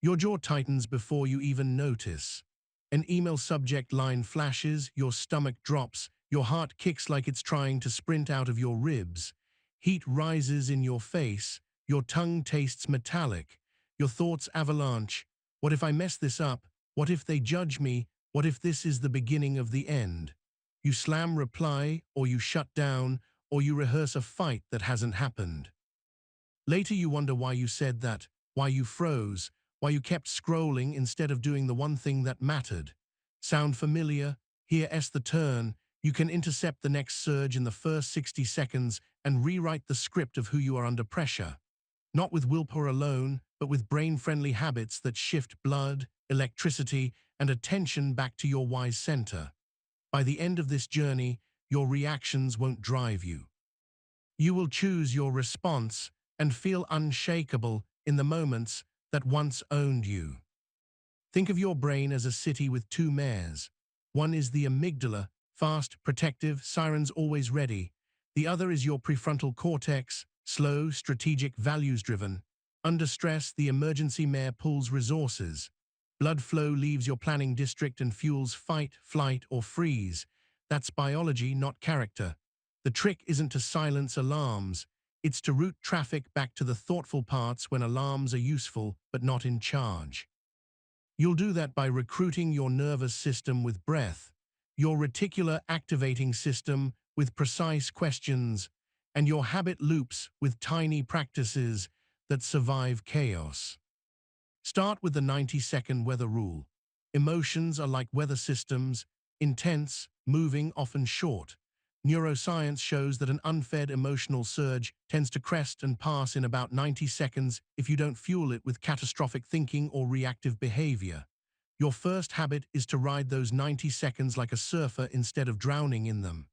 Your jaw tightens before you even notice. An email subject line flashes, your stomach drops, your heart kicks like it's trying to sprint out of your ribs. Heat rises in your face, your tongue tastes metallic, your thoughts avalanche. What if I mess this up? What if they judge me? What if this is the beginning of the end? You slam reply, or you shut down, or you rehearse a fight that hasn't happened. Later you wonder why you said that, why you froze, why you kept scrolling instead of doing the one thing that mattered. Sound familiar? Here's the turn. You can intercept the next surge in the first 60 seconds and rewrite the script of who you are under pressure. Not with willpower alone, but with brain-friendly habits that shift blood, electricity, and attention back to your wise center. By the end of this journey, your reactions won't drive you. You will choose your response and feel unshakable in the moments that once owned you. Think of your brain as a city with two mayors. One is the amygdala, fast, protective, sirens always ready. The other is your prefrontal cortex, slow, strategic, values-driven. Under stress, the emergency mayor pulls resources. Blood flow leaves your planning district and fuels fight, flight, or freeze. That's biology, not character. The trick isn't to silence alarms. It's to route traffic back to the thoughtful parts when alarms are useful but not in charge. You'll do that by recruiting your nervous system with breath, your reticular activating system with precise questions, and your habit loops with tiny practices that survive chaos. Start with the 90-second weather rule. Emotions are like weather systems, intense, moving, often short. Neuroscience shows that an unfed emotional surge tends to crest and pass in about 90 seconds if you don't fuel it with catastrophic thinking or reactive behavior. Your first habit is to ride those 90 seconds like a surfer instead of drowning in them.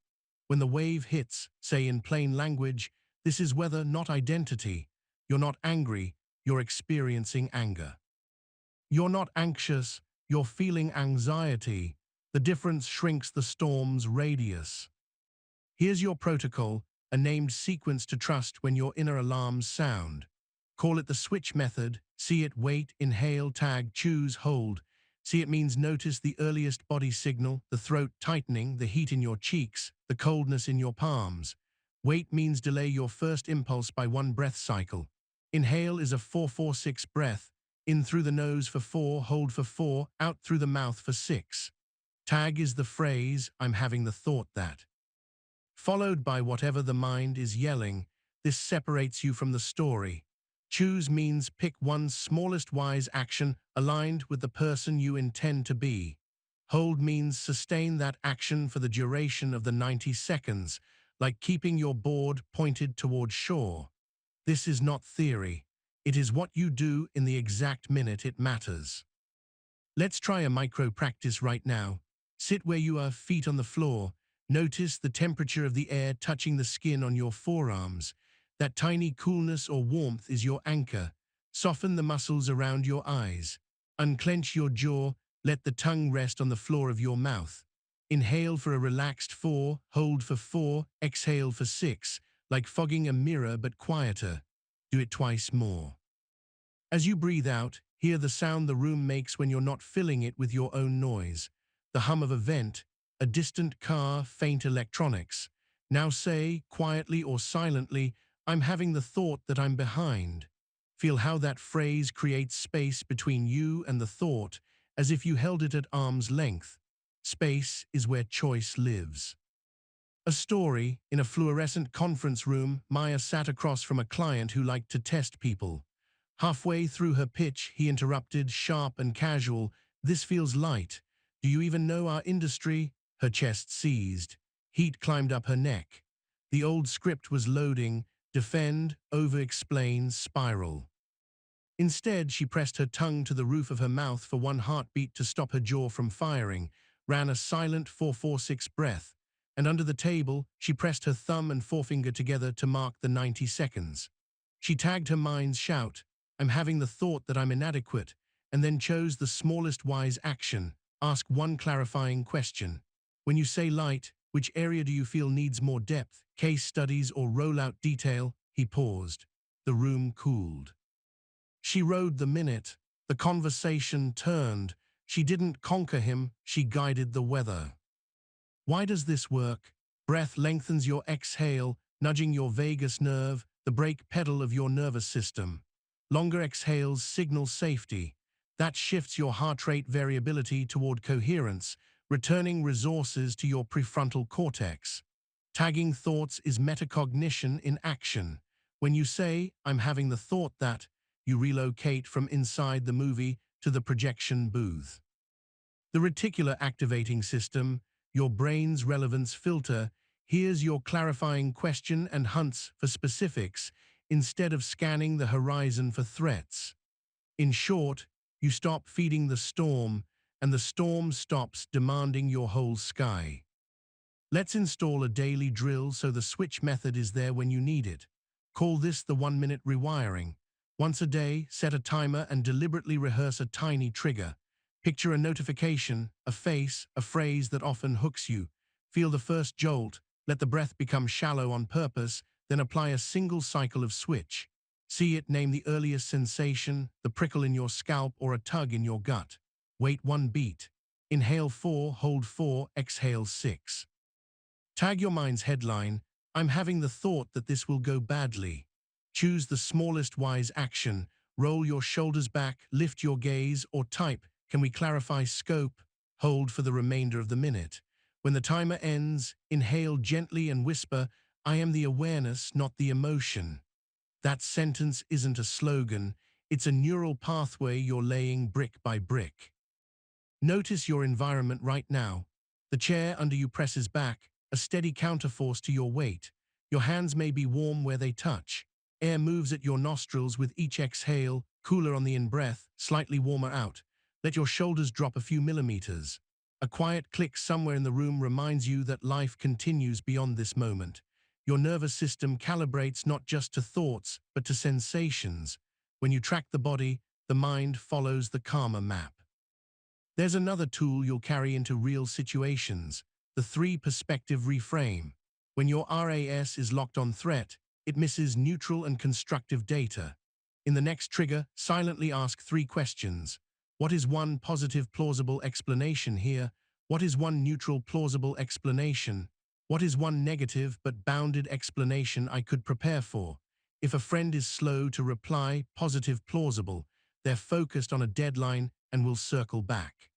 When the wave hits, say in plain language, this is weather, not identity. You're not angry, you're experiencing anger. You're not anxious, you're feeling anxiety. The difference shrinks the storm's radius. Here's your protocol, a named sequence to trust when your inner alarms sound. Call it the switch method. See it, wait, inhale, tag, choose, hold. See it means notice the earliest body signal, the throat tightening, the heat in your cheeks, the coldness in your palms. Wait means delay your first impulse by one breath cycle. Inhale is a 4-4-6 breath. In through the nose for 4, hold for 4, out through the mouth for 6. Tag is the phrase, I'm having the thought that. Followed by whatever the mind is yelling. This separates you from the story. Choose means pick one's smallest wise action aligned with the person you intend to be. Hold means sustain that action for the duration of the 90 seconds, like keeping your board pointed toward shore. This is not theory. It is what you do in the exact minute it matters. Let's try a micro practice right now. Sit where you are, feet on the floor. Notice the temperature of the air touching the skin on your forearms. That tiny coolness or warmth is your anchor. Soften the muscles around your eyes. Unclench your jaw. Let the tongue rest on the floor of your mouth. Inhale for a relaxed 4, hold for 4, exhale for 6, like fogging a mirror but quieter. Do it twice more. As you breathe out, hear the sound the room makes when you're not filling it with your own noise. The hum of a vent, a distant car, faint electronics. Now say, quietly or silently, I'm having the thought that I'm behind. Feel how that phrase creates space between you and the thought, as if you held it at arm's length. Space is where choice lives. A story. In a fluorescent conference room, Maya sat across from a client who liked to test people. Halfway through her pitch, he interrupted, sharp and casual, "This feels light. Do you even know our industry?" Her chest seized. Heat climbed up her neck. The old script was loading: defend, over-explain, spiral. Instead, she pressed her tongue to the roof of her mouth for one heartbeat to stop her jaw from firing, ran a silent 4-4-6 breath, and under the table, she pressed her thumb and forefinger together to mark the 90 seconds. She tagged her mind's shout, "I'm having the thought that I'm inadequate," and then chose the smallest wise action. Ask one clarifying question. When you say light, which area do you feel needs more depth, case studies or rollout detail? He paused. The room cooled. She rode the minute. The conversation turned. She didn't conquer him, she guided the weather. Why does this work? Breath lengthens your exhale, nudging your vagus nerve, the brake pedal of your nervous system. Longer exhales signal safety. That shifts your heart rate variability toward coherence, returning resources to your prefrontal cortex. Tagging thoughts is metacognition in action. When you say, "I'm having the thought that," you relocate from inside the movie to the projection booth. The reticular activating system, your brain's relevance filter, hears your clarifying question and hunts for specifics instead of scanning the horizon for threats. In short, you stop feeding the storm, and the storm stops demanding your whole sky. Let's install a daily drill so the switch method is there when you need it. Call this the 1-minute rewiring. Once a day, set a timer and deliberately rehearse a tiny trigger. Picture a notification, a face, a phrase that often hooks you. Feel the first jolt, let the breath become shallow on purpose, then apply a single cycle of switch. See it, name the earliest sensation, the prickle in your scalp or a tug in your gut. Wait 1 beat. Inhale 4, hold 4, exhale 6. Tag your mind's headline, "I'm having the thought that this will go badly." Choose the smallest wise action. Roll your shoulders back, lift your gaze, or type, "Can we clarify scope?" Hold for the remainder of the minute. When the timer ends, inhale gently and whisper, "I am the awareness, not the emotion." That sentence isn't a slogan, it's a neural pathway you're laying brick by brick. Notice your environment right now. The chair under you presses back, a steady counterforce to your weight. Your hands may be warm where they touch. Air moves at your nostrils with each exhale, cooler on the in-breath, slightly warmer out. Let your shoulders drop a few millimeters. A quiet click somewhere in the room reminds you that life continues beyond this moment. Your nervous system calibrates not just to thoughts, but to sensations. When you track the body, the mind follows the karma map. There's another tool you'll carry into real situations, the 3-perspective reframe. When your RAS is locked on threat, it misses neutral and constructive data. In the next trigger, silently ask 3 questions. What is one positive plausible explanation here? What is one neutral plausible explanation? What is one negative but bounded explanation I could prepare for? If a friend is slow to reply, positive plausible, they're focused on a deadline and will circle back.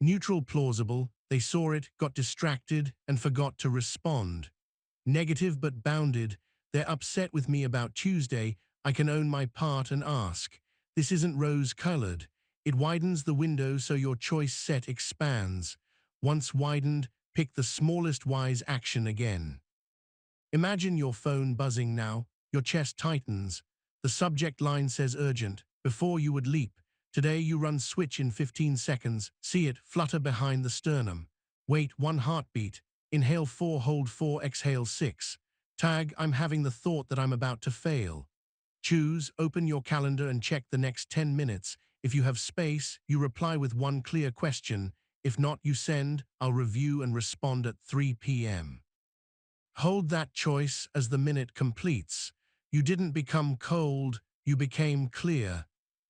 Neutral plausible, they saw it, got distracted, and forgot to respond. Negative but bounded, they're upset with me about Tuesday, I can own my part and ask. This isn't rose-colored. It widens the window so your choice set expands. Once widened, pick the smallest wise action again. Imagine your phone buzzing now, your chest tightens. The subject line says urgent. Before you would leap. Today you run switch in 15 seconds, see it flutter behind the sternum. Wait 1 heartbeat. Inhale 4, hold 4, exhale 6. Tag, "I'm having the thought that I'm about to fail." Choose, open your calendar and check the next 10 minutes. If you have space, you reply with 1 clear question. If not, you send, "I'll review and respond at 3 p.m." Hold that choice as the minute completes. You didn't become cold, you became clear.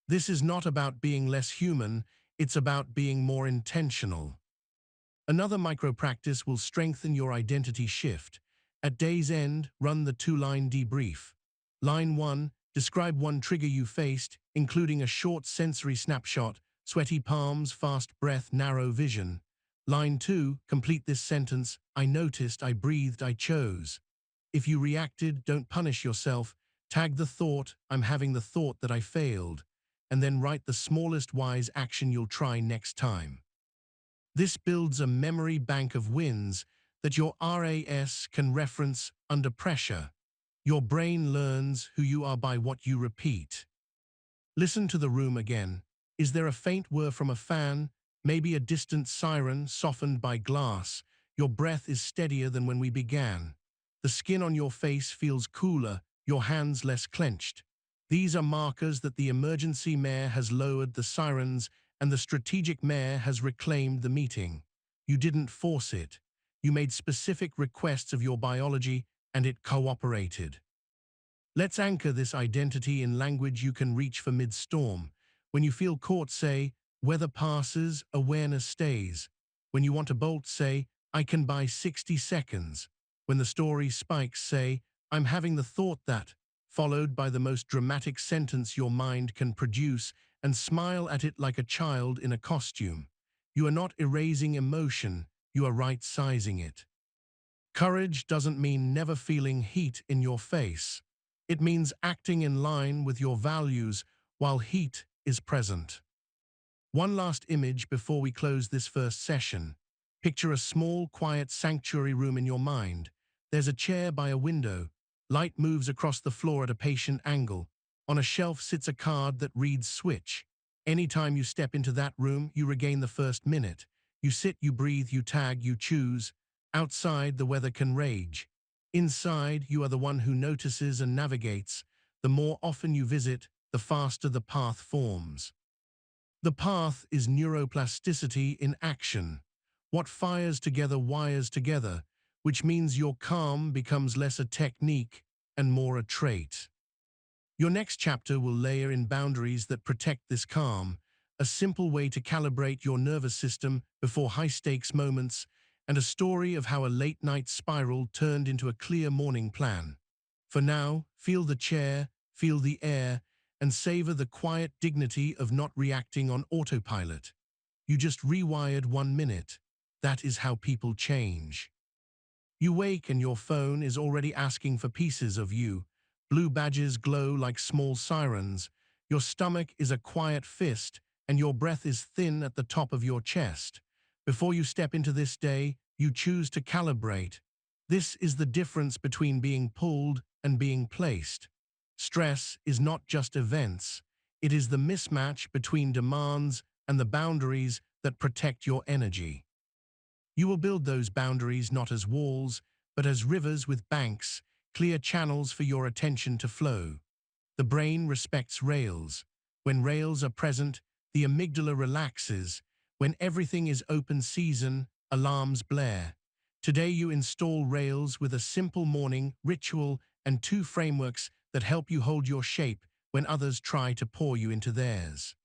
This is not about being less human, it's about being more intentional. Another micro-practice will strengthen your identity shift. At day's end, run the 2-line debrief. Line 1, describe 1 trigger you faced, including a short sensory snapshot, sweaty palms, fast breath, narrow vision. Line 2, complete this sentence, "I noticed, I breathed, I chose." If you reacted, don't punish yourself. Tag the thought, "I'm having the thought that I failed," and then write the smallest wise action you'll try next time. This builds a memory bank of wins that your RAS can reference under pressure. Your brain learns who you are by what you repeat. Listen to the room again. Is there a faint whir from a fan? Maybe a distant siren softened by glass? Your breath is steadier than when we began. The skin on your face feels cooler, your hands less clenched. These are markers that the emergency mayor has lowered the sirens and the strategic mayor has reclaimed the meeting. You didn't force it. You made specific requests of your biology and it cooperated. Let's anchor this identity in language you can reach for mid-storm. When you feel caught, say, weather passes, awareness stays. When you want to bolt, say, I can buy 60 seconds. When the story spikes, say, I'm having the thought that, followed by the most dramatic sentence your mind can produce, and smile at it like a child in a costume. You are not erasing emotion, you are right-sizing it. Courage doesn't mean never feeling heat in your face. It means acting in line with your values while heat is present. One last image before we close this first session. Picture a small, quiet sanctuary room in your mind. There's a chair by a window. Light moves across the floor at a patient angle. On a shelf sits a card that reads switch. Anytime you step into that room, you regain the first minute. You sit, you breathe, you tag, you choose. Outside, the weather can rage. Inside, you are the one who notices and navigates. The more often you visit, the faster the path forms. The path is neuroplasticity in action. What fires together wires together, which means your calm becomes less a technique and more a trait. Your next chapter will layer in boundaries that protect this calm, a simple way to calibrate your nervous system before high-stakes moments, and a story of how a late-night spiral turned into a clear morning plan. For now, feel the chair, feel the air, and savor the quiet dignity of not reacting on autopilot. You just rewired 1 minute. That is how people change. You wake and your phone is already asking for pieces of you. Blue badges glow like small sirens. Your stomach is a quiet fist, and your breath is thin at the top of your chest. Before you step into this day, you choose to calibrate. This is the difference between being pulled and being placed. Stress is not just events. It is the mismatch between demands and the boundaries that protect your energy. You will build those boundaries not as walls, but as rivers with banks, clear channels for your attention to flow. The brain respects rails. When rails are present, the amygdala relaxes. When everything is open season, alarms blare. Today you install rails with a simple morning ritual and 2 frameworks that help you hold your shape when others try to pour you into theirs.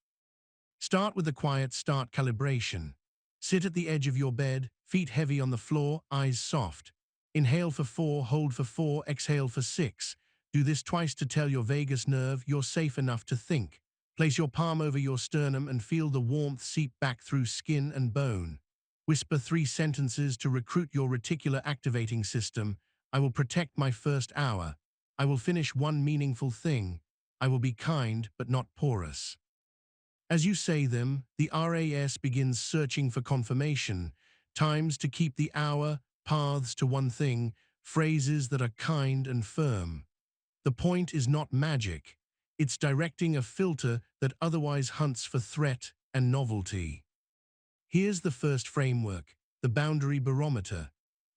Start with the quiet start calibration. Sit at the edge of your bed, feet heavy on the floor, eyes soft. Inhale for 4, hold for 4, exhale for 6. Do this twice to tell your vagus nerve you're safe enough to think. Place your palm over your sternum and feel the warmth seep back through skin and bone. Whisper 3 sentences to recruit your reticular activating system. I will protect my first hour. I will finish one meaningful thing. I will be kind but not porous. As you say them, the RAS begins searching for confirmation, times to keep the hour, paths to one thing, phrases that are kind and firm. The point is not magic. It's directing a filter that otherwise hunts for threat and novelty. Here's the first framework, the boundary barometer.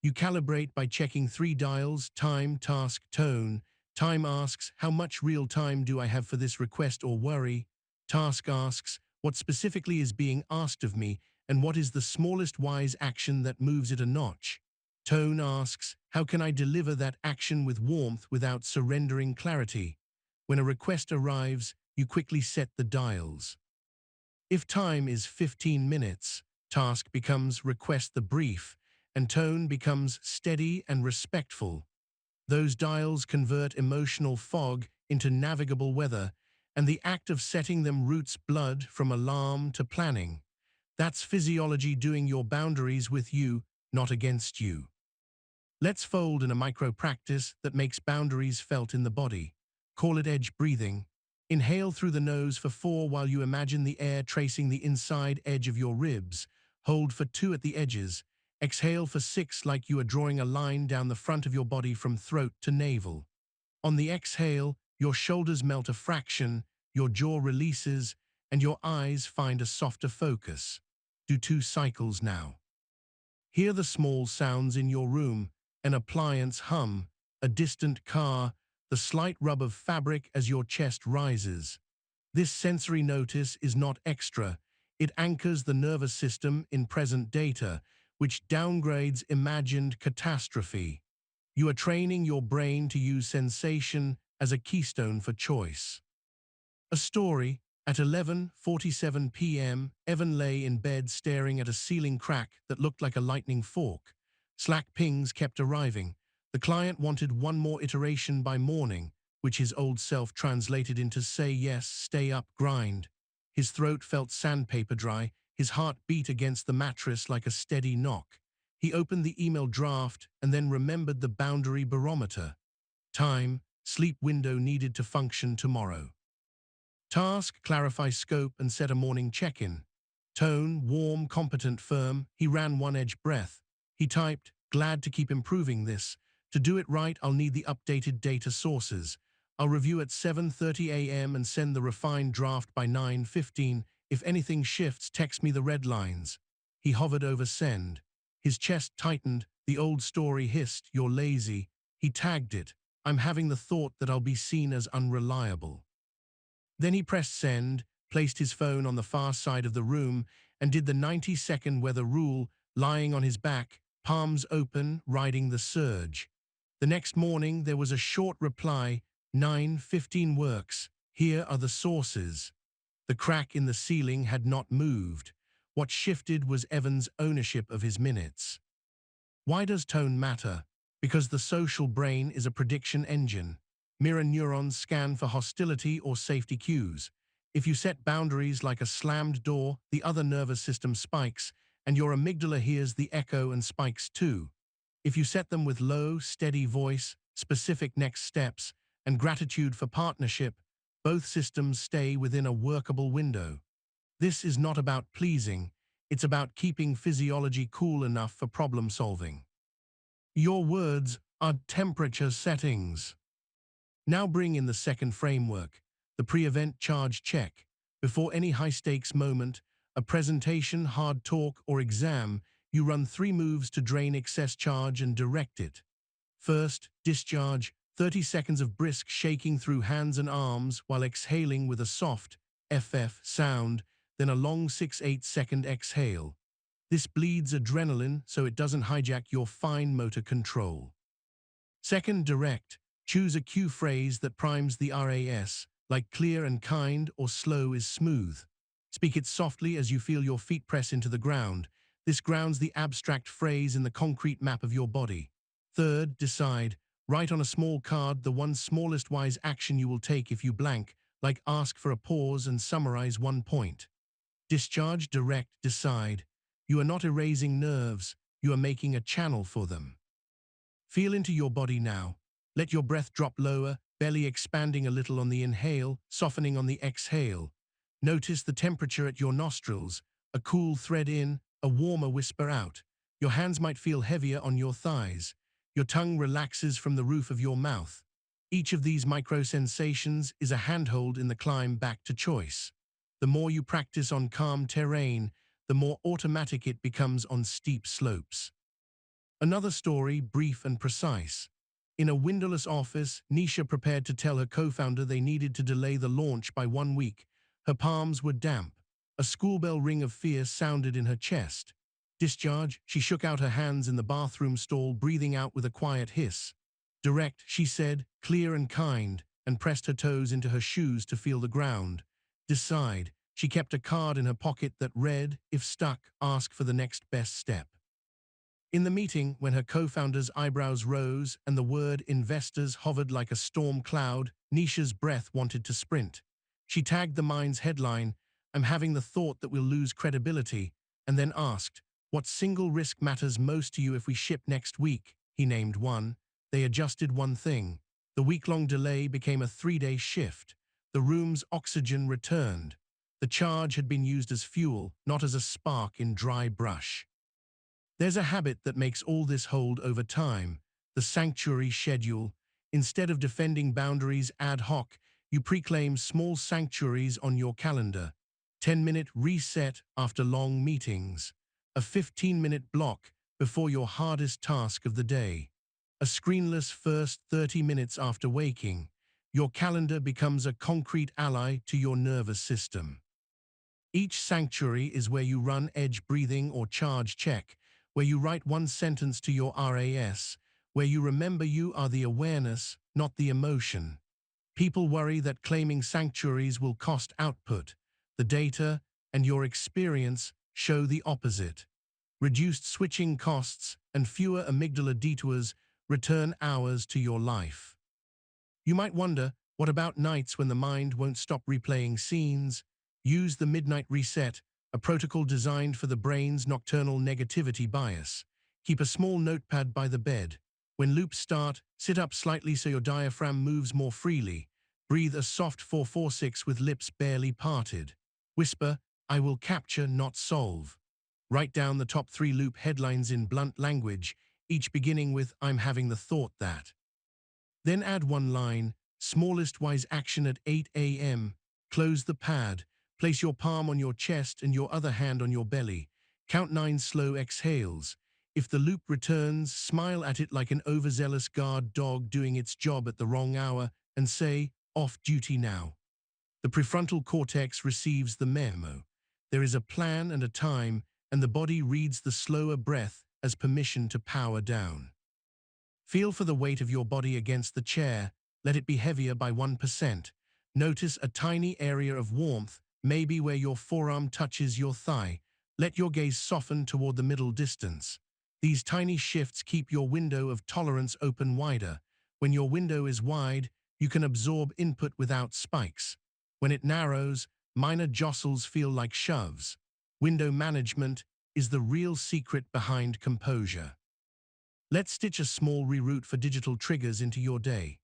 You calibrate by checking 3 dials: time, task, tone. Time asks, how much real time do I have for this request or worry? Task asks, what specifically is being asked of me, and what is the smallest wise action that moves it a notch? Tone asks, how can I deliver that action with warmth without surrendering clarity? When a request arrives, you quickly set the dials. If time is 15 minutes, task becomes request the brief, and tone becomes steady and respectful. Those dials convert emotional fog into navigable weather, and the act of setting them routes blood from alarm to planning. That's physiology doing your boundaries with you, not against you. Let's fold in a micro-practice that makes boundaries felt in the body. Call it edge breathing. Inhale through the nose for 4 while you imagine the air tracing the inside edge of your ribs. Hold for 2 at the edges. Exhale for 6 like you are drawing a line down the front of your body from throat to navel. On the exhale, your shoulders melt a fraction, your jaw releases, and your eyes find a softer focus. Do 2 cycles now. Hear the small sounds in your room, an appliance hum, a distant car, the slight rub of fabric as your chest rises. This sensory notice is not extra. It anchors the nervous system in present data, which downgrades imagined catastrophe. You are training your brain to use sensation as a keystone for choice. A story, At 11:47 p.m., Evan lay in bed staring at a ceiling crack that looked like a lightning fork. Slack pings kept arriving. The client wanted one more iteration by morning, which his old self translated into say yes, stay up, grind. His throat felt sandpaper dry, his heart beat against the mattress like a steady knock. He opened the email draft and then remembered the boundary barometer. Time, sleep window needed to function tomorrow. Task, clarify scope and set a morning check-in. Tone, warm, competent, firm. He ran one edge breath. He typed, glad to keep improving this. To do it right, I'll need the updated data sources. I'll review at 7:30 a.m. and send the refined draft by 9:15. If anything shifts, text me the red lines. He hovered over send. His chest tightened. The old story hissed, you're lazy. He tagged it. I'm having the thought that I'll be seen as unreliable. Then he pressed send, placed his phone on the far side of the room, and did the 90-second weather rule, lying on his back, palms open, riding the surge. The next morning there was a short reply, 9:15 works. Here are the sources. The crack in the ceiling had not moved. What shifted was Evan's ownership of his minutes. Why does tone matter? Because the social brain is a prediction engine. Mirror neurons scan for hostility or safety cues. If you set boundaries like a slammed door, the other nervous system spikes, and your amygdala hears the echo and spikes too. If you set them with low, steady voice, specific next steps, and gratitude for partnership, both systems stay within a workable window. This is not about pleasing, it's about keeping physiology cool enough for problem solving. Your words are temperature settings. Now bring in the second framework, the pre-event charge check. Before any high-stakes moment, a presentation, hard talk, or exam, you run 3 moves to drain excess charge and direct it. First, discharge, 30 seconds of brisk shaking through hands and arms while exhaling with a soft FF sound, then a long 6-8 second exhale. This bleeds adrenaline so it doesn't hijack your fine motor control. Second, direct. Choose a cue phrase that primes the RAS, like clear and kind or slow is smooth. Speak it softly as you feel your feet press into the ground. This grounds the abstract phrase in the concrete map of your body. Third, decide. Write on a small card the one smallest wise action you will take if you blank, like ask for a pause and summarize one point. Discharge, direct, decide. You are not erasing nerves, you are making a channel for them. Feel into your body now. Let your breath drop lower, belly expanding a little on the inhale, softening on the exhale. Notice the temperature at your nostrils, a cool thread in, a warmer whisper out. Your hands might feel heavier on your thighs. Your tongue relaxes from the roof of your mouth. Each of these micro-sensations is a handhold in the climb back to choice. The more you practice on calm terrain, the more automatic it becomes on steep slopes. Another story, brief and precise. In a windowless office, Nisha prepared to tell her co-founder they needed to delay the launch by 1 week. Her palms were damp. A schoolbell ring of fear sounded in her chest. Discharge, she shook out her hands in the bathroom stall, breathing out with a quiet hiss. Direct, she said, clear and kind, and pressed her toes into her shoes to feel the ground. Decide, she kept a card in her pocket that read, if stuck, ask for the next best step. In the meeting, when her co-founder's eyebrows rose and the word investors hovered like a storm cloud, Nisha's breath wanted to sprint. She tagged the mind's headline, I'm having the thought that we'll lose credibility, and then asked, what single risk matters most to you if we ship next week? He named one. They adjusted one thing. The week-long delay became a 3-day shift. The room's oxygen returned. The charge had been used as fuel, not as a spark in dry brush. There's a habit that makes all this hold over time, the sanctuary schedule. Instead of defending boundaries ad hoc, you preclaim small sanctuaries on your calendar. 10-minute reset after long meetings. A 15-minute block before your hardest task of the day. A screenless first 30 minutes after waking. Your calendar becomes a concrete ally to your nervous system. Each sanctuary is where you run edge breathing or charge check, where you write one sentence to your RAS, where you remember you are the awareness, not the emotion. People worry that claiming sanctuaries will cost output. The data and your experience show the opposite. Reduced switching costs and fewer amygdala detours return hours to your life. You might wonder, what about nights when the mind won't stop replaying scenes? Use the midnight reset, a protocol designed for the brain's nocturnal negativity bias. Keep a small notepad by the bed. When loops start, sit up slightly so your diaphragm moves more freely. Breathe a soft 4-4-6 with lips barely parted. Whisper, "I will capture, not solve." Write down the top 3 loop headlines in blunt language, each beginning with "I'm having the thought that." Then add one line, "Smallest wise action at 8 a.m. Close the pad. Place your palm on your chest and your other hand on your belly. Count 9 slow exhales. If the loop returns, smile at it like an overzealous guard dog doing its job at the wrong hour and say, "Off duty now." The prefrontal cortex receives the memo. There is a plan and a time, and the body reads the slower breath as permission to power down. Feel for the weight of your body against the chair. Let it be heavier by 1%. Notice a tiny area of warmth, maybe where your forearm touches your thigh. Let your gaze soften toward the middle distance. These tiny shifts keep your window of tolerance open wider. When your window is wide, you can absorb input without spikes. When it narrows, minor jostles feel like shoves. Window management is the real secret behind composure. Let's stitch a small reroute for digital triggers into your day.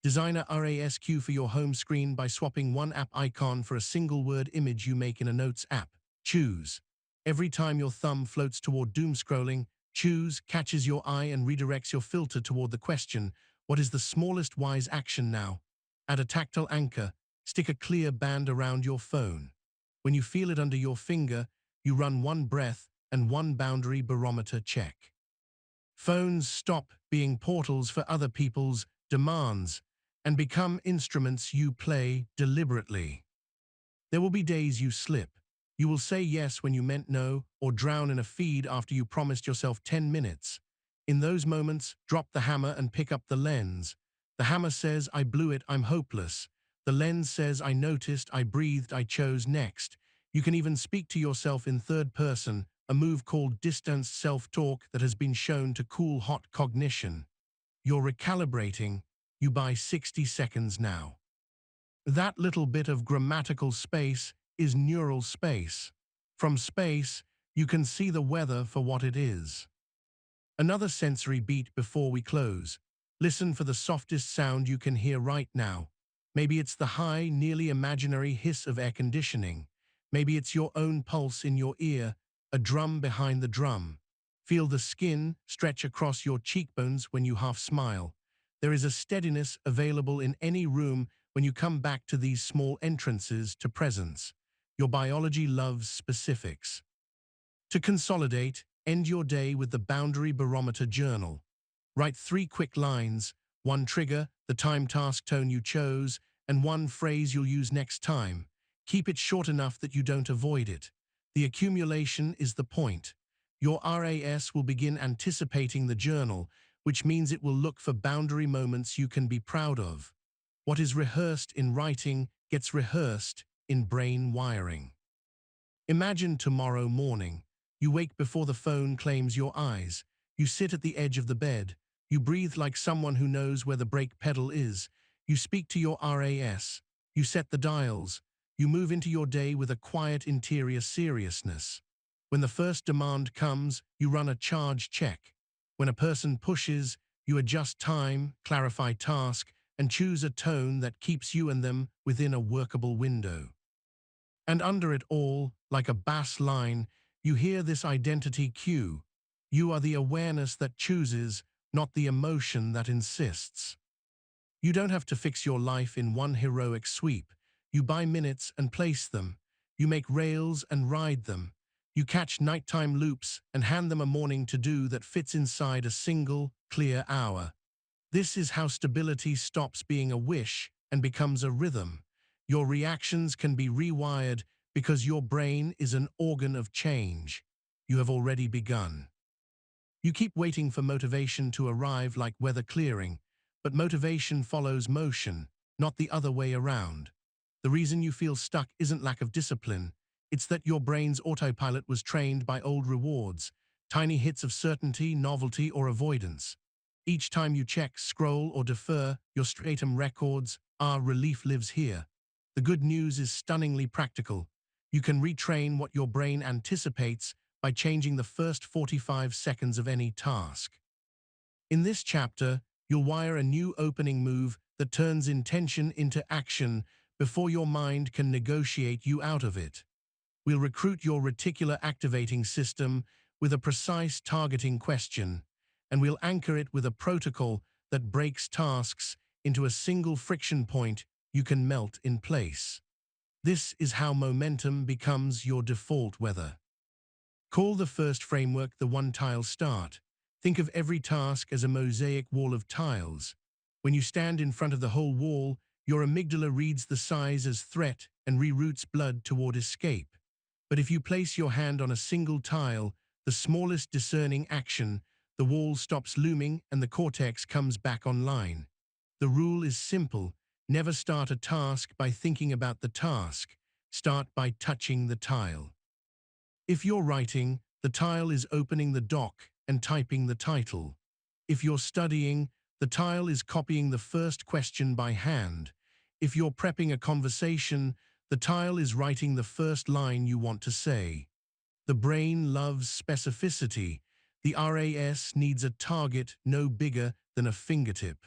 Design a RASQ for your home screen by swapping one app icon for a single word image you make in a Notes app. Choose. Every time your thumb floats toward doom scrolling, choose catches your eye and redirects your filter toward the question, what is the smallest wise action now? Add a tactile anchor. Stick a clear band around your phone. When you feel it under your finger, you run one breath and one boundary barometer check. Phones stop being portals for other people's demands and become instruments you play deliberately. There will be days you slip. You will say yes when you meant no, or drown in a feed after you promised yourself 10 minutes. In those moments, drop the hammer and pick up the lens. The hammer says, "I blew it, I'm hopeless." The lens says, "I noticed, I breathed, I chose next." You can even speak to yourself in third person, a move called distanced self-talk that has been shown to cool hot cognition. You're recalibrating. You buy 60 seconds now. That little bit of grammatical space is neural space. From space, you can see the weather for what it is. Another sensory beat before we close. Listen for the softest sound you can hear right now. Maybe it's the high, nearly imaginary hiss of air conditioning. Maybe it's your own pulse in your ear, a drum behind the drum. Feel the skin stretch across your cheekbones when you half smile. There is a steadiness available in any room when you come back to these small entrances to presence. Your biology loves specifics. To consolidate, end your day with the Boundary Barometer Journal. Write 3 quick lines, one trigger, the time task tone you chose, and one phrase you'll use next time. Keep it short enough that you don't avoid it. The accumulation is the point. Your RAS will begin anticipating the journal, which means it will look for boundary moments you can be proud of. What is rehearsed in writing gets rehearsed in brain wiring. Imagine tomorrow morning. You wake before the phone claims your eyes. You sit at the edge of the bed. You breathe like someone who knows where the brake pedal is. You speak to your RAS. You set the dials. You move into your day with a quiet interior seriousness. When the first demand comes, you run a charge check. When a person pushes, you adjust time, clarify task, and choose a tone that keeps you and them within a workable window. And under it all, like a bass line, you hear this identity cue. You are the awareness that chooses, not the emotion that insists. You don't have to fix your life in one heroic sweep. You buy minutes and place them. You make rails and ride them. You catch nighttime loops and hand them a morning to-do that fits inside a single, clear hour. This is how stability stops being a wish and becomes a rhythm. Your reactions can be rewired because your brain is an organ of change. You have already begun. You keep waiting for motivation to arrive like weather clearing, but motivation follows motion, not the other way around. The reason you feel stuck isn't lack of discipline. It's that your brain's autopilot was trained by old rewards, tiny hits of certainty, novelty, or avoidance. Each time you check, scroll, or defer, your stratum records, relief lives here. The good news is stunningly practical. You can retrain what your brain anticipates by changing the first 45 seconds of any task. In this chapter, you'll wire a new opening move that turns intention into action before your mind can negotiate you out of it. We'll recruit your reticular activating system with a precise targeting question, and we'll anchor it with a protocol that breaks tasks into a single friction point you can melt in place. This is how momentum becomes your default weather. Call the first framework the one-tile start. Think of every task as a mosaic wall of tiles. When you stand in front of the whole wall, your amygdala reads the size as threat and reroutes blood toward escape. But if you place your hand on a single tile, the smallest discerning action, the wall stops looming and the cortex comes back online. The rule is simple. Never start a task by thinking about the task. Start by touching the tile. If you're writing, the tile is opening the doc and typing the title. If you're studying, the tile is copying the first question by hand. If you're prepping a conversation, the tile is writing the first line you want to say. The brain loves specificity. The RAS needs a target no bigger than a fingertip.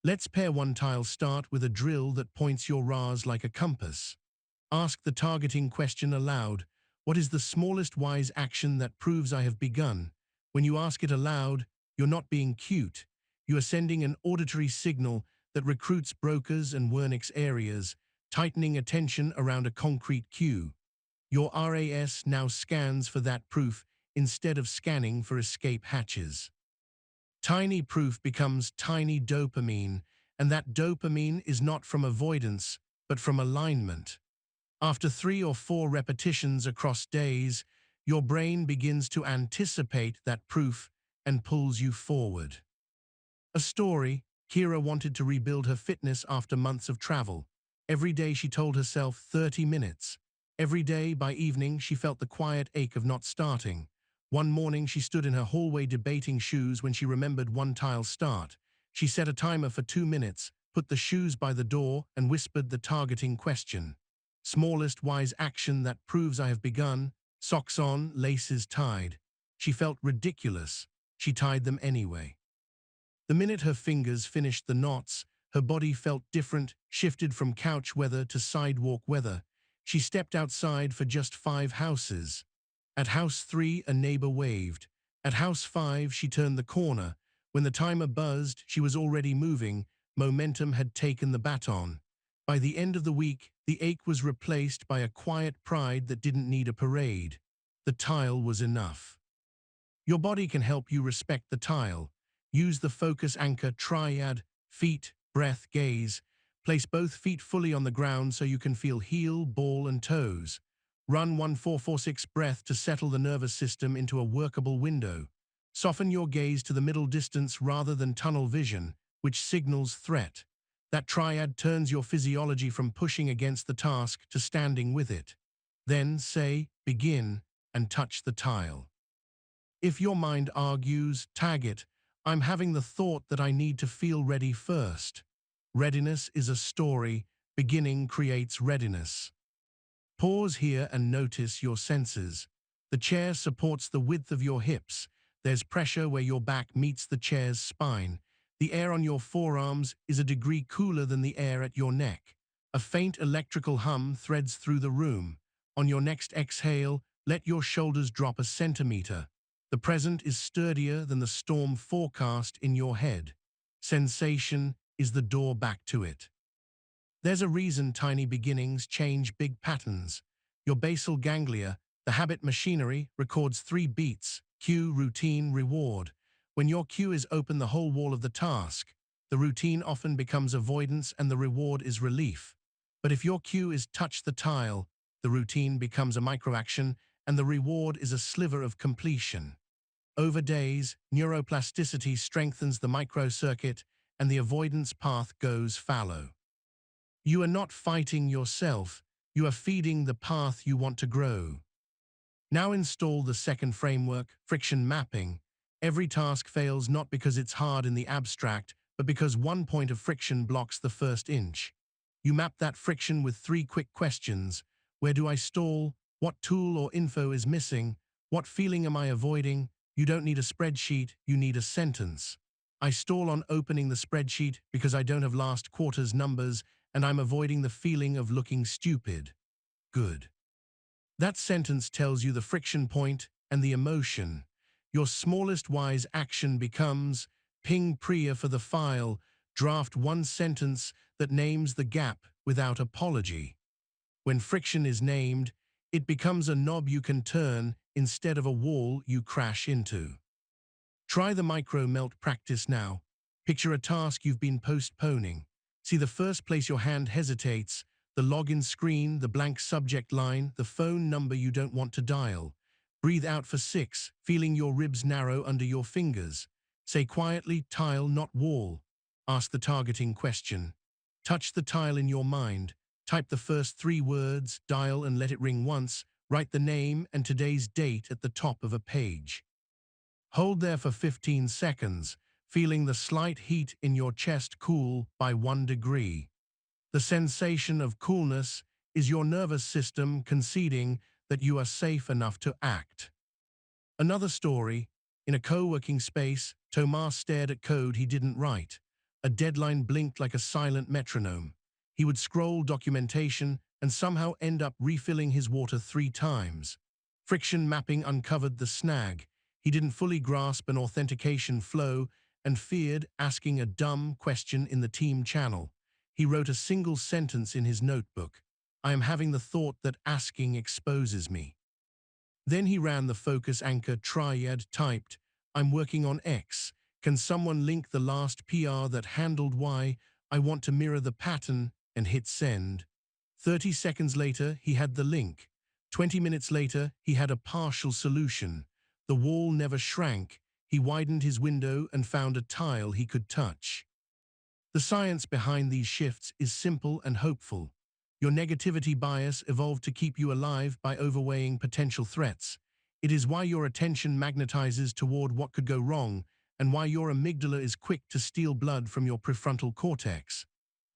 Let's pair one tile start with a drill that points your RAS like a compass. Ask the targeting question aloud. What is the smallest wise action that proves I have begun? When you ask it aloud, you're not being cute. You are sending an auditory signal that recruits brokers and Wernicke's areas, tightening attention around a concrete cue. Your RAS now scans for that proof instead of scanning for escape hatches. Tiny proof becomes tiny dopamine, and that dopamine is not from avoidance, but from alignment. After 3 or 4 repetitions across days, your brain begins to anticipate that proof and pulls you forward. A story: Kira wanted to rebuild her fitness after months of travel. Every day she told herself 30 minutes. Every day by evening she felt the quiet ache of not starting. One morning she stood in her hallway debating shoes when she remembered one tile start. She set a timer for 2 minutes, put the shoes by the door, and whispered the targeting question. Smallest wise action that proves I have begun. Socks on, laces tied. She felt ridiculous. She tied them anyway. The minute her fingers finished the knots, her body felt different, shifted from couch weather to sidewalk weather. She stepped outside for just 5 houses. At house 3, a neighbor waved. At house 5, she turned the corner. When the timer buzzed, she was already moving. Momentum had taken the baton. By the end of the week, the ache was replaced by a quiet pride that didn't need a parade. The tile was enough. Your body can help you respect the tile. Use the focus anchor triad: feet, breath, gaze. Place both feet fully on the ground so you can feel heel, ball, and toes. Run 1-4-4-6 breath to settle the nervous system into a workable window. Soften your gaze to the middle distance rather than tunnel vision, which signals threat. That triad turns your physiology from pushing against the task to standing with it. Then say, begin, and touch the tile. If your mind argues, tag it: I'm having the thought that I need to feel ready first. Readiness is a story. Beginning creates readiness. Pause here and notice your senses. The chair supports the width of your hips. There's pressure where your back meets the chair's spine. The air on your forearms is a degree cooler than the air at your neck. A faint electrical hum threads through the room. On your next exhale, let your shoulders drop a centimeter. The present is sturdier than the storm forecast in your head. Sensation is the door back to it. There's a reason tiny beginnings change big patterns. Your basal ganglia, the habit machinery, records 3 beats: cue, routine, reward. When your cue is open the whole wall of the task, the routine often becomes avoidance and the reward is relief. But if your cue is touch the tile, the routine becomes a microaction and the reward is a sliver of completion. Over days, neuroplasticity strengthens the microcircuit and the avoidance path goes fallow. You are not fighting yourself, you are feeding the path you want to grow. Now install the second framework, friction mapping. Every task fails not because it's hard in the abstract, but because one point of friction blocks the first inch. You map that friction with 3 quick questions. Where do I stall? What tool or info is missing? What feeling am I avoiding? You don't need a spreadsheet, you need a sentence. I stall on opening the spreadsheet because I don't have last quarter's numbers and I'm avoiding the feeling of looking stupid. Good. That sentence tells you the friction point and the emotion. Your smallest wise action becomes ping Priya for the file, draft one sentence that names the gap without apology. When friction is named, it becomes a knob you can turn instead of a wall you crash into. Try the micro-melt practice now. Picture a task you've been postponing. See the first place your hand hesitates, the login screen, the blank subject line, the phone number you don't want to dial. Breathe out for 6, feeling your ribs narrow under your fingers. Say quietly, tile, not wall. Ask the targeting question. Touch the tile in your mind. Type the first 3 words, dial and let it ring once. Write the name and today's date at the top of a page. Hold there for 15 seconds, feeling the slight heat in your chest cool by 1 degree. The sensation of coolness is your nervous system conceding that you are safe enough to act. Another story. In a co-working space, Tomas stared at code he didn't write. A deadline blinked like a silent metronome. He would scroll documentation and somehow end up refilling his water 3 times. Friction mapping uncovered the snag. He didn't fully grasp an authentication flow and feared asking a dumb question in the team channel. He wrote a single sentence in his notebook. I am having the thought that asking exposes me. Then he ran the focus anchor triad, typed, I'm working on X. Can someone link the last PR that handled Y? I want to mirror the pattern, and hit send. 30 seconds later, he had the link. 20 minutes later, he had a partial solution. The wall never shrank. He widened his window and found a tile he could touch. The science behind these shifts is simple and hopeful. Your negativity bias evolved to keep you alive by overweighing potential threats. It is why your attention magnetizes toward what could go wrong and why your amygdala is quick to steal blood from your prefrontal cortex.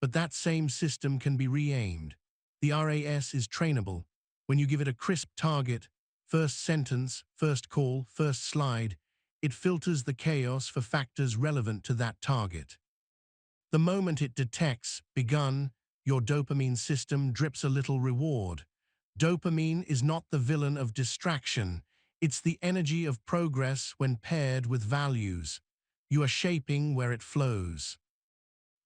But that same system can be re-aimed. The RAS is trainable. When you give it a crisp target, first sentence, first call, first slide, it filters the chaos for factors relevant to that target. The moment it detects begun, your dopamine system drips a little reward. Dopamine is not the villain of distraction. It's the energy of progress when paired with values. You are shaping where it flows.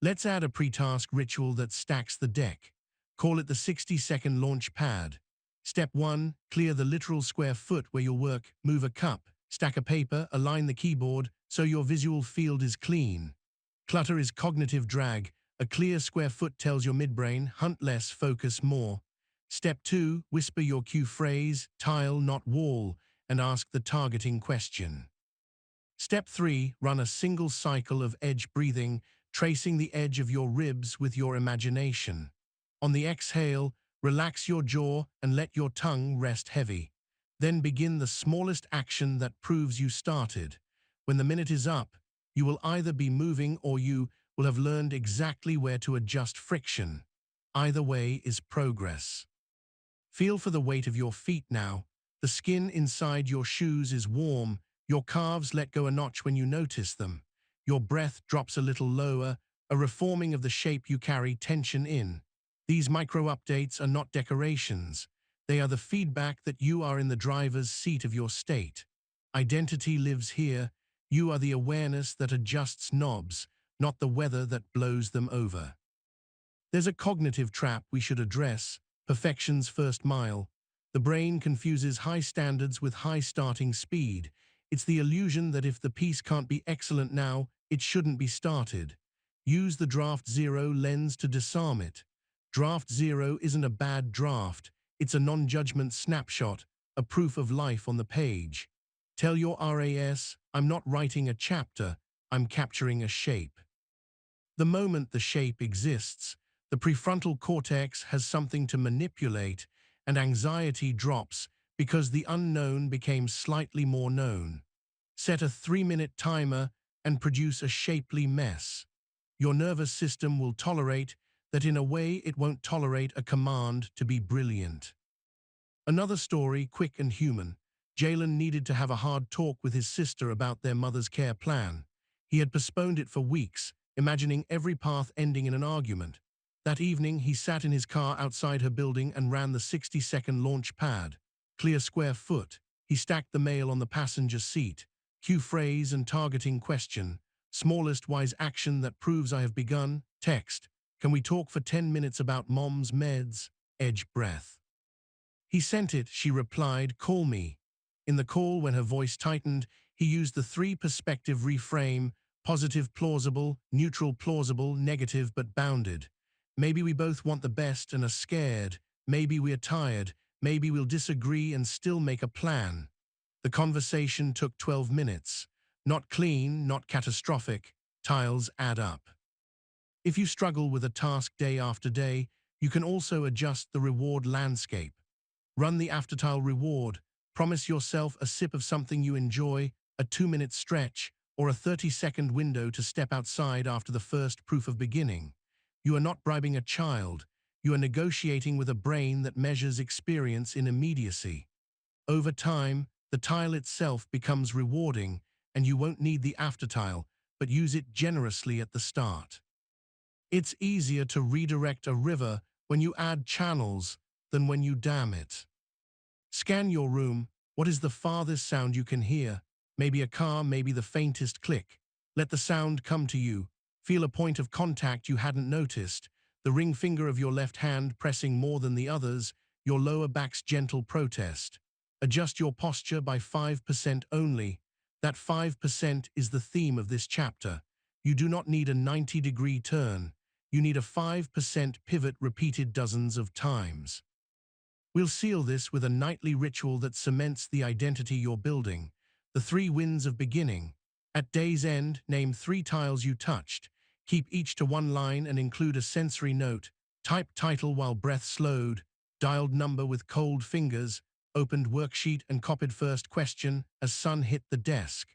Let's add a pre-task ritual that stacks the deck. Call it the 60-second launch pad. Step 1, clear the literal square foot where you'll work, move a cup, stack a paper, align the keyboard so your visual field is clean. Clutter is cognitive drag. A clear square foot tells your midbrain, hunt less, focus more. Step 2, whisper your cue phrase, tile, not wall, and ask the targeting question. Step 3, run a single cycle of edge breathing, tracing the edge of your ribs with your imagination. On the exhale, relax your jaw and let your tongue rest heavy. Then begin the smallest action that proves you started. When the minute is up, you will either be moving or you will have learned exactly where to adjust friction. Either way is progress. Feel for the weight of your feet now. The skin inside your shoes is warm. Your calves let go a notch when you notice them. Your breath drops a little lower, a reforming of the shape you carry tension in. These micro-updates are not decorations. They are the feedback that you are in the driver's seat of your state. Identity lives here. You are the awareness that adjusts knobs, not the weather that blows them over. There's a cognitive trap we should address, perfection's first mile. The brain confuses high standards with high starting speed. It's the illusion that if the piece can't be excellent now, it shouldn't be started. Use the draft zero lens to disarm it. Draft zero isn't a bad draft. It's a non-judgment snapshot, a proof of life on the page. Tell your RAS, I'm not writing a chapter, I'm capturing a shape. The moment the shape exists, The prefrontal cortex has something to manipulate, and anxiety drops because the unknown became slightly more known. Set a 3-minute timer and produce a shapely mess. Your nervous system will tolerate that in a way it won't tolerate a command to be brilliant. Another story, quick and human. Jalen needed to have a hard talk with his sister about their mother's care plan. He had postponed it for weeks, imagining every path ending in an argument. That evening, he sat in his car outside her building and ran the 60-second launch pad. Clear square foot. He stacked the mail on the passenger seat. Cue phrase and targeting question. Smallest wise action that proves I have begun. Text. Can we talk for 10 minutes about mom's meds? Edge breath. He sent it, she replied, call me. In the call, when her voice tightened, he used the 3-perspective reframe, positive plausible, neutral plausible, negative but bounded. Maybe we both want the best and are scared. Maybe we are tired. Maybe we'll disagree and still make a plan. The conversation took 12 minutes. Not clean, not catastrophic. Tiles add up. If you struggle with a task day after day, you can also adjust the reward landscape. Run the aftertile reward. Promise yourself a sip of something you enjoy, a 2-minute stretch, or a 30-second window to step outside after the first proof of beginning. You are not bribing a child. You are negotiating with a brain that measures experience in immediacy. Over time, the tile itself becomes rewarding, and you won't need the aftertile, but use it generously at the start. It's easier to redirect a river when you add channels than when you dam it. Scan your room. What is the farthest sound you can hear? Maybe a car, maybe the faintest click. Let the sound come to you. Feel a point of contact you hadn't noticed, the ring finger of your left hand pressing more than the others, your lower back's gentle protest. Adjust your posture by 5% only. That 5% is the theme of this chapter. You do not need a 90-degree turn. You need a 5% pivot repeated dozens of times. We'll seal this with a nightly ritual that cements the identity you're building. The 3 winds of beginning. At day's end, name 3 tiles you touched. Keep each to 1 line and include a sensory note. Type title while breath slowed. Dialed number with cold fingers. Opened worksheet and copied first question as sun hit the desk.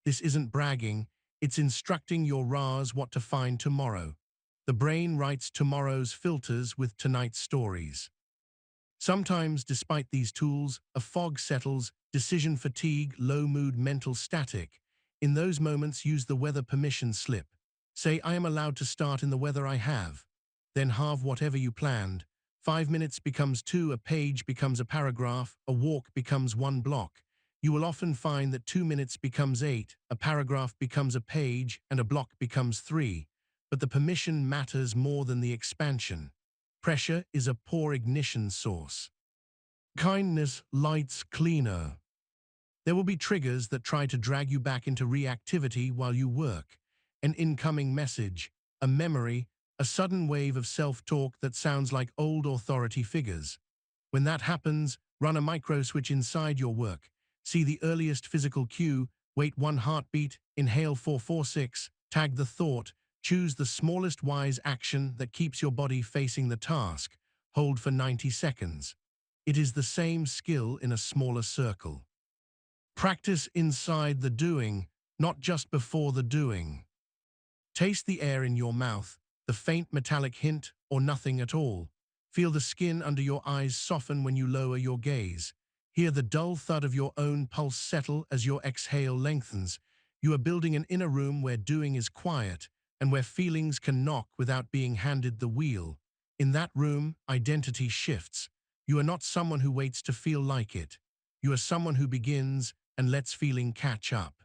This isn't bragging. It's instructing your RAs what to find tomorrow. The brain writes tomorrow's filters with tonight's stories. Sometimes, despite these tools, a fog settles, decision fatigue, low mood, mental static. In those moments, use the weather permission slip. Say, I am allowed to start in the weather I have. Then halve whatever you planned. 5 minutes becomes 2, a page becomes a paragraph, a walk becomes 1 block. You will often find that 2 minutes becomes 8, a paragraph becomes a page, and a block becomes 3. But the permission matters more than the expansion. Pressure is a poor ignition source. Kindness lights cleaner. There will be triggers that try to drag you back into reactivity while you work. An incoming message, a memory, a sudden wave of self-talk that sounds like old authority figures. When that happens, run a micro switch inside your work. See the earliest physical cue, wait 1 heartbeat, inhale 4-4-6, tag the thought, choose the smallest wise action that keeps your body facing the task, hold for 90 seconds. It is the same skill in a smaller circle. Practice inside the doing, not just before the doing. Taste the air in your mouth, the faint metallic hint or nothing at all. Feel the skin under your eyes soften when you lower your gaze. Hear the dull thud of your own pulse settle as your exhale lengthens. You are building an inner room where doing is quiet and where feelings can knock without being handed the wheel. In that room, identity shifts. You are not someone who waits to feel like it. You are someone who begins and lets feeling catch up.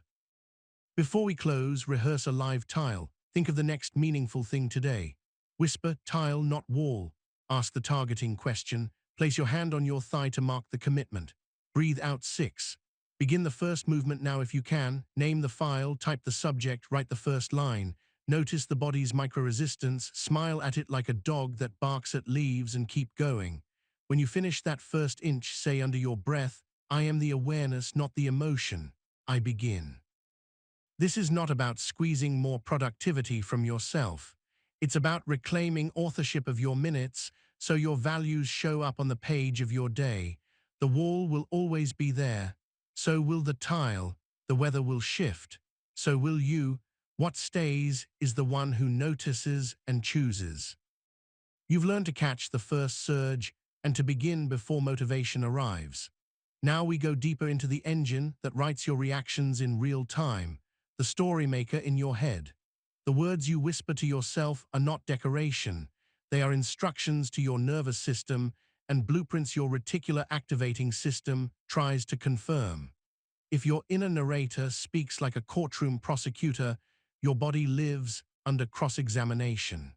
Before we close, rehearse a live tile. Think of the next meaningful thing today. Whisper, tile, not wall. Ask the targeting question. Place your hand on your thigh to mark the commitment. Breathe out 6. Begin the first movement now if you can. Name the file, type the subject, write the first line. Notice the body's micro-resistance, smile at it like a dog that barks at leaves and keep going. When you finish that first inch, say under your breath, I am the awareness, not the emotion. I begin. This is not about squeezing more productivity from yourself. It's about reclaiming authorship of your minutes so your values show up on the page of your day. The wall will always be there. So will the tile. The weather will shift. So will you. What stays is the one who notices and chooses. You've learned to catch the first surge and to begin before motivation arrives. Now we go deeper into the engine that writes your reactions in real time, the story maker in your head. The words you whisper to yourself are not decoration. They are instructions to your nervous system and blueprints your reticular activating system tries to confirm. If your inner narrator speaks like a courtroom prosecutor, your body lives under cross-examination.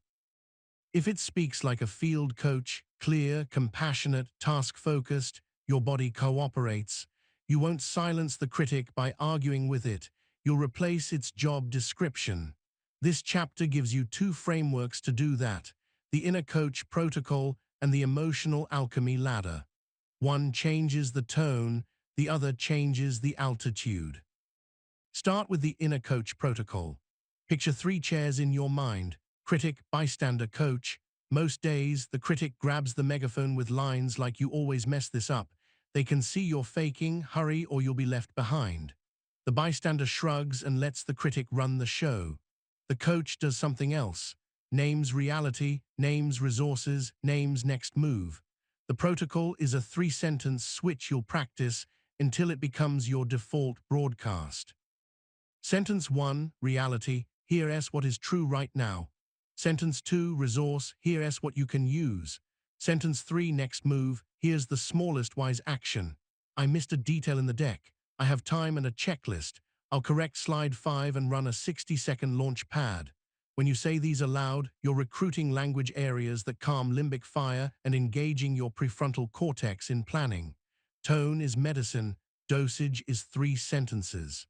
If it speaks like a field coach, clear, compassionate, task-focused, your body cooperates. You won't silence the critic by arguing with it. You'll replace its job description. This chapter gives you two frameworks to do that: the inner coach protocol and the emotional alchemy ladder. One changes the tone, the other changes the altitude. Start with the inner coach protocol. Picture 3 chairs in your mind: critic, bystander, coach. Most days, the critic grabs the megaphone with lines like "You always mess this up." They can see you're faking, hurry, or you'll be left behind. The bystander shrugs and lets the critic run the show. The coach does something else. Names reality, names resources, names next move. The protocol is a 3-sentence switch you'll practice until it becomes your default broadcast. Sentence 1, reality, here's what is true right now. Sentence 2, resource, here's what you can use. Sentence 3, next move, here's the smallest wise action. I missed a detail in the deck. I have time and a checklist. I'll correct slide 5 and run a 60-second launch pad. When you say these aloud, you're recruiting language areas that calm limbic fire and engaging your prefrontal cortex in planning. Tone is medicine. Dosage is 3 sentences.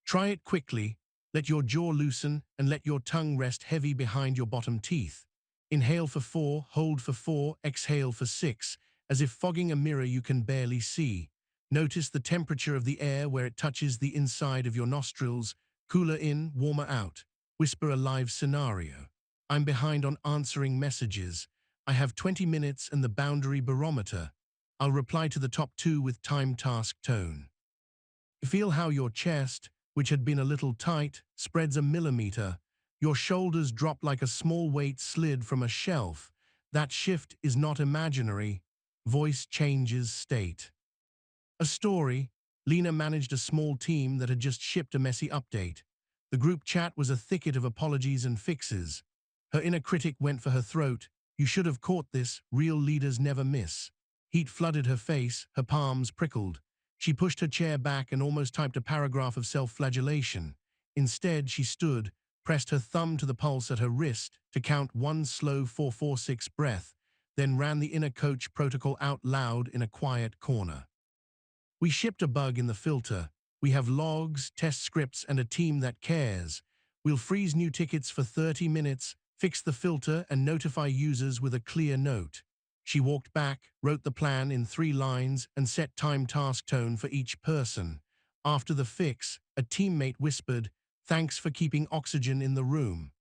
Try it quickly. Let your jaw loosen and let your tongue rest heavy behind your bottom teeth. Inhale for 4, hold for 4, exhale for 6, as if fogging a mirror you can barely see. Notice the temperature of the air where it touches the inside of your nostrils. Cooler in, warmer out. Whisper a live scenario. I'm behind on answering messages. I have 20 minutes and the boundary barometer. I'll reply to the top 2 with time task tone. Feel how your chest, which had been a little tight, spreads a millimeter. Your shoulders drop like a small weight slid from a shelf. That shift is not imaginary. Voice changes state. A story. Lena managed a small team that had just shipped a messy update. The group chat was a thicket of apologies and fixes. Her inner critic went for her throat. You should have caught this. Real leaders never miss. Heat flooded her face. Her palms prickled. She pushed her chair back and almost typed a paragraph of self-flagellation. Instead, she stood, pressed her thumb to the pulse at her wrist to count 1 slow 4-4-6 breath, then ran the inner coach protocol out loud in a quiet corner. We shipped a bug in the filter. We have logs, test scripts, and a team that cares. We'll freeze new tickets for 30 minutes, fix the filter, and notify users with a clear note. She walked back, wrote the plan in 3 lines, and set time task tone for each person. After the fix, a teammate whispered, "Thanks for keeping oxygen in the room."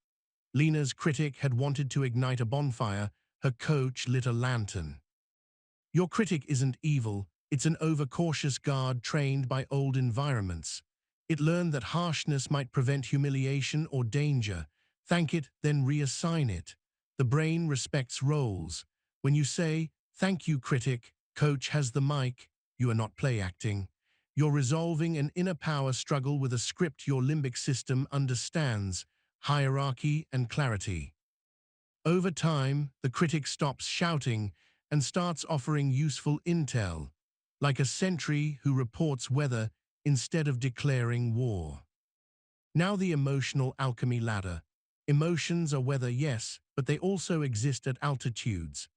Lena's critic had wanted to ignite a bonfire. Her coach lit a lantern. Your critic isn't evil. It's an overcautious guard trained by old environments. It learned that harshness might prevent humiliation or danger. Thank it, then reassign it. The brain respects roles. When you say, "Thank you, critic, coach has the mic," you are not play acting. You're resolving an inner power struggle with a script your limbic system understands: hierarchy and clarity. Over time, the critic stops shouting and starts offering useful intel, like a sentry who reports weather instead of declaring war. Now the emotional alchemy ladder. Emotions are weather, yes, but they also exist at altitudes.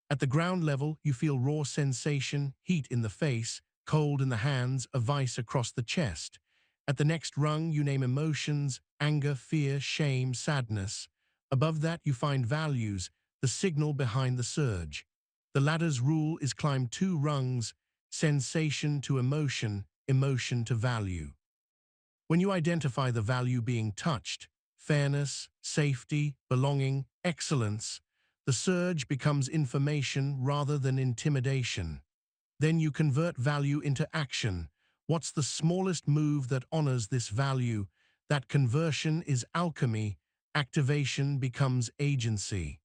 At the ground level, you feel raw sensation, heat in the face, cold in the hands, a vice across the chest. At the next rung, you name emotions: anger, fear, shame, sadness. Above that, you find values, the signal behind the surge. The ladder's rule is climb 2 rungs: sensation to emotion, emotion to value. When you identify the value being touched, fairness, safety, belonging, excellence. The surge becomes information rather than intimidation. Then you convert value into action. What's the smallest move that honors this value? That conversion is alchemy. Activation becomes agency.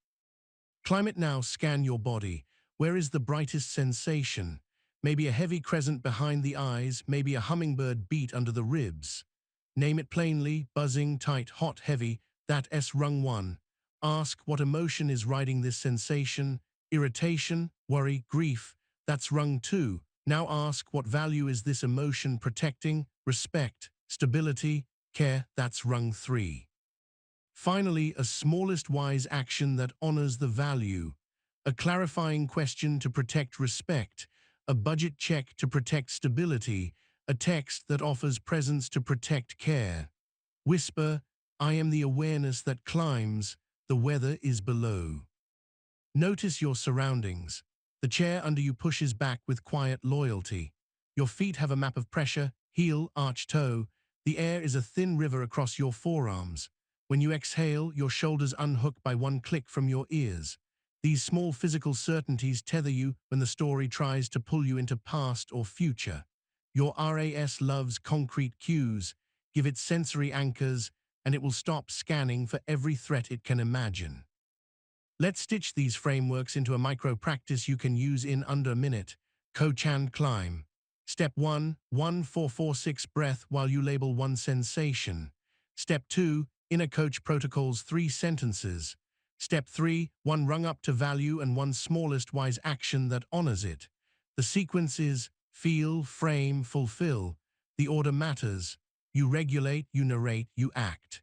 Climate now, scan your body. Where is the brightest sensation? Maybe a heavy crescent behind the eyes, maybe a hummingbird beat under the ribs. Name it plainly, buzzing, tight, hot, heavy, that S rung 1. Ask what emotion is riding this sensation. Irritation, worry, grief, that's rung 2. Now ask what value is this emotion protecting. Respect, stability, care, that's rung 3. Finally, a smallest wise action that honors the value. A clarifying question to protect respect. A budget check to protect stability. A text that offers presence to protect care. Whisper, I am the awareness that climbs, the weather is below. Notice your surroundings. The chair under you pushes back with quiet loyalty. Your feet have a map of pressure, heel, arch, toe. The air is a thin river across your forearms. When you exhale, your shoulders unhook by one click from your ears. These small physical certainties tether you when the story tries to pull you into past or future. Your RAS loves concrete cues. Give it sensory anchors, and it will stop scanning for every threat it can imagine. Let's stitch these frameworks into a micro-practice you can use in under a minute. Coach and climb. Step 1, 1-4-4-6 breath while you label one sensation. Step 2, inner coach protocols 3 sentences. Step 3, 1 rung up to value and 1 smallest wise action that honors it. The sequence is feel, frame, fulfill. The order matters. You regulate, you narrate, you act.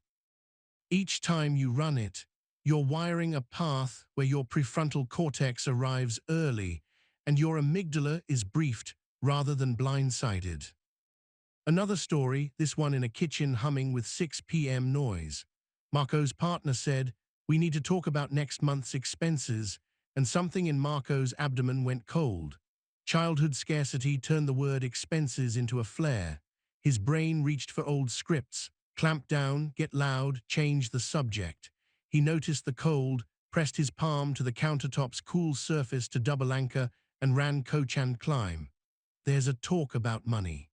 Each time you run it, you're wiring a path where your prefrontal cortex arrives early and your amygdala is briefed rather than blindsided. Another story, this one in a kitchen humming with 6 p.m. noise. Marco's partner said, "We need to talk about next month's expenses," and something in Marco's abdomen went cold. Childhood scarcity turned the word expenses into a flare. His brain reached for old scripts, clamp down, get loud, change the subject. He noticed the cold, pressed his palm to the countertop's cool surface to double anchor, and ran coach and climb. There's a talk about money.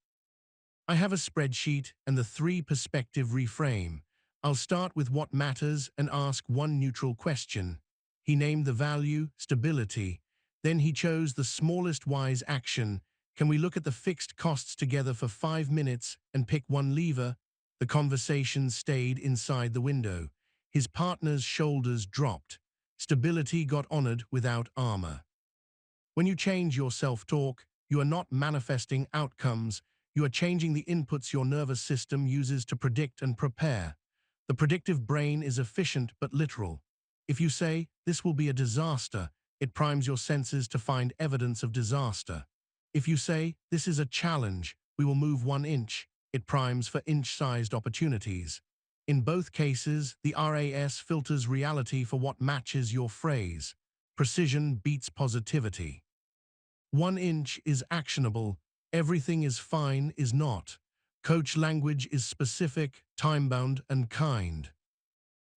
I have a spreadsheet and the 3-perspective reframe. I'll start with what matters and ask one neutral question. He named the value, stability. Then he chose the smallest wise action. Can we look at the fixed costs together for 5 minutes and pick one lever? The conversation stayed inside the window. His partner's shoulders dropped. Stability got honored without armor. When you change your self-talk, you are not manifesting outcomes. You are changing the inputs your nervous system uses to predict and prepare. The predictive brain is efficient but literal. If you say, "This will be a disaster," it primes your senses to find evidence of disaster. If you say, "This is a challenge, we will move 1 inch," it primes for inch-sized opportunities. In both cases, the RAS filters reality for what matches your phrase. Precision beats positivity. 1 inch is actionable. Everything is fine is not. Coach language is specific, time-bound, and kind.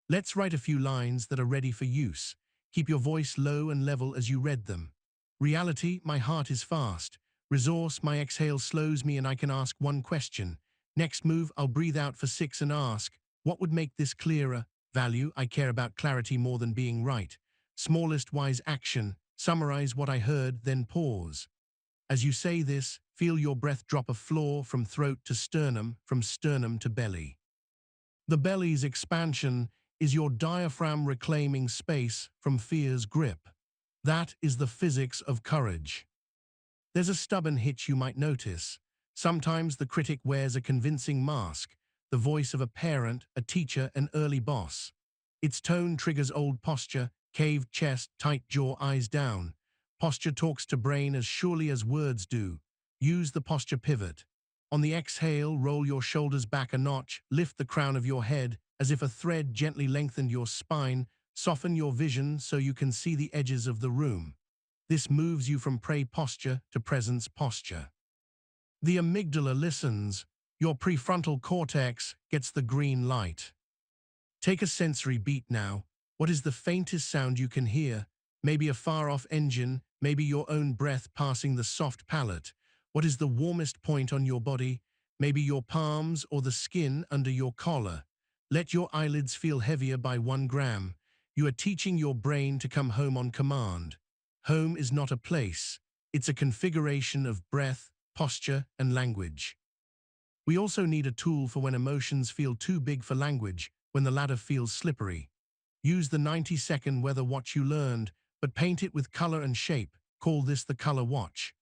Let's write a few lines that are ready for use. Keep your voice low and level as you read them. Reality, my heart is fast. Resource, my exhale slows me and I can ask one question. Next move, I'll breathe out for 6 and ask, what would make this clearer? Value, I care about clarity more than being right. Smallest wise action, summarize what I heard, then pause. As you say this, feel your breath drop a floor from throat to sternum, from sternum to belly. The belly's expansion is your diaphragm reclaiming space from fear's grip. That is the physics of courage. There's a stubborn hitch you might notice. Sometimes the critic wears a convincing mask, the voice of a parent, a teacher, an early boss. Its tone triggers old posture, caved chest, tight jaw, eyes down. Posture talks to brain as surely as words do. Use the posture pivot. On the exhale, roll your shoulders back a notch, lift the crown of your head as if a thread gently lengthened your spine, soften your vision so you can see the edges of the room. This moves you from prey posture to presence posture. The amygdala listens. Your prefrontal cortex gets the green light. Take a sensory beat now. What is the faintest sound you can hear? Maybe a far-off engine, maybe your own breath passing the soft palate. What is the warmest point on your body? Maybe your palms or the skin under your collar. Let your eyelids feel heavier by 1 gram. You are teaching your brain to come home on command. Home is not a place. It's a configuration of breath, posture, and language. We also need a tool for when emotions feel too big for language, when the ladder feels slippery. Use the 90-second weather watch you learned, but paint it with color and shape. Call this the color watch.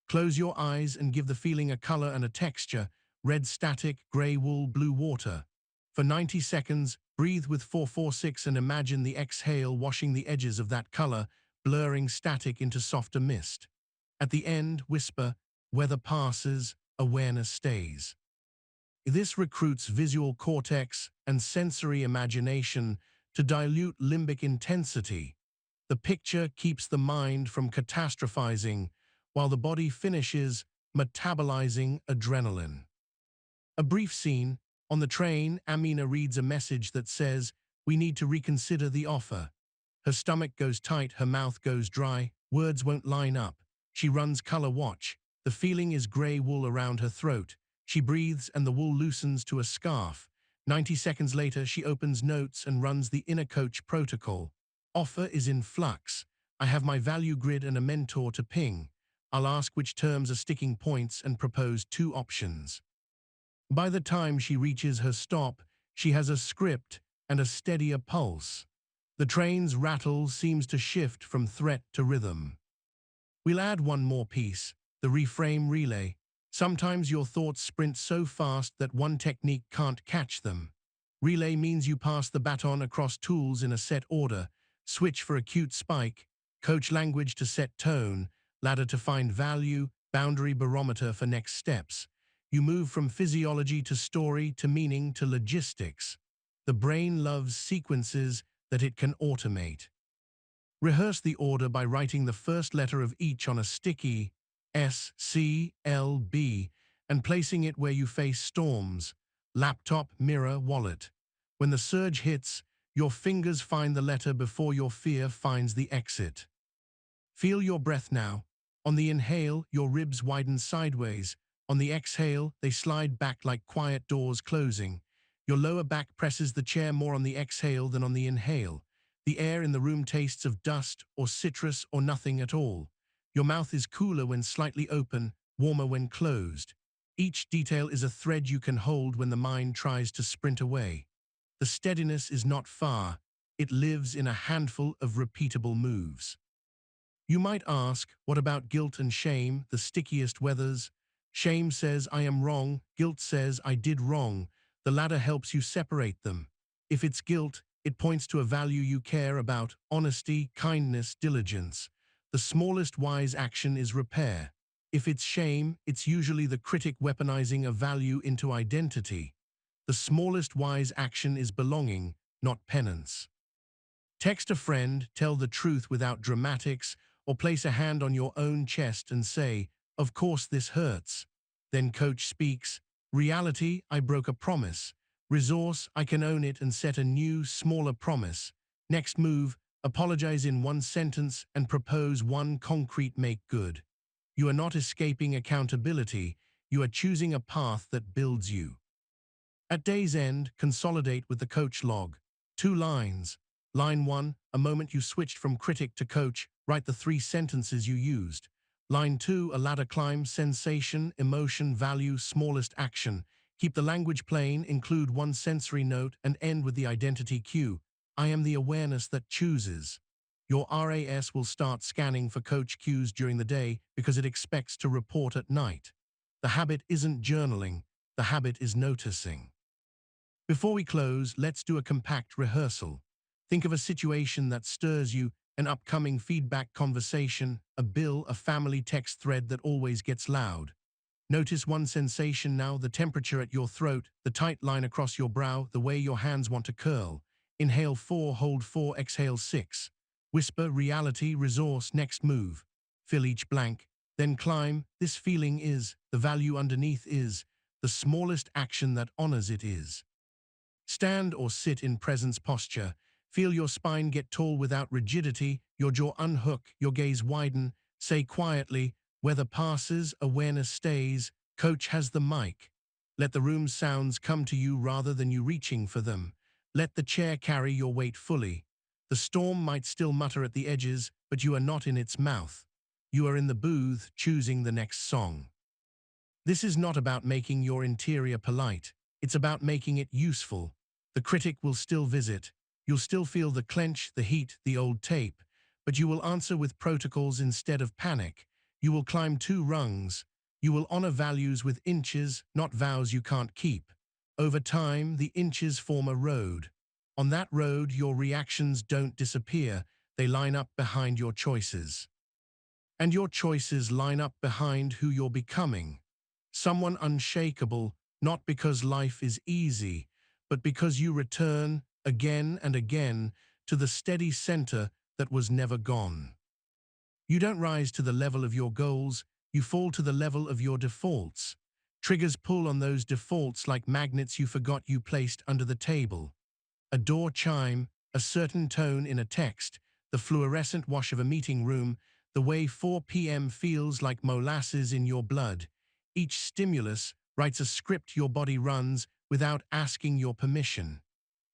Close your eyes and give the feeling a color and a texture: red static, gray wool, blue water. For 90 seconds, breathe with 4-4-6 and imagine the exhale washing the edges of that color, blurring static into softer mist. At the end, whisper, weather passes, awareness stays. This recruits visual cortex and sensory imagination to dilute limbic intensity. The picture keeps the mind from catastrophizing, while the body finishes metabolizing adrenaline. A brief scene. On the train, Amina reads a message that says, "We need to reconsider the offer." Her stomach goes tight, her mouth goes dry, words won't line up. She runs color watch. The feeling is gray wool around her throat. She breathes and the wool loosens to a scarf. 90 seconds later, she opens notes and runs the inner coach protocol. Offer is in flux. I have my value grid and a mentor to ping. I'll ask which terms are sticking points and propose 2 options. By the time she reaches her stop, she has a script and a steadier pulse. The train's rattle seems to shift from threat to rhythm. We'll add one more piece, the reframe relay. Sometimes your thoughts sprint so fast that one technique can't catch them. Relay means you pass the baton across tools in a set order: switch for acute spike, coach language to set tone, ladder to find value, boundary barometer for next steps. You move from physiology to story to meaning to logistics. The brain loves sequences that it can automate. Rehearse the order by writing the first letter of each on a sticky S, C, L, B, and placing it where you face storms: laptop, mirror, wallet. When the surge hits, your fingers find the letter before your fear finds the exit. Feel your breath now. On the inhale, your ribs widen sideways. On the exhale, they slide back like quiet doors closing. Your lower back presses the chair more on the exhale than on the inhale. The air in the room tastes of dust or citrus or nothing at all. Your mouth is cooler when slightly open, warmer when closed. Each detail is a thread you can hold when the mind tries to sprint away. The steadiness is not far. It lives in a handful of repeatable moves. You might ask, what about guilt and shame, the stickiest weathers? Shame says, I am wrong. Guilt says, I did wrong. The latter helps you separate them. If it's guilt, it points to a value you care about: honesty, kindness, diligence. The smallest wise action is repair. If it's shame, it's usually the critic weaponizing a value into identity. The smallest wise action is belonging, not penance. Text a friend, tell the truth without dramatics, or place a hand on your own chest and say, "Of course this hurts." Then coach speaks: reality, I broke a promise. Resource, I can own it and set a new, smaller promise. Next move, apologize in 1 sentence and propose 1 concrete make good. You are not escaping accountability. You are choosing a path that builds you. At day's end, consolidate with the coach log. 2 lines. Line 1, a moment you switched from critic to coach. Write the 3 sentences you used. Line 2, a ladder climb: sensation, emotion, value, smallest action. Keep the language plain, include 1 sensory note, and end with the identity cue: I am the awareness that chooses. Your RAS will start scanning for coach cues during the day because it expects to report at night. The habit isn't journaling, the habit is noticing. Before we close, let's do a compact rehearsal. Think of a situation that stirs you: an upcoming feedback conversation, a bill, a family text thread that always gets loud. Notice 1 sensation now: the temperature at your throat, the tight line across your brow, the way your hands want to curl. Inhale 4, hold 4, exhale 6. Whisper, reality, resource, next move. Fill each blank, then climb. This feeling is, the value underneath is, the smallest action that honors it is. Stand or sit in presence posture. Feel your spine get tall without rigidity, your jaw unhook, your gaze widen. Say quietly, weather passes, awareness stays, coach has the mic. Let the room's sounds come to you rather than you reaching for them. Let the chair carry your weight fully. The storm might still mutter at the edges, but you are not in its mouth. You are in the booth, choosing the next song. This is not about making your interior polite. It's about making it useful. The critic will still visit. You'll still feel the clench, the heat, the old tape. But you will answer with protocols instead of panic. You will climb 2 rungs. You will honor values with inches, not vows you can't keep. Over time, the inches form a road. On that road, your reactions don't disappear. They line up behind your choices. And your choices line up behind who you're becoming. Someone unshakable, not because life is easy, but because you return, again and again, to the steady center that was never gone. You don't rise to the level of your goals, you fall to the level of your defaults. Triggers pull on those defaults like magnets you forgot you placed under the table. A door chime, a certain tone in a text, the fluorescent wash of a meeting room, the way 4 p.m. feels like molasses in your blood. Each stimulus writes a script your body runs without asking your permission.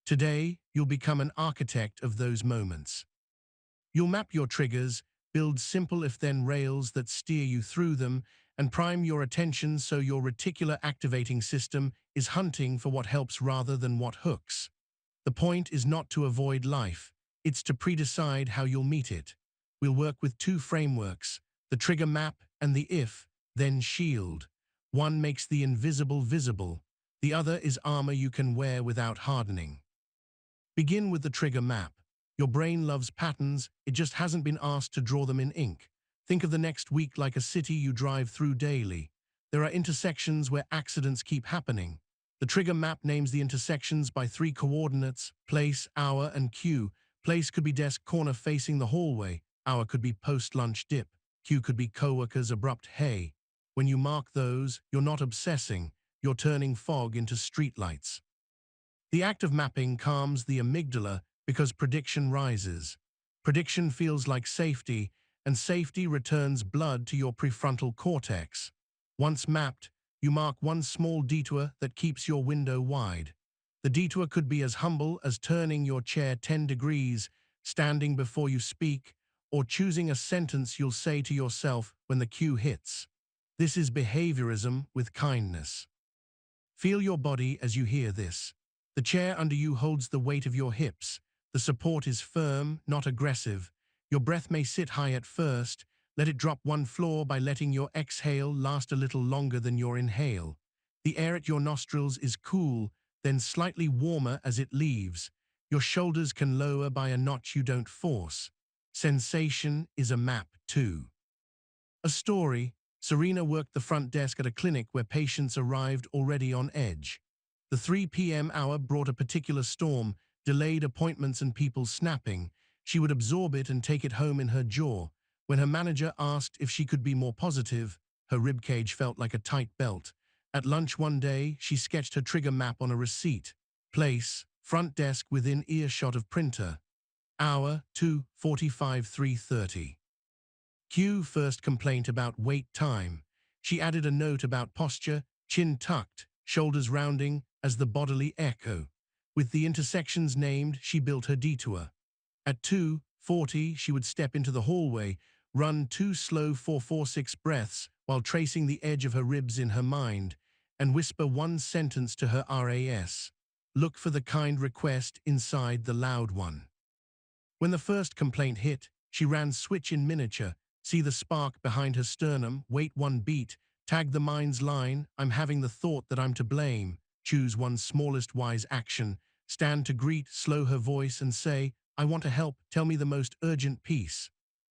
Today, you'll become an architect of those moments. You'll map your triggers, build simple if-then rails that steer you through them, and prime your attention so your reticular activating system is hunting for what helps rather than what hooks. The point is not to avoid life, it's to predecide how you'll meet it. We'll work with 2 frameworks, the trigger map and the if, then shield. One makes the invisible visible, the other is armor you can wear without hardening. Begin with the trigger map. Your brain loves patterns, it just hasn't been asked to draw them in ink. Think of the next week like a city you drive through daily. There are intersections where accidents keep happening. The trigger map names the intersections by 3 coordinates, place, hour, and cue. Place could be desk corner facing the hallway. Hour could be post-lunch dip. Cue could be coworker's abrupt hey. When you mark those, you're not obsessing, you're turning fog into streetlights. The act of mapping calms the amygdala because prediction rises. Prediction feels like safety, and safety returns blood to your prefrontal cortex. Once mapped, you mark one small detour that keeps your window wide. The detour could be as humble as turning your chair 10 degrees, standing before you speak, or choosing a sentence you'll say to yourself when the cue hits. This is behaviorism with kindness. Feel your body as you hear this. The chair under you holds the weight of your hips. The support is firm, not aggressive. Your breath may sit high at first. Let it drop 1 floor by letting your exhale last a little longer than your inhale. The air at your nostrils is cool, then slightly warmer as it leaves. Your shoulders can lower by a notch you don't force. Sensation is a map too. A story. Serena worked the front desk at a clinic where patients arrived already on edge. The 3 p.m. hour brought a particular storm, delayed appointments and people snapping. She would absorb it and take it home in her jaw. When her manager asked if she could be more positive, her ribcage felt like a tight belt. At lunch one day, she sketched her trigger map on a receipt. Place, front desk within earshot of printer. Hour, 2:45, 3:30. Cue, first complaint about wait time. She added a note about posture, chin tucked, shoulders rounding as the bodily echo. With the intersections named, she built her detour. At 2:40, she would step into the hallway, run 2 slow 4-4-6 breaths while tracing the edge of her ribs in her mind, and whisper 1 sentence to her RAS. Look for the kind request inside the loud one. When the first complaint hit, she ran switch in miniature, see the spark behind her sternum, wait 1 beat, tag the mind's line, I'm having the thought that I'm to blame, choose 1 smallest wise action, stand to greet, slow her voice and say, I want to help, tell me the most urgent piece.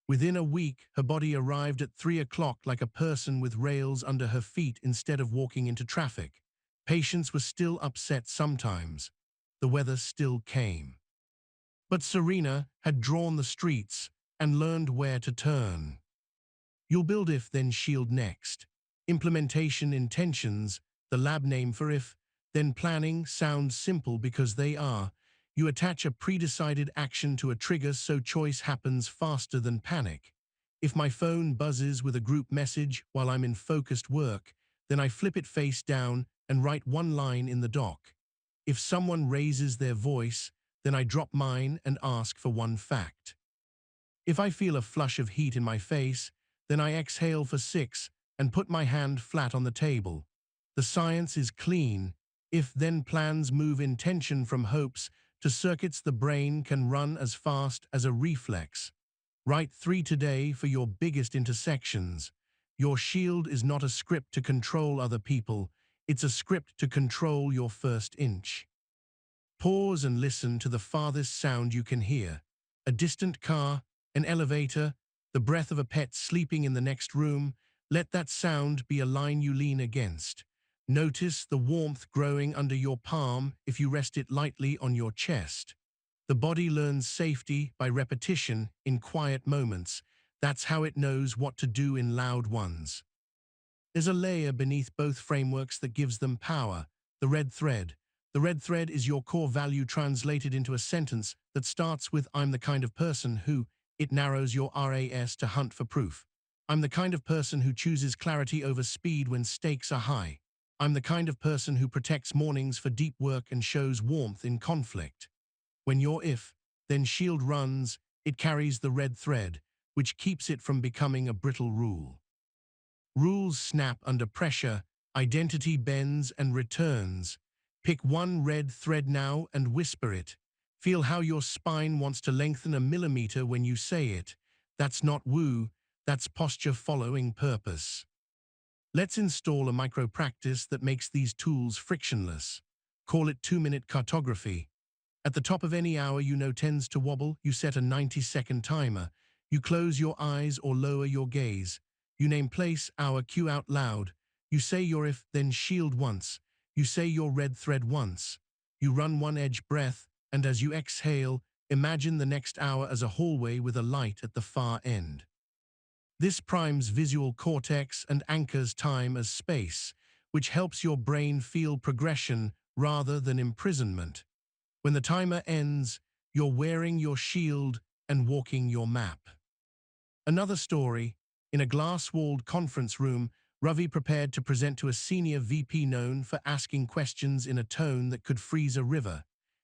Within a week, her body arrived at 3 o'clock like a person with rails under her feet instead of walking into traffic. Patients were still upset sometimes. The weather still came. But Serena had drawn the streets and learned where to turn. You'll build if, then shield next. Implementation intentions, the lab name for if, then planning sounds simple because they are. You attach a pre-decided action to a trigger so choice happens faster than panic. If my phone buzzes with a group message while I'm in focused work, then I flip it face down and write one line in the doc. If someone raises their voice, then I drop mine and ask for one fact. If I feel a flush of heat in my face, then I exhale for 6 and put my hand flat on the table. The science is clean. If-then plans move intention from hopes to circuits the brain can run as fast as a reflex. Write 3 today for your biggest intersections. Your shield is not a script to control other people, it's a script to control your first inch. Pause and listen to the farthest sound you can hear. A distant car, an elevator, the breath of a pet sleeping in the next room. Let that sound be a line you lean against. Notice the warmth growing under your palm if you rest it lightly on your chest. The body learns safety by repetition in quiet moments. That's how it knows what to do in loud ones. There's a layer beneath both frameworks that gives them power, the red thread. The red thread is your core value translated into a sentence that starts with "I'm the kind of person who." It narrows your RAS to hunt for proof. I'm the kind of person who chooses clarity over speed when stakes are high. I'm the kind of person who protects mornings for deep work and shows warmth in conflict. When your if-then shield runs, it carries the red thread, which keeps it from becoming a brittle rule. Rules snap under pressure, identity bends and returns. Pick one red thread now and whisper it. Feel how your spine wants to lengthen a millimeter when you say it. That's not woo, that's posture following purpose. Let's install a micro-practice that makes these tools frictionless. Call it 2-minute cartography. At the top of any hour you know tends to wobble, you set a 90-second timer. You close your eyes or lower your gaze. You name place, hour, cue out loud. You say your if-then shield once. You say your red thread once. You run one edge breath, and as you exhale, imagine the next hour as a hallway with a light at the far end. This primes visual cortex and anchors time as space, which helps your brain feel progression rather than imprisonment. When the timer ends, you're wearing your shield and walking your map. Another story. In a glass-walled conference room, Ravi prepared to present to a senior VP known for asking questions in a tone that could freeze a river.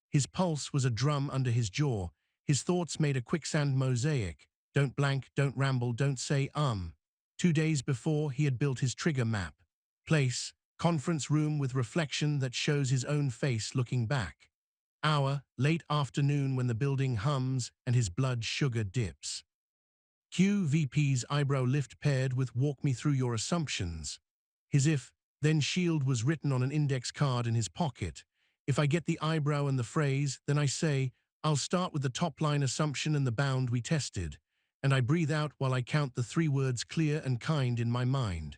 His pulse was a drum under his jaw. His thoughts made a quicksand mosaic. Don't blank, don't ramble, don't say 2 days before, he had built his trigger map. Place, conference room with reflection that shows his own face looking back. Hour, late afternoon when the building hums and his blood sugar dips. Cue VP's eyebrow lift paired with "walk me through your assumptions." His if-then shield was written on an index card in his pocket. If I get the eyebrow and the phrase, then I say, I'll start with the top-line assumption and the bound we tested, and I breathe out while I count the 3 words clear and kind in my mind.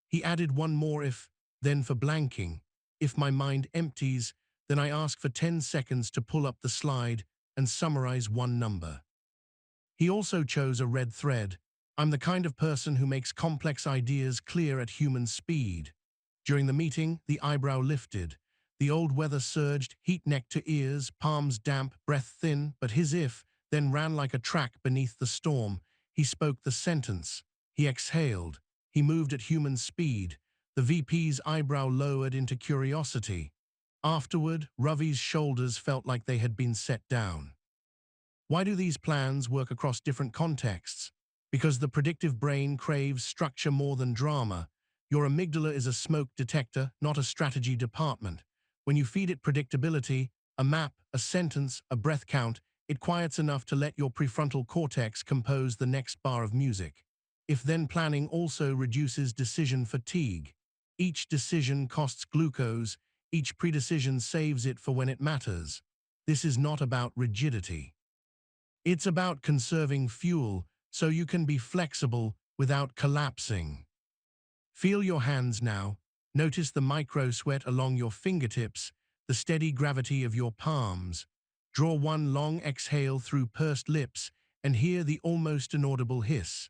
He added one more if-then for blanking. If my mind empties, then I ask for 10 seconds to pull up the slide and summarize one number. He also chose a red thread. I'm the kind of person who makes complex ideas clear at human speed. During the meeting, the eyebrow lifted. The old weather surged, heat neck to ears, palms damp, breath thin, but his if-then ran like a track beneath the storm. He spoke the sentence. He exhaled. He moved at human speed. The VP's eyebrow lowered into curiosity. Afterward, Ravi's shoulders felt like they had been set down. Why do these plans work across different contexts? Because the predictive brain craves structure more than drama. Your amygdala is a smoke detector, not a strategy department. When you feed it predictability, a map, a sentence, a breath count, it quiets enough to let your prefrontal cortex compose the next bar of music. If-then planning also reduces decision fatigue. Each decision costs glucose, each predecision saves it for when it matters. This is not about rigidity. It's about conserving fuel so you can be flexible without collapsing. Feel your hands now. Notice the micro sweat along your fingertips, the steady gravity of your palms. Draw one long exhale through pursed lips and hear the almost inaudible hiss.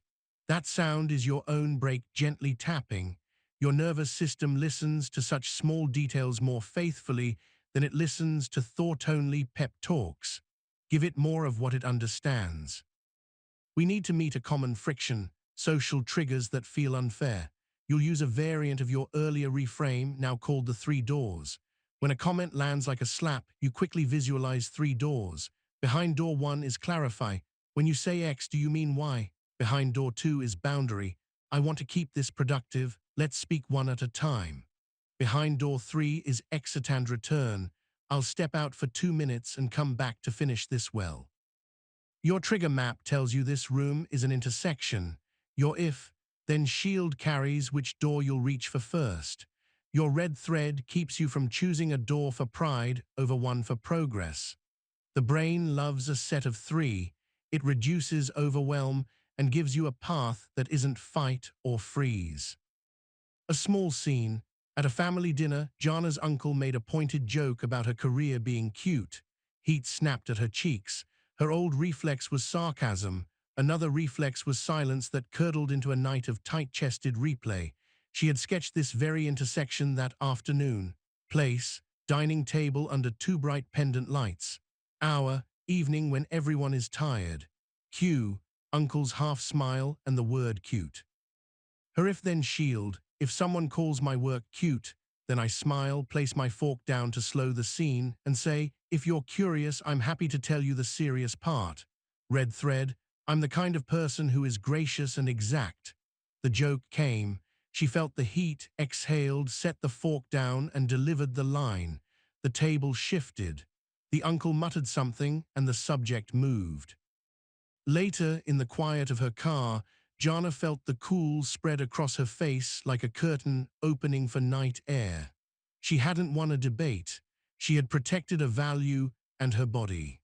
That sound is your own brake gently tapping. Your nervous system listens to such small details more faithfully than it listens to thought-only pep talks. Give it more of what it understands. We need to meet a common friction, social triggers that feel unfair. You'll use a variant of your earlier reframe, now called the 3 doors. When a comment lands like a slap, you quickly visualize 3 doors. Behind door 1 is clarify. When you say X, do you mean Y? Behind door 2 is boundary. I want to keep this productive. Let's speak one at a time. Behind door 3 is exit and return. I'll step out for 2 minutes and come back to finish this well. Your trigger map tells you this room is an intersection. Your if, then shield carries which door you'll reach for first. Your red thread keeps you from choosing a door for pride over one for progress. The brain loves a set of 3. It reduces overwhelm and gives you a path that isn't fight or freeze. A small scene. At a family dinner, Jana's uncle made a pointed joke about her career being cute. Heat snapped at her cheeks. Her old reflex was sarcasm. Another reflex was silence that curdled into a night of tight-chested replay. She had sketched this very intersection that afternoon. Place, dining table under 2 bright pendant lights. Hour, evening when everyone is tired. Cue, uncle's half smile and the word cute. Her if then shield. If someone calls my work cute, then I smile, place my fork down to slow the scene, and say, if you're curious, I'm happy to tell you the serious part. Red thread, I'm the kind of person who is gracious and exact. The joke came. She felt the heat, exhaled, set the fork down, and delivered the line. The table shifted. The uncle muttered something, and the subject moved. Later, in the quiet of her car, Jana felt the cool spread across her face like a curtain opening for night air. She hadn't won a debate. She had protected a value and her body.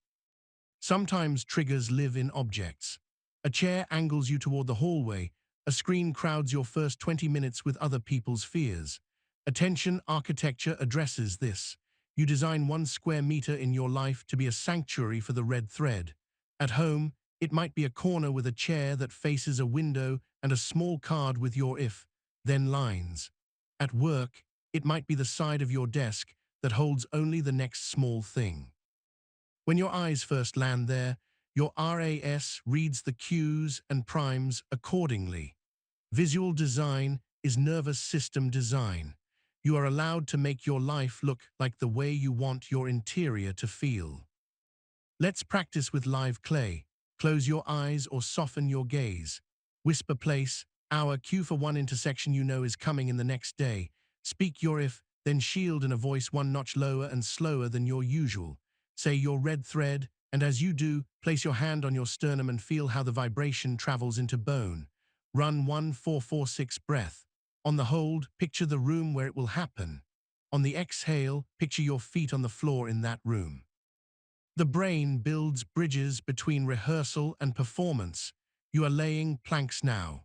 Sometimes triggers live in objects. A chair angles you toward the hallway. A screen crowds your first 20 minutes with other people's fears. Attention architecture addresses this. You design 1 square meter in your life to be a sanctuary for the red thread. At home, it might be a corner with a chair that faces a window and a small card with your if, then lines. At work, it might be the side of your desk that holds only the next small thing. When your eyes first land there, your RAS reads the cues and primes accordingly. Visual design is nervous system design. You are allowed to make your life look like the way you want your interior to feel. Let's practice with live clay. Close your eyes or soften your gaze. Whisper place, hour, cue for 1 intersection you know is coming in the next day. Speak your if, then shield in a voice 1 notch lower and slower than your usual. Say your red thread, and as you do, place your hand on your sternum and feel how the vibration travels into bone. Run 1-4-4-6 breath. On the hold, picture the room where it will happen. On the exhale, picture your feet on the floor in that room. The brain builds bridges between rehearsal and performance. You are laying planks now.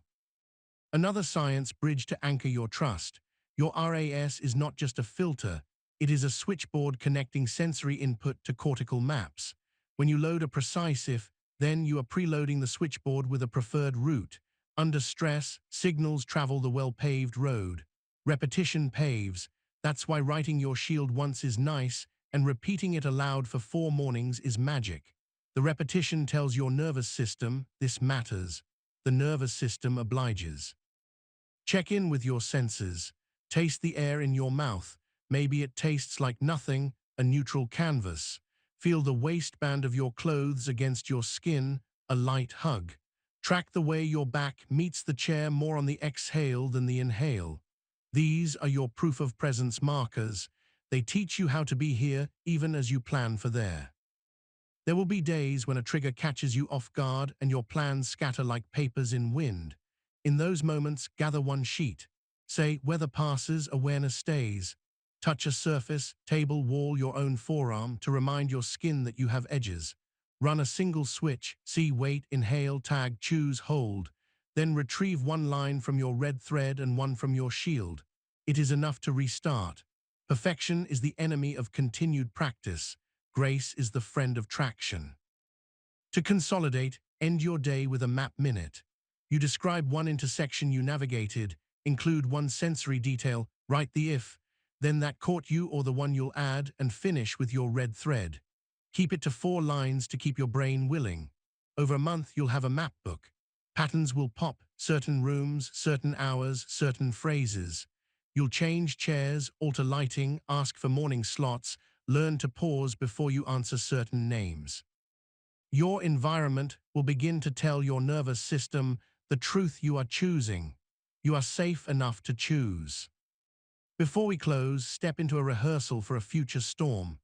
Another science bridge to anchor your trust. Your RAS is not just a filter, it is a switchboard connecting sensory input to cortical maps. When you load a precise if, then you are preloading the switchboard with a preferred route. Under stress, signals travel the well-paved road. Repetition paves. That's why writing your shield once is nice, and repeating it aloud for 4 mornings is magic. The repetition tells your nervous system, this matters. The nervous system obliges. Check in with your senses. Taste the air in your mouth. Maybe it tastes like nothing, a neutral canvas. Feel the waistband of your clothes against your skin, a light hug. Track the way your back meets the chair more on the exhale than the inhale. These are your proof of presence markers. They teach you how to be here even as you plan for there. There will be days when a trigger catches you off guard and your plans scatter like papers in wind. In those moments, gather 1 sheet. Say, weather passes, awareness stays. Touch a surface, table, wall, your own forearm to remind your skin that you have edges. Run a single switch, see, wait, inhale, tag, choose, hold. Then retrieve 1 line from your red thread and 1 from your shield. It is enough to restart. Perfection is the enemy of continued practice. Grace is the friend of traction. To consolidate, end your day with a map minute. You describe 1 intersection you navigated, include one sensory detail, write the if, then that caught you or the one you'll add, and finish with your red thread. Keep it to 4 lines to keep your brain willing. Over a month, you'll have a map book. Patterns will pop, certain rooms, certain hours, certain phrases. You'll change chairs, alter lighting, ask for morning slots, learn to pause before you answer certain names. Your environment will begin to tell your nervous system the truth you are choosing. You are safe enough to choose. Before we close, step into a rehearsal for a future storm.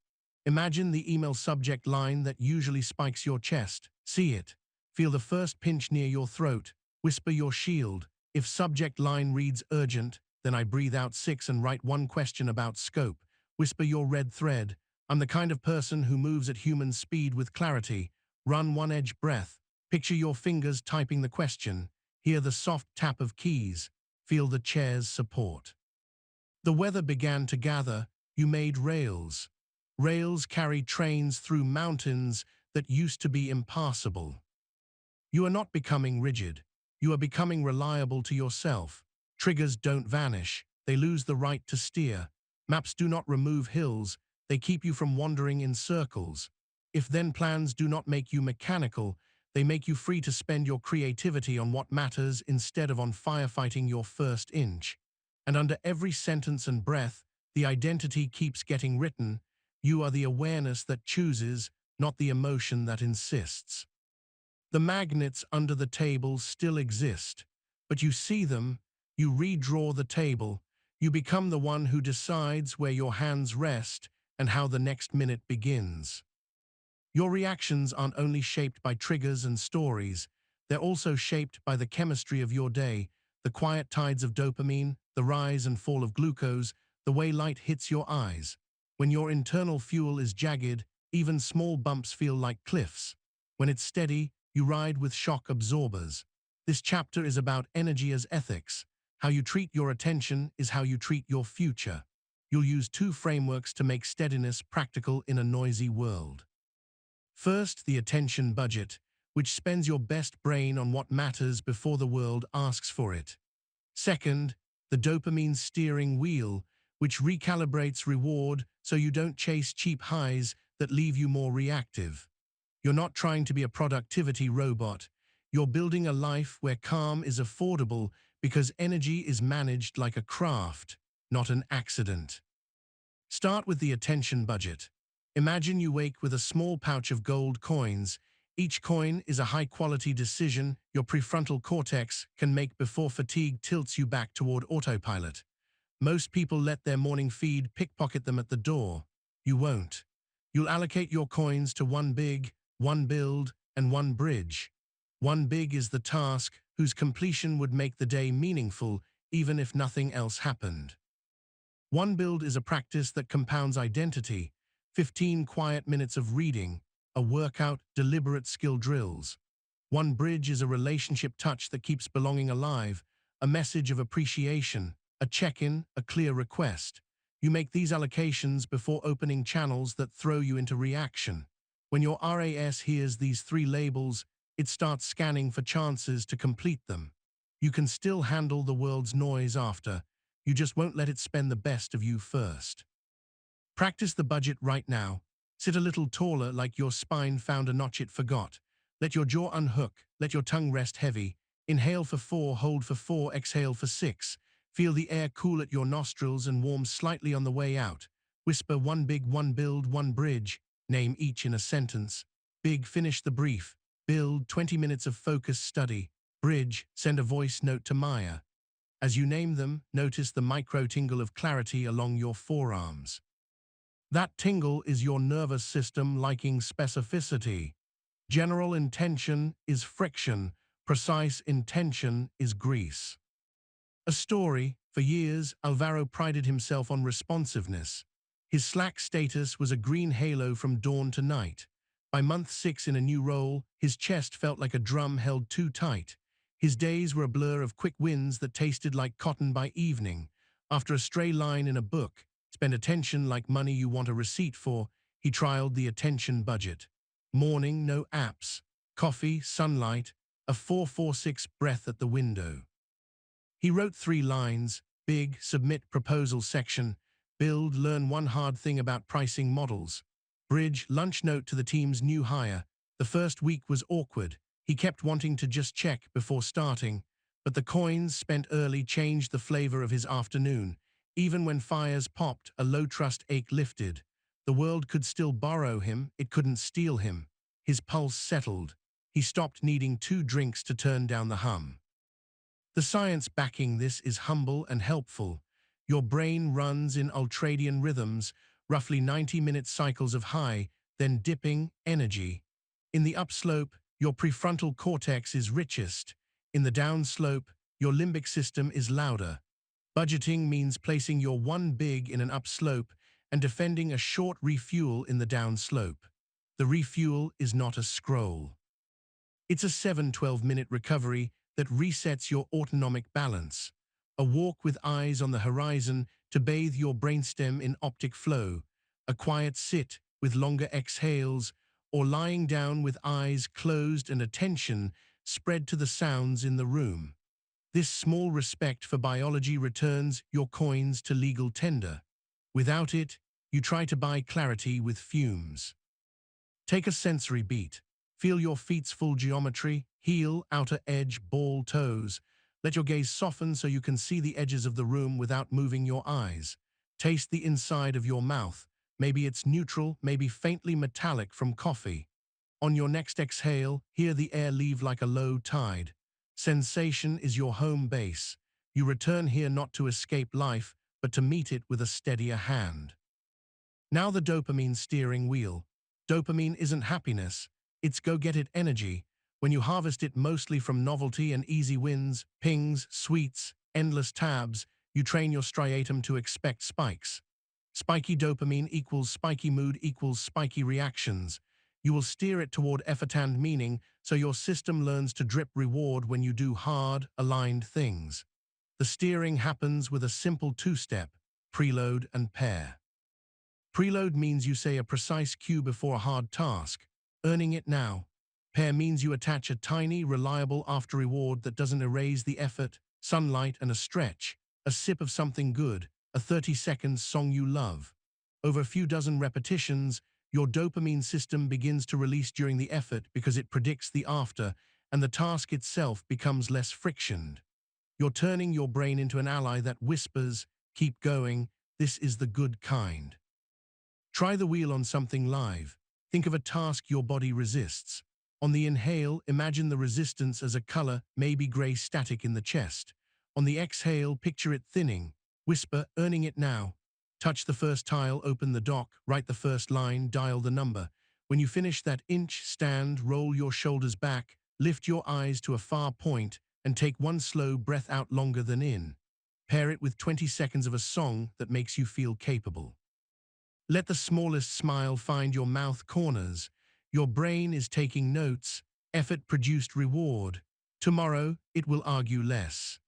Imagine the email subject line that usually spikes your chest. See it. Feel the first pinch near your throat. Whisper your shield. If subject line reads urgent, then I breathe out 6 and write 1 question about scope. Whisper your red thread. I'm the kind of person who moves at human speed with clarity. Run 1 edge breath. Picture your fingers typing the question. Hear the soft tap of keys. Feel the chair's support. The weather began to gather. You made rails. Rails carry trains through mountains that used to be impassable. You are not becoming rigid. You are becoming reliable to yourself. Triggers don't vanish. They lose the right to steer. Maps do not remove hills. They keep you from wandering in circles. If-then plans do not make you mechanical. They make you free to spend your creativity on what matters instead of on firefighting your first inch. And under every sentence and breath, the identity keeps getting written. You are the awareness that chooses, not the emotion that insists. The magnets under the table still exist, but you see them, you redraw the table, you become the one who decides where your hands rest and how the next minute begins. Your reactions aren't only shaped by triggers and stories, they're also shaped by the chemistry of your day, the quiet tides of dopamine, the rise and fall of glucose, the way light hits your eyes. When your internal fuel is jagged, even small bumps feel like cliffs. When it's steady, you ride with shock absorbers. This chapter is about energy as ethics. How you treat your attention is how you treat your future. You'll use 2 frameworks to make steadiness practical in a noisy world. First, the attention budget, which spends your best brain on what matters before the world asks for it. Second, the dopamine steering wheel, which recalibrates reward so you don't chase cheap highs that leave you more reactive. You're not trying to be a productivity robot. You're building a life where calm is affordable because energy is managed like a craft, not an accident. Start with the attention budget. Imagine you wake with a small pouch of gold coins. Each coin is a high-quality decision your prefrontal cortex can make before fatigue tilts you back toward autopilot. Most people let their morning feed pickpocket them at the door. You won't. You'll allocate your coins to 1 big, 1 build, and 1 bridge. 1 big is the task whose completion would make the day meaningful even if nothing else happened. 1 build is a practice that compounds identity, 15 quiet minutes of reading, a workout, deliberate skill drills. 1 bridge is a relationship touch that keeps belonging alive, a message of appreciation, a check-in, a clear request. You make these allocations before opening channels that throw you into reaction. When your RAS hears these 3 labels, it starts scanning for chances to complete them. You can still handle the world's noise after. You just won't let it spend the best of you first. Practice the budget right now. Sit a little taller like your spine found a notch it forgot. Let your jaw unhook. Let your tongue rest heavy. Inhale for 4, hold for 4, exhale for 6. Feel the air cool at your nostrils and warm slightly on the way out. Whisper 1 big, 1 build, 1 bridge. Name each in a sentence. Big, finish the brief. Build, 20 minutes of focused study. Bridge, send a voice note to Maya. As you name them, notice the micro-tingle of clarity along your forearms. That tingle is your nervous system liking specificity. General intention is friction. Precise intention is grease. A story. For years, Alvaro prided himself on responsiveness. His Slack status was a green halo from dawn to night. By month 6 in a new role, his chest felt like a drum held too tight. His days were a blur of quick wins that tasted like cotton by evening. After a stray line in a book, spend attention like money you want a receipt for, he trialed the attention budget. Morning, no apps. Coffee, sunlight, a 4-4-6 breath at the window. He wrote 3 lines, big, submit proposal section, build, learn one hard thing about pricing models. Bridge, lunch note to the team's new hire. The first week was awkward. He kept wanting to just check before starting, but the coins spent early changed the flavor of his afternoon. Even when fires popped, a low-trust ache lifted. The world could still borrow him, it couldn't steal him. His pulse settled. He stopped needing 2 drinks to turn down the hum. The science backing this is humble and helpful. Your brain runs in ultradian rhythms, roughly 90-minute cycles of high, then dipping energy. In the upslope, your prefrontal cortex is richest. In the downslope, your limbic system is louder. Budgeting means placing your one big in an upslope and defending a short refuel in the downslope. The refuel is not a scroll. It's a 7-12-minute recovery that resets your autonomic balance. A walk with eyes on the horizon to bathe your brainstem in optic flow, a quiet sit with longer exhales, or lying down with eyes closed and attention spread to the sounds in the room. This small respect for biology returns your coins to legal tender. Without it, you try to buy clarity with fumes. Take a sensory beat. Feel your feet's full geometry, heel, outer edge, ball, toes. Let your gaze soften so you can see the edges of the room without moving your eyes. Taste the inside of your mouth. Maybe it's neutral, maybe faintly metallic from coffee. On your next exhale, hear the air leave like a low tide. Sensation is your home base. You return here not to escape life, but to meet it with a steadier hand. Now the dopamine steering wheel. Dopamine isn't happiness, it's go-get-it energy. When you harvest it mostly from novelty and easy wins, pings, sweets, endless tabs, you train your striatum to expect spikes. Spiky dopamine equals spiky mood equals spiky reactions. You will steer it toward effort and meaning, so your system learns to drip reward when you do hard, aligned things. The steering happens with a simple 2-step, preload and pair. Preload means you say a precise cue before a hard task, earning it now. Pair means you attach a tiny, reliable after-reward that doesn't erase the effort, sunlight, and a stretch, a sip of something good, a 30-second song you love. Over a few dozen repetitions, your dopamine system begins to release during the effort because it predicts the after, and the task itself becomes less frictioned. You're turning your brain into an ally that whispers, "Keep going, this is the good kind." Try the wheel on something live. Think of a task your body resists. On the inhale, imagine the resistance as a color, maybe gray static in the chest. On the exhale, picture it thinning. Whisper, "Earning it now." Touch the first tile, open the dock, write the first line, dial the number. When you finish that inch, stand, roll your shoulders back, lift your eyes to a far point, and take one slow breath out longer than in. Pair it with 20 seconds of a song that makes you feel capable. Let the smallest smile find your mouth corners. Your brain is taking notes. Effort produced reward. Tomorrow, it will argue less.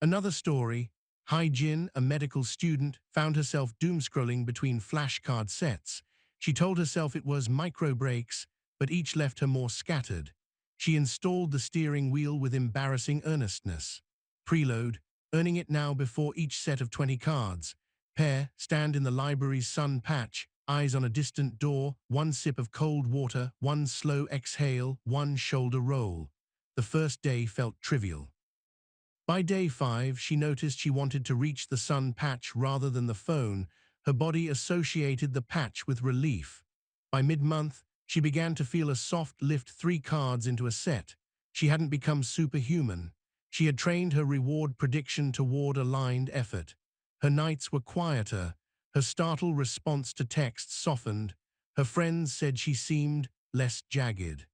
Another story. Hai-Jin, a medical student, found herself doom-scrolling between flashcard sets. She told herself it was micro-breaks, but each left her more scattered. She installed the steering wheel with embarrassing earnestness. Preload, earning it now before each set of 20 cards. Pair, stand in the library's sun patch, eyes on a distant door, one sip of cold water, one slow exhale, one shoulder roll. The first day felt trivial. By day 5, she noticed she wanted to reach the sun patch rather than the phone. Her body associated the patch with relief. By mid-month, she began to feel a soft lift 3 cards into a set. She hadn't become superhuman. She had trained her reward prediction toward aligned effort. Her nights were quieter. Her startled response to texts softened. Her friends said she seemed less jagged.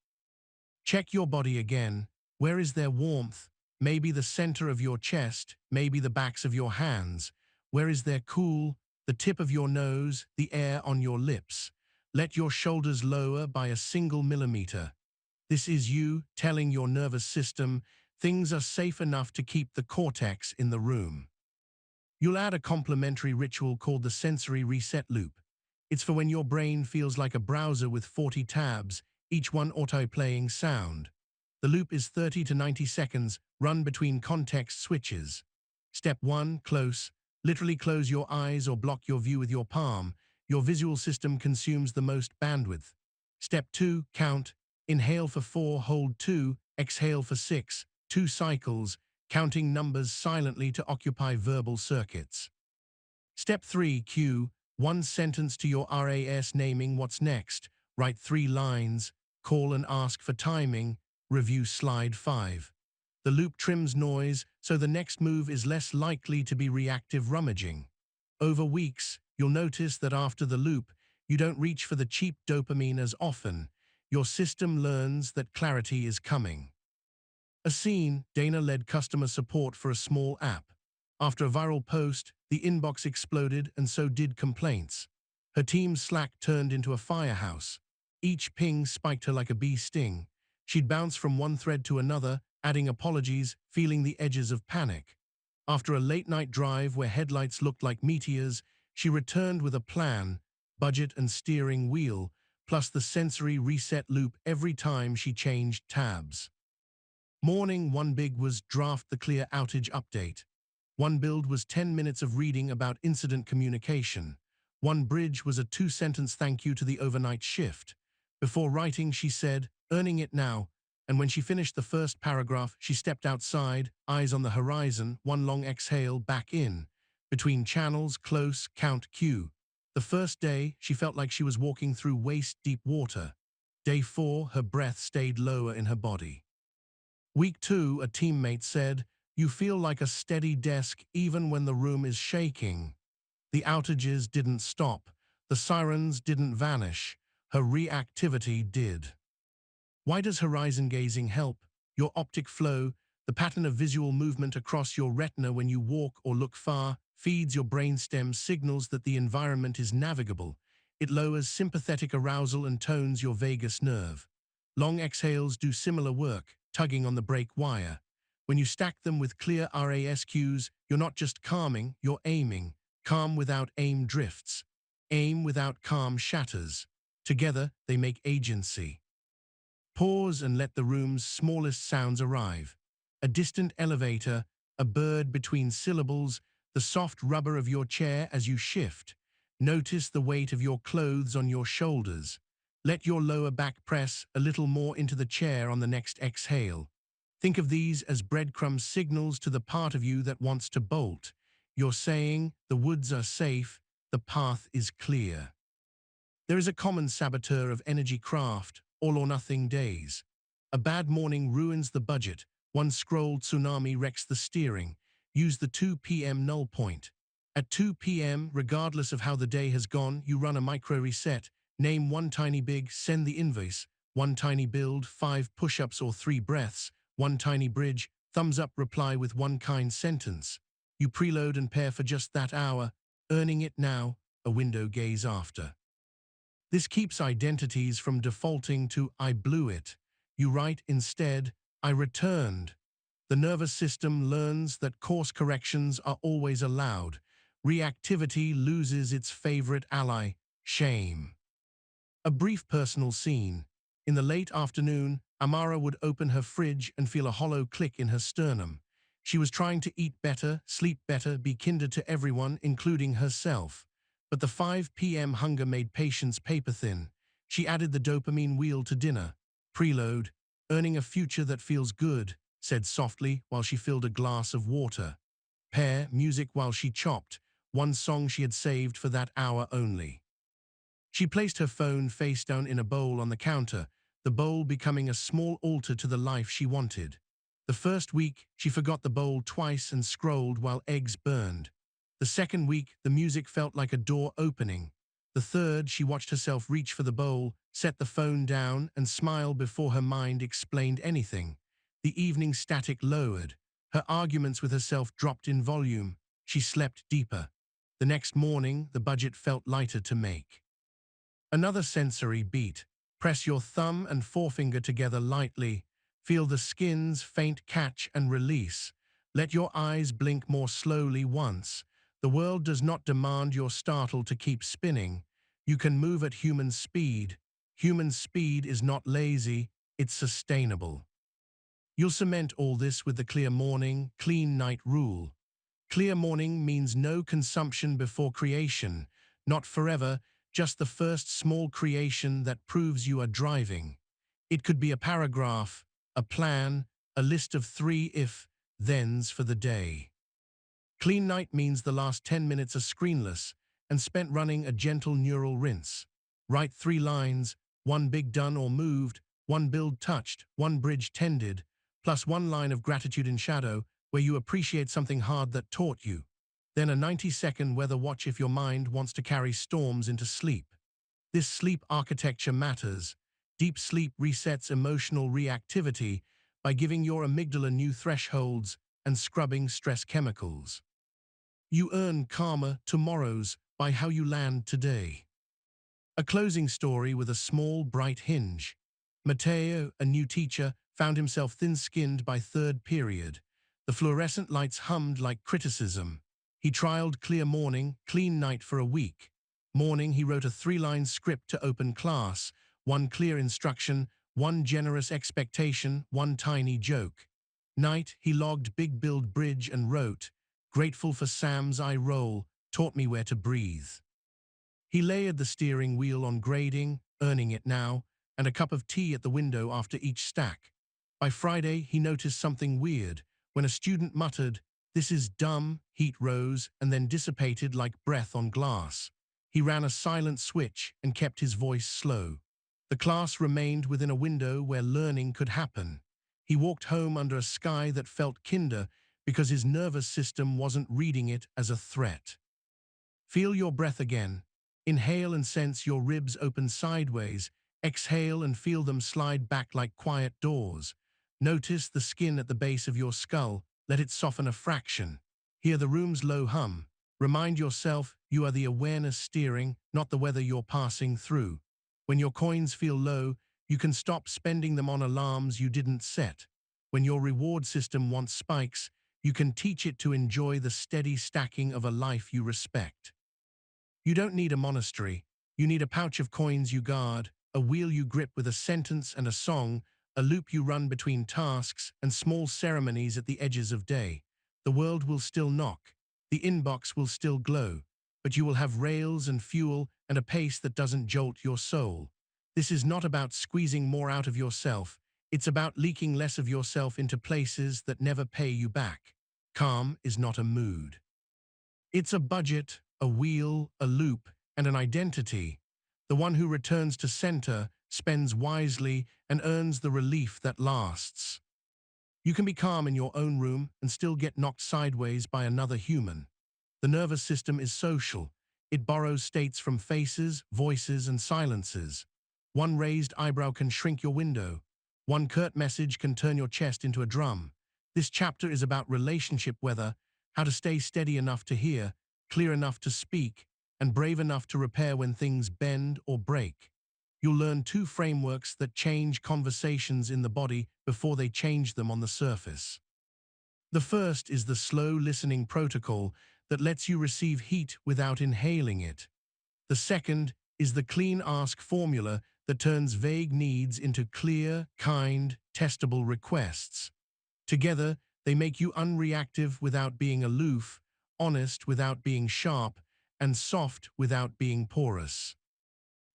Check your body again. Where is there warmth? Maybe the center of your chest, maybe the backs of your hands. Where is there cool? The tip of your nose, the air on your lips. Let your shoulders lower by a single millimeter. This is you telling your nervous system things are safe enough to keep the cortex in the room. You'll add a complementary ritual called the sensory reset loop. It's for when your brain feels like a browser with 40 tabs, each one auto-playing sound. The loop is 30 to 90 seconds, run between context switches. Step 1, close. Literally close your eyes or block your view with your palm. Your visual system consumes the most bandwidth. Step 2, count. Inhale for 4, hold 2, exhale for 6, 2 cycles, counting numbers silently to occupy verbal circuits. Step 3, cue. 1 sentence to your RAS naming what's next. Write 3 lines. Call and ask for timing. Review slide 5. The loop trims noise, so the next move is less likely to be reactive rummaging. Over weeks, you'll notice that after the loop, you don't reach for the cheap dopamine as often. Your system learns that clarity is coming. A scene, Dana led customer support for a small app. After a viral post, the inbox exploded and so did complaints. Her team's Slack turned into a firehouse. Each ping spiked her like a bee sting. She'd bounce from one thread to another, adding apologies, feeling the edges of panic. After a late-night drive where headlights looked like meteors, she returned with a plan, budget and steering wheel, plus the sensory reset loop every time she changed tabs. Morning 1 big was draft the clear outage update. 1 build was 10 minutes of reading about incident communication. 1 bridge was a 2-sentence thank you to the overnight shift. Before writing, she said, "Earning it now," and when she finished the first paragraph, she stepped outside, eyes on the horizon, 1 long exhale, back in. Between channels, close, count, cue. The first day, she felt like she was walking through waist-deep water. Day 4, her breath stayed lower in her body. Week 2, a teammate said, "You feel like a steady desk even when the room is shaking." The outages didn't stop. The sirens didn't vanish. Her reactivity did. Why does horizon gazing help? Your optic flow, the pattern of visual movement across your retina when you walk or look far, feeds your brainstem signals that the environment is navigable. It lowers sympathetic arousal and tones your vagus nerve. Long exhales do similar work, tugging on the brake wire. When you stack them with clear RAS cues, you're not just calming, you're aiming. Calm without aim drifts. Aim without calm shatters. Together, they make agency. Pause and let the room's smallest sounds arrive. A distant elevator, a bird between syllables, the soft rubber of your chair as you shift. Notice the weight of your clothes on your shoulders. Let your lower back press a little more into the chair on the next exhale. Think of these as breadcrumb signals to the part of you that wants to bolt. You're saying, the woods are safe, the path is clear. There is a common saboteur of energy craft, all-or-nothing days. A bad morning ruins the budget. 1 scroll tsunami wrecks the steering. Use the 2 p.m. null point. At 2 p.m., regardless of how the day has gone, you run a micro-reset. Name 1 tiny big, send the invoice. 1 tiny build, 5 push-ups or 3 breaths. 1 tiny bridge, thumbs up reply with 1 kind sentence. You preload and pair for just that hour. Earning it now, a window gaze after. This keeps identities from defaulting to "I blew it." You write instead, "I returned." The nervous system learns that course corrections are always allowed. Reactivity loses its favorite ally, shame. A brief personal scene. In the late afternoon, Amara would open her fridge and feel a hollow click in her sternum. She was trying to eat better, sleep better, be kinder to everyone, including herself. But the 5 p.m. hunger made patience paper-thin. She added the dopamine wheel to dinner. Preload, "Earning a future that feels good," said softly while she filled a glass of water. Pair, music while she chopped, 1 song she had saved for that hour only. She placed her phone face down in a bowl on the counter, the bowl becoming a small altar to the life she wanted. The first week, she forgot the bowl twice and scrolled while eggs burned. The second week, the music felt like a door opening. The third, she watched herself reach for the bowl, set the phone down, and smile before her mind explained anything. The evening static lowered. Her arguments with herself dropped in volume. She slept deeper. The next morning, the budget felt lighter to make. Another sensory beat. Press your thumb and forefinger together lightly. Feel the skin's faint catch and release. Let your eyes blink more slowly once. The world does not demand your startle to keep spinning. You can move at human speed. Human speed is not lazy, it's sustainable. You'll cement all this with the clear morning, clean night rule. Clear morning means no consumption before creation, not forever, just the first small creation that proves you are driving. It could be a paragraph, a plan, a list of 3 if-thens for the day. Clean night means the last 10 minutes are screenless and spent running a gentle neural rinse. Write 3 lines, 1 big done or moved, 1 build touched, 1 bridge tended, plus 1 line of gratitude in shadow where you appreciate something hard that taught you. Then a 90-second weather watch if your mind wants to carry storms into sleep. This sleep architecture matters. Deep sleep resets emotional reactivity by giving your amygdala new thresholds and scrubbing stress chemicals. You earn calmer tomorrows by how you land today. A closing story with a small, bright hinge. Matteo, a new teacher, found himself thin-skinned by third period. The fluorescent lights hummed like criticism. He trialed clear morning, clean night for a week. Morning, he wrote a 3-line script to open class, 1 clear instruction, 1 generous expectation, 1 tiny joke. Night, he logged big build bridge and wrote, "Grateful for Sam's eye roll, taught me where to breathe." He layered the steering wheel on grading, earning it now, and a cup of tea at the window after each stack. By Friday, he noticed something weird. When a student muttered, "This is dumb," heat rose and then dissipated like breath on glass. He ran a silent switch and kept his voice slow. The class remained within a window where learning could happen. He walked home under a sky that felt kinder because his nervous system wasn't reading it as a threat. Feel your breath again. Inhale and sense your ribs open sideways. Exhale and feel them slide back like quiet doors. Notice the skin at the base of your skull. Let it soften a fraction. Hear the room's low hum. Remind yourself you are the awareness steering, not the weather you're passing through. When your coins feel low, you can stop spending them on alarms you didn't set. When your reward system wants spikes, you can teach it to enjoy the steady stacking of a life you respect. You don't need a monastery. You need a pouch of coins you guard, a wheel you grip with a sentence and a song, a loop you run between tasks, and small ceremonies at the edges of day. The world will still knock. The inbox will still glow. But you will have rails and fuel and a pace that doesn't jolt your soul. This is not about squeezing more out of yourself. It's about leaking less of yourself into places that never pay you back. Calm is not a mood. It's a budget, a wheel, a loop, and an identity. The one who returns to center, spends wisely, and earns the relief that lasts. You can be calm in your own room and still get knocked sideways by another human. The nervous system is social. It borrows states from faces, voices, and silences. One raised eyebrow can shrink your window. One curt message can turn your chest into a drum. This chapter is about relationship weather, how to stay steady enough to hear, clear enough to speak, and brave enough to repair when things bend or break. You'll learn 2 frameworks that change conversations in the body before they change them on the surface. The first is the slow listening protocol that lets you receive heat without inhaling it. The second is the clean ask formula that turns vague needs into clear, kind, testable requests. Together, they make you unreactive without being aloof, honest without being sharp, and soft without being porous.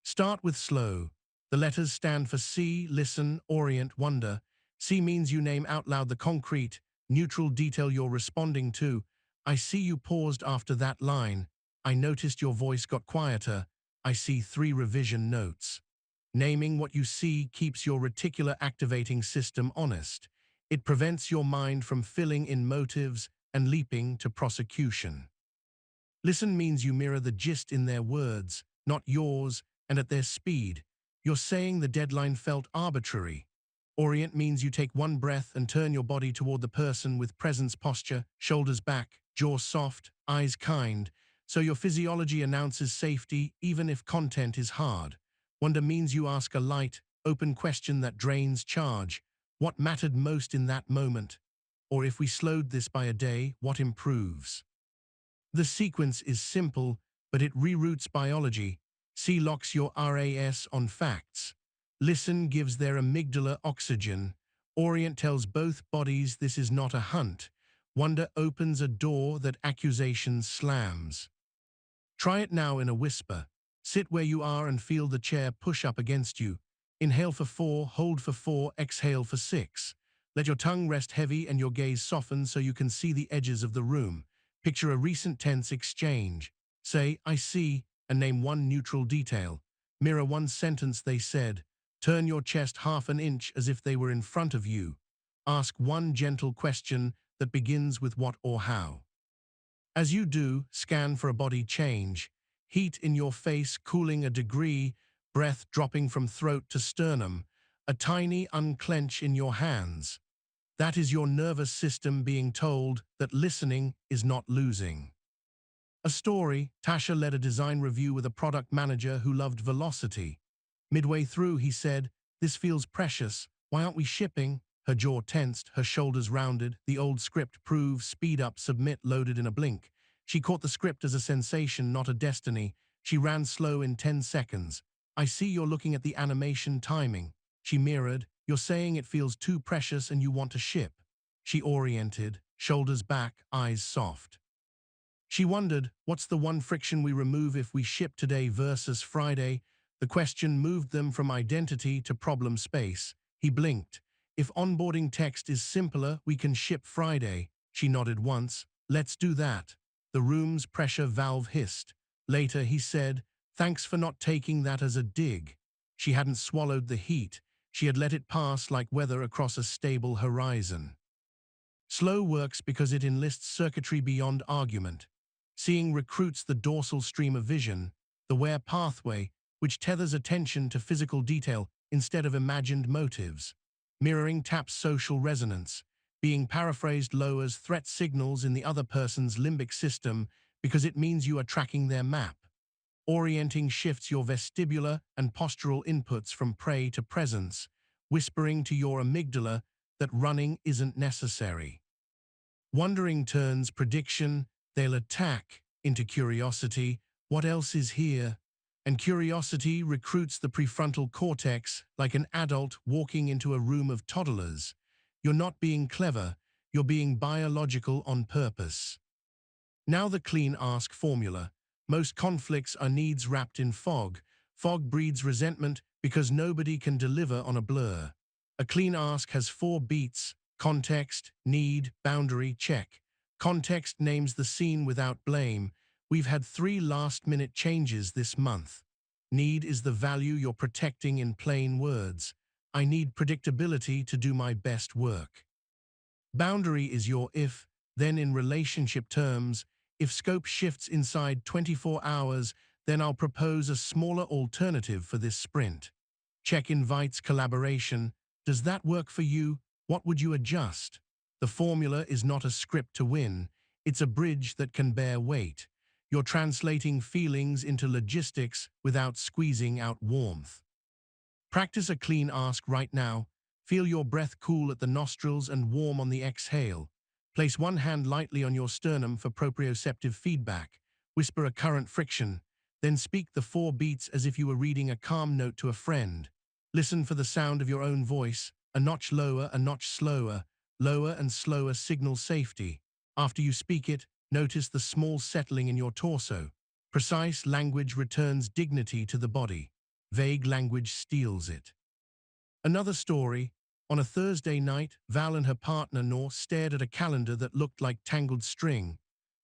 Start with slow. The letters stand for see, listen, orient, wonder. See means you name out loud the concrete, neutral detail you're responding to. I see you paused after that line. I noticed your voice got quieter. I see 3 revision notes. Naming what you see keeps your reticular activating system honest. It prevents your mind from filling in motives and leaping to prosecution. Listen means you mirror the gist in their words, not yours, and at their speed. You're saying the deadline felt arbitrary. Orient means you take 1 breath and turn your body toward the person with presence posture, shoulders back, jaw soft, eyes kind, so your physiology announces safety even if content is hard. Wonder means you ask a light, open question that drains charge. What mattered most in that moment? Or if we slowed this by a day, what improves? The sequence is simple, but it reroutes biology. See locks your RAS on facts. Listen gives their amygdala oxygen. Orient tells both bodies this is not a hunt. Wonder opens a door that accusation slams. Try it now in a whisper. Sit where you are and feel the chair push up against you. Inhale for 4, hold for 4, exhale for 6. Let your tongue rest heavy and your gaze soften so you can see the edges of the room. Picture a recent tense exchange. Say, I see, and name one neutral detail. Mirror one sentence they said. Turn your chest half an inch as if they were in front of you. Ask one gentle question that begins with what or how. As you do, scan for a body change. Heat in your face cooling a degree, breath dropping from throat to sternum, a tiny unclench in your hands. That is your nervous system being told that listening is not losing. A story, Tasha led a design review with a product manager who loved velocity. Midway through, he said, "This feels precious. Why aren't we shipping?" Her jaw tensed, her shoulders rounded, the old script prove, speed up, submit loaded in a blink. She caught the script as a sensation, not a destiny. She ran slow in 10 seconds. "I see you're looking at the animation timing." She mirrored, "You're saying it feels too precious and you want to ship." She oriented, shoulders back, eyes soft. She wondered, what's the one friction we remove if we ship today versus Friday? The question moved them from identity to problem space. He blinked. "If onboarding text is simpler, we can ship Friday." She nodded once. "Let's do that." The room's pressure valve hissed. Later, he said, "Thanks for not taking that as a dig." She hadn't swallowed the heat. She had let it pass like weather across a stable horizon. Slow works because it enlists circuitry beyond argument. Seeing recruits the dorsal stream of vision, the where pathway, which tethers attention to physical detail instead of imagined motives. Mirroring taps social resonance. Being paraphrased lowers threat signals in the other person's limbic system because it means you are tracking their map. Orienting shifts your vestibular and postural inputs from prey to presence, whispering to your amygdala that running isn't necessary. Wondering turns prediction, they'll attack, into curiosity, what else is here? And curiosity recruits the prefrontal cortex like an adult walking into a room of toddlers. You're not being clever, you're being biological on purpose. Now the clean ask formula. Most conflicts are needs wrapped in fog. Fog breeds resentment because nobody can deliver on a blur. A clean ask has 4 beats: context, need, boundary, check. Context names the scene without blame. We've had 3 last-minute changes this month. Need is the value you're protecting in plain words. I need predictability to do my best work. Boundary is your if, then in relationship terms, if scope shifts inside 24 hours, then I'll propose a smaller alternative for this sprint. Check invites collaboration. Does that work for you? What would you adjust? The formula is not a script to win. It's a bridge that can bear weight. You're translating feelings into logistics without squeezing out warmth. Practice a clean ask right now. Feel your breath cool at the nostrils and warm on the exhale. Place one hand lightly on your sternum for proprioceptive feedback. Whisper a current friction. Then speak the 4 beats as if you were reading a calm note to a friend. Listen for the sound of your own voice. A notch lower, a notch slower. Lower and slower signal safety. After you speak it, notice the small settling in your torso. Precise language returns dignity to the body. Vague language steals it. Another story. On a Thursday night, Val and her partner Nor stared at a calendar that looked like tangled string.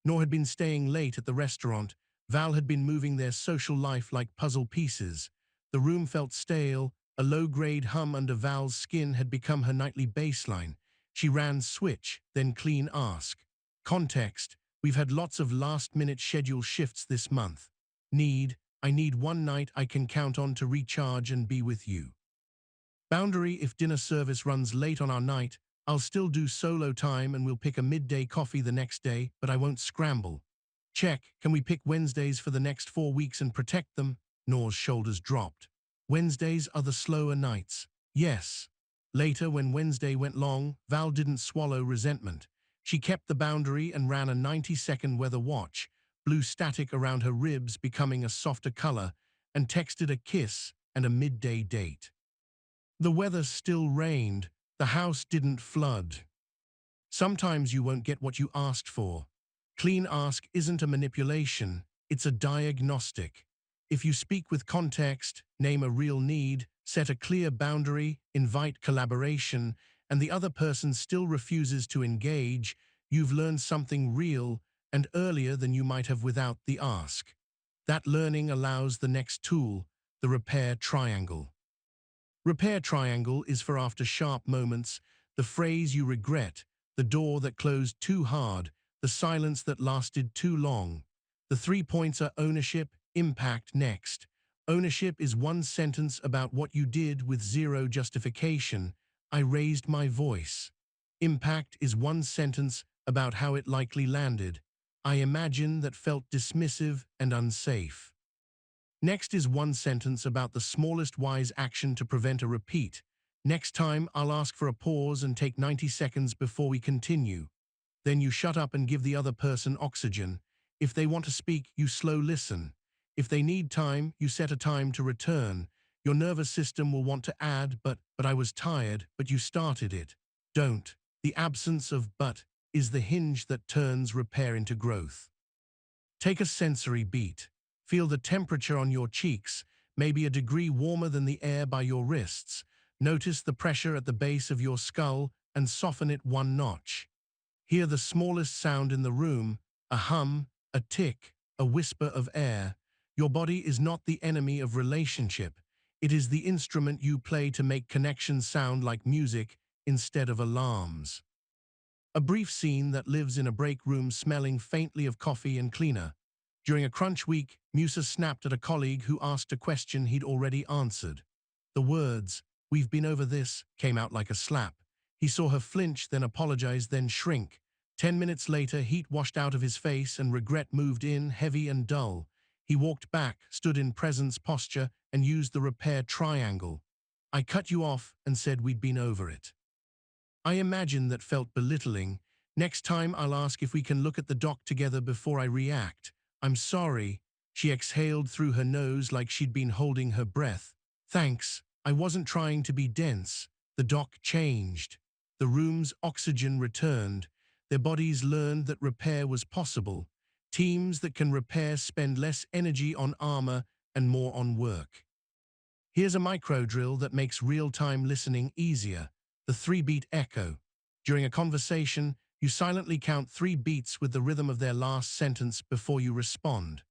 Nor had been staying late at the restaurant. Val had been moving their social life like puzzle pieces. The room felt stale. A low-grade hum under Val's skin had become her nightly baseline. She ran switch, then clean ask. Context: we've had lots of last-minute schedule shifts this month. Need: I need one night I can count on to recharge and be with you. Boundary: if dinner service runs late on our night, I'll still do solo time and we'll pick a midday coffee the next day, but I won't scramble. Check: can we pick Wednesdays for the next 4 weeks and protect them? Nor's shoulders dropped. Wednesdays are the slower nights. Yes. Later, when Wednesday went long, Val didn't swallow resentment. She kept the boundary and ran a 90-second weather watch, blue static around her ribs becoming a softer color, and texted a kiss and a midday date. The weather still rained. The house didn't flood. Sometimes you won't get what you asked for. Clean ask isn't a manipulation, it's a diagnostic. If you speak with context, name a real need, set a clear boundary, invite collaboration, and the other person still refuses to engage, you've learned something real and earlier than you might have without the ask. That learning allows the next tool, the repair triangle. Repair triangle is for after sharp moments, the phrase you regret, the door that closed too hard, the silence that lasted too long. The 3 points are ownership, impact, next. Ownership is one sentence about what you did with zero justification. I raised my voice. Impact is one sentence about how it likely landed. I imagine that felt dismissive and unsafe. Next is one sentence about the smallest wise action to prevent a repeat. Next time, I'll ask for a pause and take 90 seconds before we continue. Then you shut up and give the other person oxygen. If they want to speak, you slow listen. If they need time, you set a time to return. Your nervous system will want to add, but I was tired, but you started it. Don't. The absence of but is the hinge that turns repair into growth. Take a sensory beat. Feel the temperature on your cheeks, maybe a degree warmer than the air by your wrists. Notice the pressure at the base of your skull and soften it one notch. Hear the smallest sound in the room, a hum, a tick, a whisper of air. Your body is not the enemy of relationship. It is the instrument you play to make connections sound like music instead of alarms. A brief scene that lives in a break room smelling faintly of coffee and cleaner. During a crunch week, Musa snapped at a colleague who asked a question he'd already answered. The words, "We've been over this," came out like a slap. He saw her flinch, then apologize, then shrink. 10 minutes later, heat washed out of his face and regret moved in, heavy and dull. He walked back, stood in presence posture, and used the repair triangle. I cut you off and said we'd been over it. I imagine that felt belittling. Next time I'll ask if we can look at the doc together before I react. I'm sorry. She exhaled through her nose like she'd been holding her breath. Thanks. I wasn't trying to be dense. The doc changed. The room's oxygen returned. Their bodies learned that repair was possible. Teams that can repair spend less energy on armor and more on work. Here's a micro drill that makes real-time listening easier. The 3-beat echo. During a conversation, you silently count 3 beats with the rhythm of their last sentence before you respond.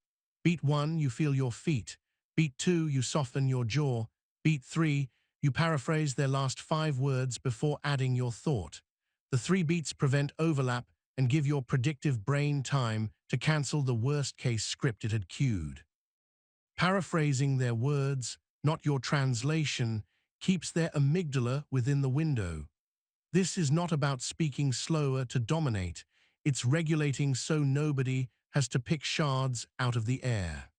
Beat 1, you feel your feet. Beat 2, you soften your jaw. Beat 3, you paraphrase their last 5 words before adding your thought. The 3 beats prevent overlap and give your predictive brain time to cancel the worst-case script it had cued. Paraphrasing their words, not your translation, keeps their amygdala within the window. This is not about speaking slower to dominate. It's regulating so nobody has to pick shards out of the air.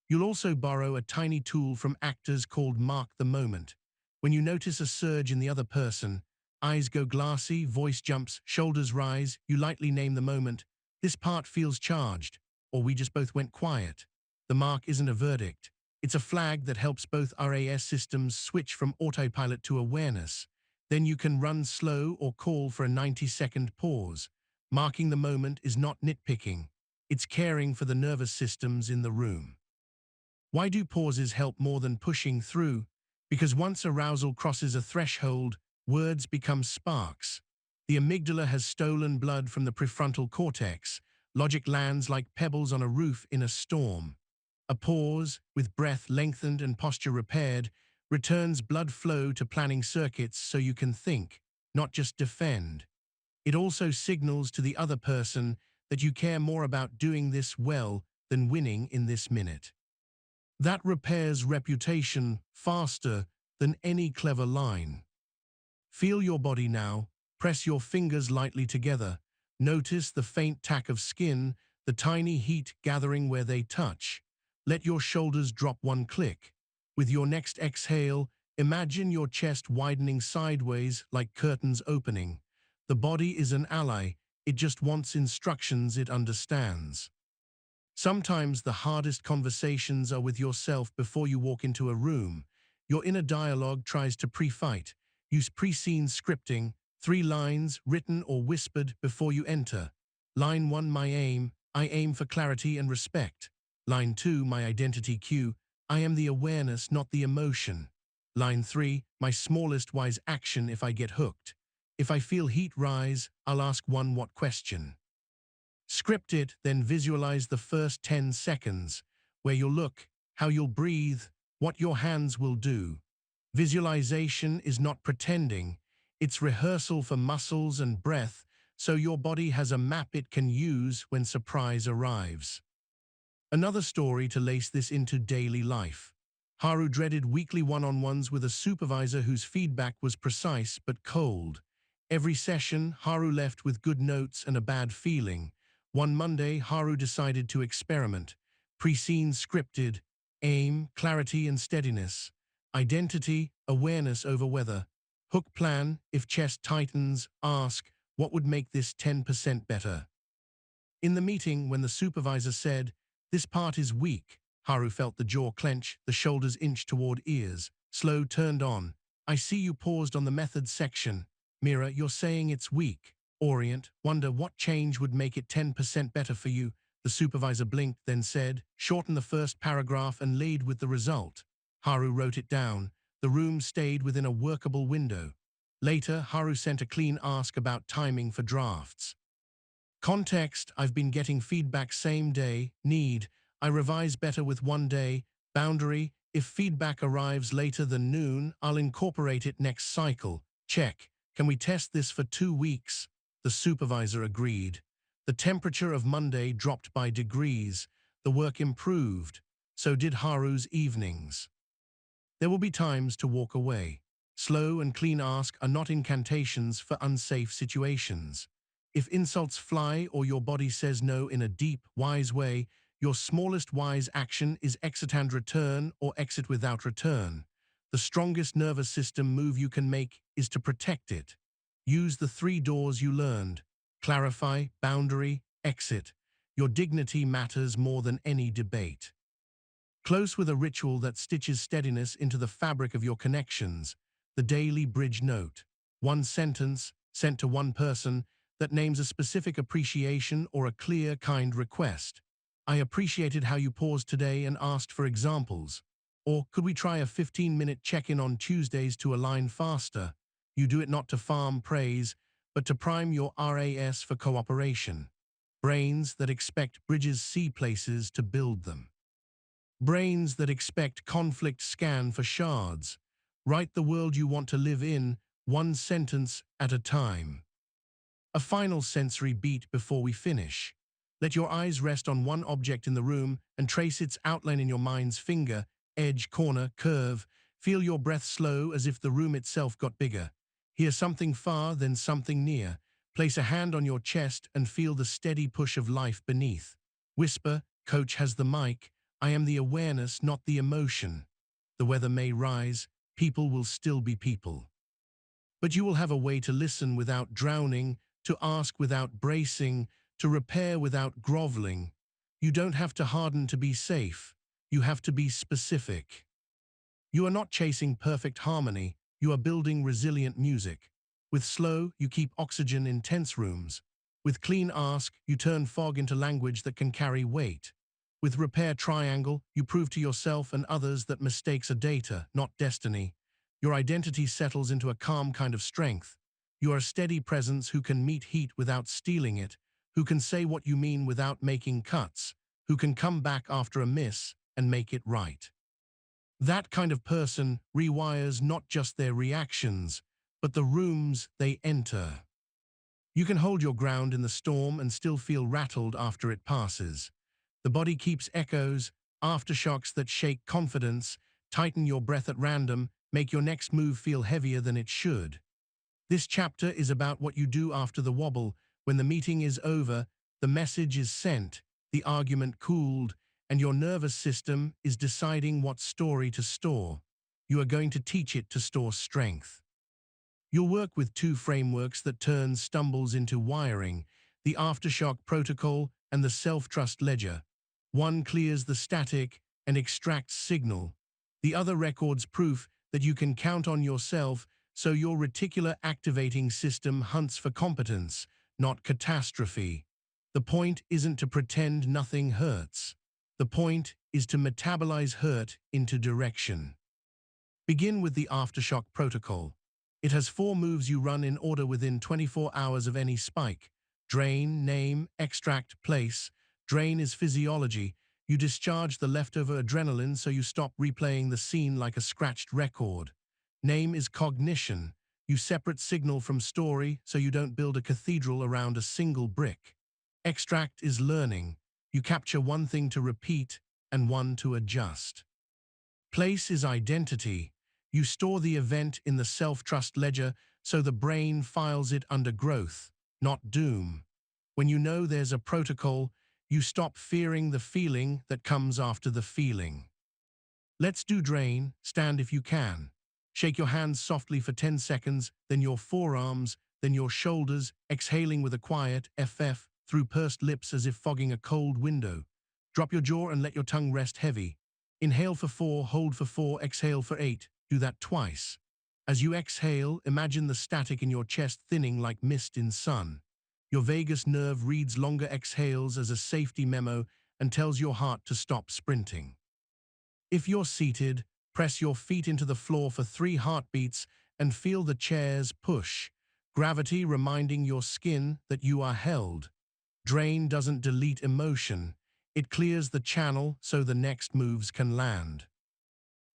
You'll also borrow a tiny tool from actors called Mark the Moment. When you notice a surge in the other person, eyes go glassy, voice jumps, shoulders rise, you lightly name the moment. This part feels charged, or we just both went quiet. The mark isn't a verdict. It's a flag that helps both RAS systems switch from autopilot to awareness. Then you can run slow or call for a 90-second pause. Marking the moment is not nitpicking. It's caring for the nervous systems in the room. Why do pauses help more than pushing through? Because once arousal crosses a threshold, words become sparks. The amygdala has stolen blood from the prefrontal cortex. Logic lands like pebbles on a roof in a storm. A pause, with breath lengthened and posture repaired, returns blood flow to planning circuits so you can think, not just defend. It also signals to the other person that you care more about doing this well than winning in this minute. That repairs reputation faster than any clever line. Feel your body now. Press your fingers lightly together. Notice the faint tack of skin, the tiny heat gathering where they touch. Let your shoulders drop one click. With your next exhale, imagine your chest widening sideways like curtains opening. The body is an ally. It just wants instructions it understands. Sometimes the hardest conversations are with yourself before you walk into a room. Your inner dialogue tries to pre-fight. Use pre-scene scripting, 3 lines written or whispered before you enter. Line 1, my aim, I aim for clarity and respect. Line 2, my identity cue, I am the awareness, not the emotion. Line 3, my smallest wise action if I get hooked. If I feel heat rise, I'll ask one what question. Script it, then visualize the first 10 seconds, where you'll look, how you'll breathe, what your hands will do. Visualization is not pretending, it's rehearsal for muscles and breath, so your body has a map it can use when surprise arrives. Another story to lace this into daily life. Haru dreaded weekly one-on-ones with a supervisor whose feedback was precise but cold. Every session, Haru left with good notes and a bad feeling. One Monday, Haru decided to experiment. Pre-scene scripted, aim, clarity and steadiness. Identity, awareness over weather. Hook plan, if chest tightens, ask, what would make this 10% better? In the meeting, when the supervisor said, this part is weak, Haru felt the jaw clench, the shoulders inch toward ears. Slow turned on. I see you paused on the methods section. Mira, you're saying it's weak. Orient, wonder what change would make it 10% better for you. The supervisor blinked, then said, shorten the first paragraph and lead with the result. Haru wrote it down. The room stayed within a workable window. Later, Haru sent a clean ask about timing for drafts. Context, I've been getting feedback same day. Need, I revise better with 1 day. Boundary, if feedback arrives later than noon, I'll incorporate it next cycle. Check, can we test this for 2 weeks? The supervisor agreed. The temperature of Monday dropped by degrees. The work improved. So did Haru's evenings. There will be times to walk away. Slow and clean ask are not incantations for unsafe situations. If insults fly or your body says no in a deep, wise way, your smallest wise action is exit and return or exit without return. The strongest nervous system move you can make is to protect it. Use the 3 doors you learned. Clarify, boundary, exit. Your dignity matters more than any debate. Close with a ritual that stitches steadiness into the fabric of your connections. The daily bridge note. 1 sentence, sent to 1 person, that names a specific appreciation or a clear, kind request. I appreciated how you paused today and asked for examples. Or could we try a 15-minute check-in on Tuesdays to align faster? You do it not to farm praise, but to prime your RAS for cooperation. Brains that expect bridges see places to build them. Brains that expect conflict scan for shards. Write the world you want to live in, 1 sentence at a time. A final sensory beat before we finish. Let your eyes rest on 1 object in the room and trace its outline in your mind's finger, edge, corner, curve. Feel your breath slow as if the room itself got bigger. Hear something far, then something near. Place a hand on your chest and feel the steady push of life beneath. Whisper, coach has the mic. I am the awareness, not the emotion. The weather may rise, people will still be people. But you will have a way to listen without drowning, to ask without bracing, to repair without groveling. You don't have to harden to be safe. You have to be specific. You are not chasing perfect harmony. You are building resilient music. With slow, you keep oxygen in tense rooms. With clean ask, you turn fog into language that can carry weight. With repair triangle, you prove to yourself and others that mistakes are data, not destiny. Your identity settles into a calm kind of strength. You are a steady presence who can meet heat without stealing it, who can say what you mean without making cuts, who can come back after a miss and make it right. That kind of person rewires not just their reactions, but the rooms they enter. You can hold your ground in the storm and still feel rattled after it passes. The body keeps echoes, aftershocks that shake confidence, tighten your breath at random, make your next move feel heavier than it should. This chapter is about what you do after the wobble, when the meeting is over, the message is sent, the argument cooled, and your nervous system is deciding what story to store. You are going to teach it to store strength. You'll work with 2 frameworks that turn stumbles into wiring, the Aftershock Protocol and the self-trust ledger. One clears the static and extracts signal. The other records proof that you can count on yourself, So your reticular activating system hunts for competence, not catastrophe. The point isn't to pretend nothing hurts. The point is to metabolize hurt into direction. Begin with the Aftershock Protocol. It has 4 moves you run in order within 24 hours of any spike. Drain, name, extract, place. Drain is physiology. You discharge the leftover adrenaline so you stop replaying the scene like a scratched record. Name is cognition. You separate signal from story so you don't build a cathedral around a single brick. Extract is learning. You capture one thing to repeat and one to adjust. Place is identity. You store the event in the self-trust ledger so the brain files it under growth, not doom. When you know there's a protocol, you stop fearing the feeling that comes after the feeling. Let's do drain. Stand if you can. Shake your hands softly for 10 seconds, then your forearms, then your shoulders, exhaling with a quiet FF through pursed lips as if fogging a cold window. Drop your jaw and let your tongue rest heavy. Inhale for 4, hold for 4, exhale for 8. Do that twice. As you exhale, imagine the static in your chest thinning like mist in sun. Your vagus nerve reads longer exhales as a safety memo and tells your heart to stop sprinting. If you're seated, press your feet into the floor for 3 heartbeats and feel the chair's push. Gravity reminding your skin that you are held. Drain doesn't delete emotion. It clears the channel so the next moves can land.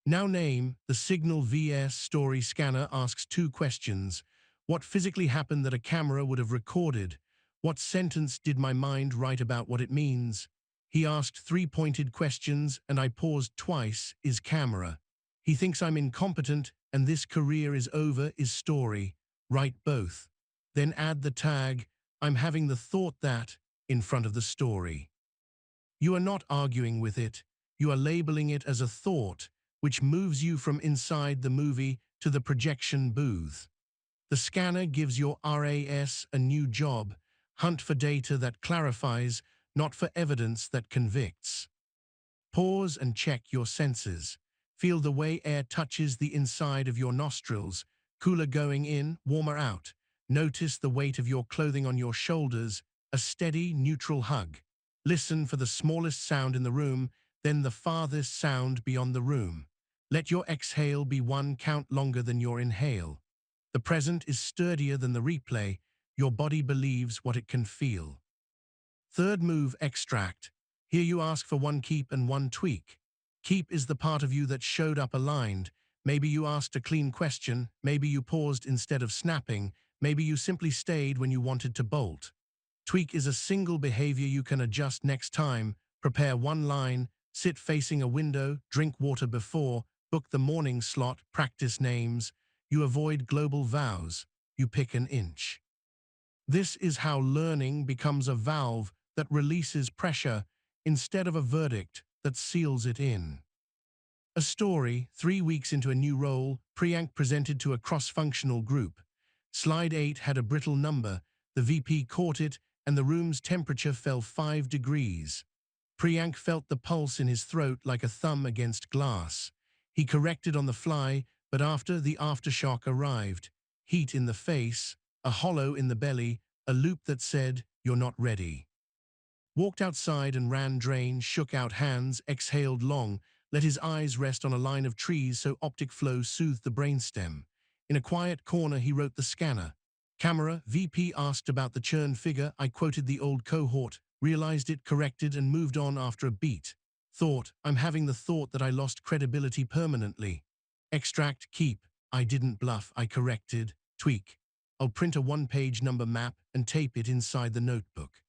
Now name. The Signal VS Story Scanner asks 2 questions. What physically happened that a camera would have recorded? What sentence did my mind write about what it means? He asked 3 pointed questions and I paused twice. Is camera. He thinks I'm incompetent and this career is over. Is story. Write both. Then add the tag, I'm having the thought that, in front of the story. You are not arguing with it. You are labeling it as a thought, which moves you from inside the movie to the projection booth. The scanner gives your RAS a new job. Hunt for data that clarifies, not for evidence that convicts. Pause and check your senses. Feel the way air touches the inside of your nostrils, cooler going in, warmer out. Notice the weight of your clothing on your shoulders, a steady, neutral hug. Listen for the smallest sound in the room, then the farthest sound beyond the room. Let your exhale be 1 count longer than your inhale. The present is sturdier than the replay. Your body believes what it can feel. Third move, extract. Here you ask for 1 keep and 1 tweak. Keep is the part of you that showed up aligned. Maybe you asked a clean question, maybe you paused instead of snapping, maybe you simply stayed when you wanted to bolt. Tweak is a single behavior you can adjust next time. Prepare 1 line, sit facing a window, drink water before, book the morning slot, practice names. You avoid global vows. You pick an inch. This is how learning becomes a valve that releases pressure instead of a verdict that seals it in. A story. 3 weeks into a new role, Priyank presented to a cross-functional group. Slide 8 had a brittle number. The VP caught it, and the room's temperature fell 5 degrees. Priyank felt the pulse in his throat like a thumb against glass. He corrected on the fly, but after the aftershock arrived, heat in the face, a hollow in the belly, a loop that said, "You're not ready." Walked outside and ran drain, shook out hands, exhaled long, let his eyes rest on a line of trees so optic flow soothed the brainstem. In a quiet corner he wrote the scanner. Camera, VP asked about the churn figure, I quoted the old cohort, realized it, corrected and moved on after a beat. Thought, I'm having the thought that I lost credibility permanently. Extract, keep, I didn't bluff, I corrected, tweak. I'll print a 1-page number map and tape it inside the notebook.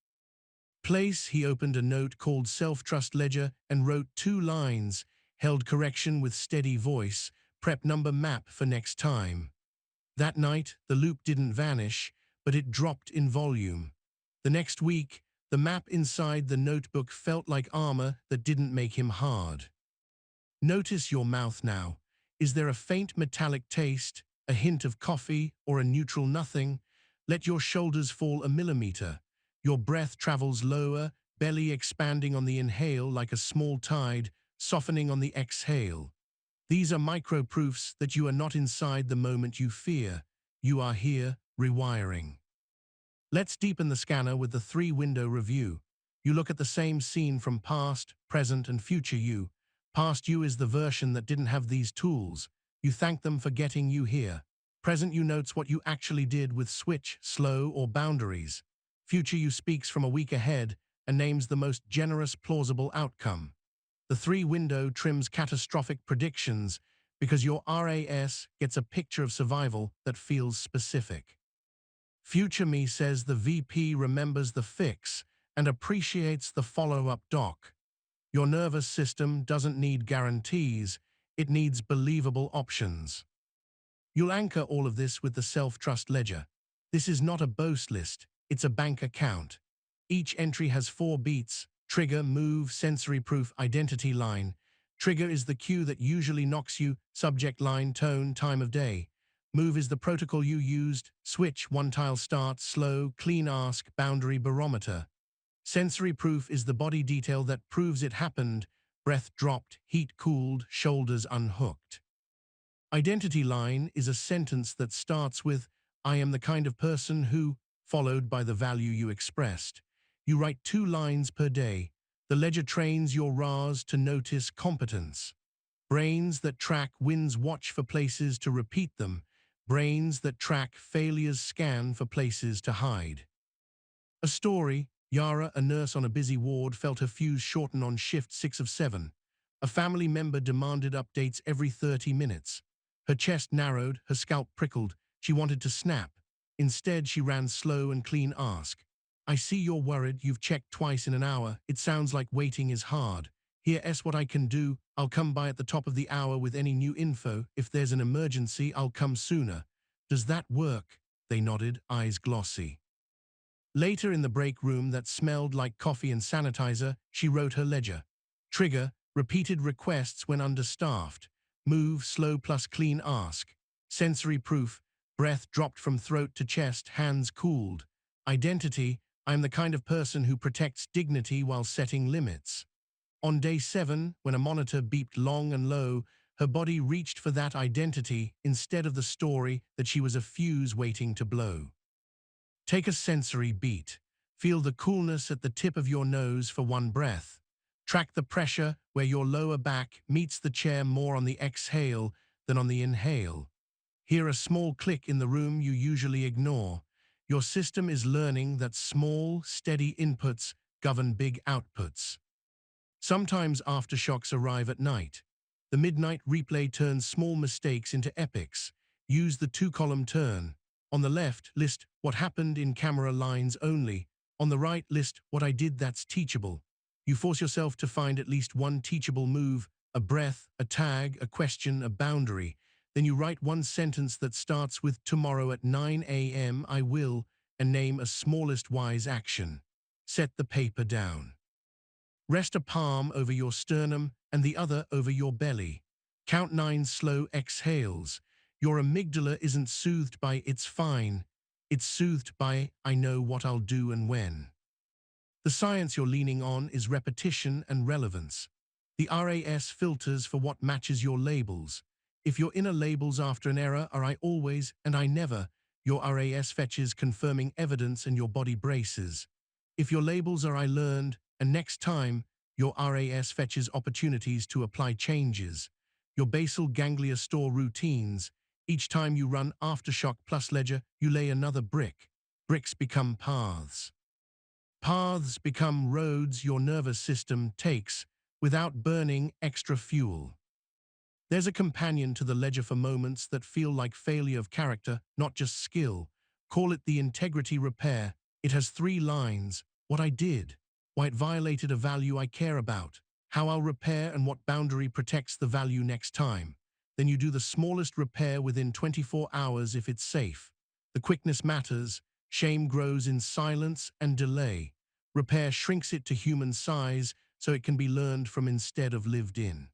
Place, he opened a note called Self-Trust Ledger and wrote 2 lines, held correction with steady voice, prep number map for next time. That night, the loop didn't vanish, but it dropped in volume. The next week, the map inside the notebook felt like armor that didn't make him hard. Notice your mouth now. Is there a faint metallic taste, a hint of coffee, or a neutral nothing? Let your shoulders fall a millimeter. Your breath travels lower, belly expanding on the inhale like a small tide, softening on the exhale. These are micro-proofs that you are not inside the moment you fear. You are here, rewiring. Let's deepen the scanner with the three-window review. You look at the same scene from past, present, and future you. Past you is the version that didn't have these tools. You thank them for getting you here. Present you notes what you actually did with switch, slow, or boundaries. Future you speaks from a week ahead and names the most generous, plausible outcome. The three-window trims catastrophic predictions because your RAS gets a picture of survival that feels specific. Future me says the VP remembers the fix and appreciates the follow-up doc. Your nervous system doesn't need guarantees, it needs believable options. You'll anchor all of this with the self-trust ledger. This is not a boast list, it's a bank account. Each entry has 4 beats: trigger, move, sensory proof, identity line. Trigger is the cue that usually knocks you, subject line, tone, time of day. Move is the protocol you used, switch, one-tile start, slow, clean ask, boundary barometer. Sensory proof is the body detail that proves it happened, breath dropped, heat cooled, shoulders unhooked. Identity line is a sentence that starts with, I am the kind of person who, followed by the value you expressed. You write 2 lines per day. The ledger trains your RAS to notice competence. Brains that track wins watch for places to repeat them. Brains that track failures scan for places to hide. A story: Yara, a nurse on a busy ward, felt her fuse shorten on shift 6 of 7. A family member demanded updates every 30 minutes. Her chest narrowed, her scalp prickled. She wanted to snap. Instead, she ran slow and clean ask. I see you're worried, you've checked twice in an hour. It sounds like waiting is hard. Here, what I can do. I'll come by at the top of the hour with any new info. If there's an emergency, I'll come sooner. Does that work? They nodded, eyes glossy. Later in the break room that smelled like coffee and sanitizer, she wrote her ledger. Trigger, repeated requests when understaffed. Move, slow plus clean ask. Sensory proof, breath dropped from throat to chest, hands cooled. Identity, I am the kind of person who protects dignity while setting limits. On day 7, when a monitor beeped long and low, her body reached for that identity instead of the story that she was a fuse waiting to blow. Take a sensory beat. Feel the coolness at the tip of your nose for one breath. Track the pressure where your lower back meets the chair more on the exhale than on the inhale. Hear a small click in the room you usually ignore. Your system is learning that small, steady inputs govern big outputs. Sometimes aftershocks arrive at night. The midnight replay turns small mistakes into epics. Use the 2-column turn. On the left, list what happened in camera lines only. On the right, list what I did that's teachable. You force yourself to find at least one teachable move, a breath, a tag, a question, a boundary. Then you write one sentence that starts with tomorrow at 9 a.m. I will, and name a smallest wise action. Set the paper down. Rest a palm over your sternum and the other over your belly. Count 9 slow exhales. Your amygdala isn't soothed by "it's fine." It's soothed by "I know what I'll do and when." The science you're leaning on is repetition and relevance. The RAS filters for what matches your labels. If your inner labels after an error are "I always" and "I never," your RAS fetches confirming evidence and your body braces. If your labels are "I learned" and "next time," your RAS fetches opportunities to apply changes. Your basal ganglia store routines. Each time you run Aftershock plus ledger, you lay another brick. Bricks become paths. Paths become roads your nervous system takes without burning extra fuel. There's a companion to the ledger for moments that feel like failure of character, not just skill. Call it the integrity repair. It has 3 lines: what I did, why it violated a value I care about, how I'll repair, and what boundary protects the value next time. Then you do the smallest repair within 24 hours if it's safe. The quickness matters. Shame grows in silence and delay. Repair shrinks it to human size so it can be learned from instead of lived in.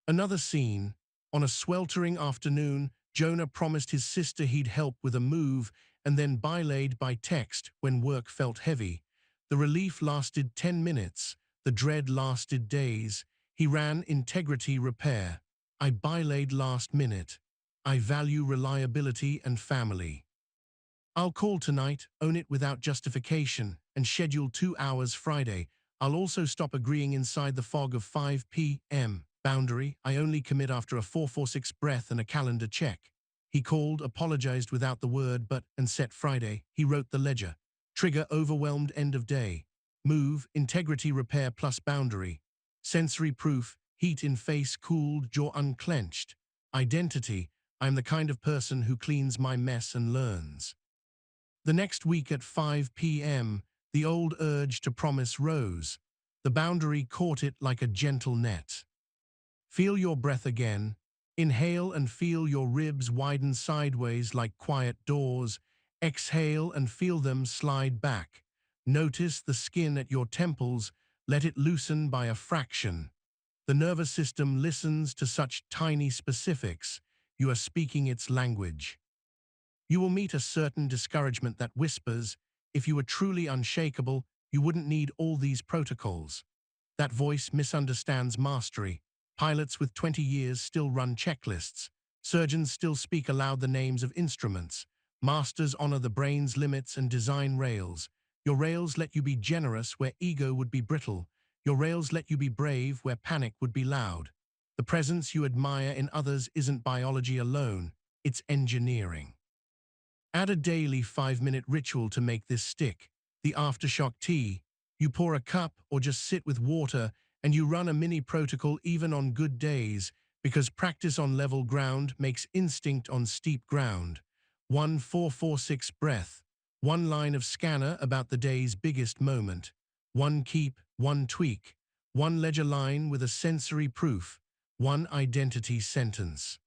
Another scene. On a sweltering afternoon, Jonah promised his sister he'd help with a move and then bylaid by text when work felt heavy. The relief lasted 10 minutes. The dread lasted days. He ran integrity repair. I bylaid last minute. I value reliability and family. I'll call tonight, own it without justification, and schedule 2 hours Friday. I'll also stop agreeing inside the fog of 5 p.m. Boundary, I only commit after a 446 breath and a calendar check. He called, apologized without the word but, and set Friday. He wrote the ledger. Trigger overwhelmed end of day. Move, integrity repair plus boundary. Sensory proof, heat in face cooled, jaw unclenched. Identity, I'm the kind of person who cleans my mess and learns. The next week at 5 p.m., the old urge to promise rose. The boundary caught it like a gentle net. Feel your breath again. Inhale and feel your ribs widen sideways like quiet doors. Exhale and feel them slide back. Notice the skin at your temples. Let it loosen by a fraction. The nervous system listens to such tiny specifics. You are speaking its language. You will meet a certain discouragement that whispers, if you were truly unshakable, you wouldn't need all these protocols. That voice misunderstands mastery. Pilots with 20 years still run checklists. Surgeons still speak aloud the names of instruments. Masters honor the brain's limits and design rails. Your rails let you be generous where ego would be brittle. Your rails let you be brave where panic would be loud. The presence you admire in others isn't biology alone, it's engineering. Add a daily 5-minute ritual to make this stick. The Aftershock tea. You pour a cup or just sit with water and you run a mini protocol even on good days because practice on level ground makes instinct on steep ground. 1-4-4-6 breath. One line of scanner about the day's biggest moment. One keep, one tweak. One ledger line with a sensory proof. One identity sentence.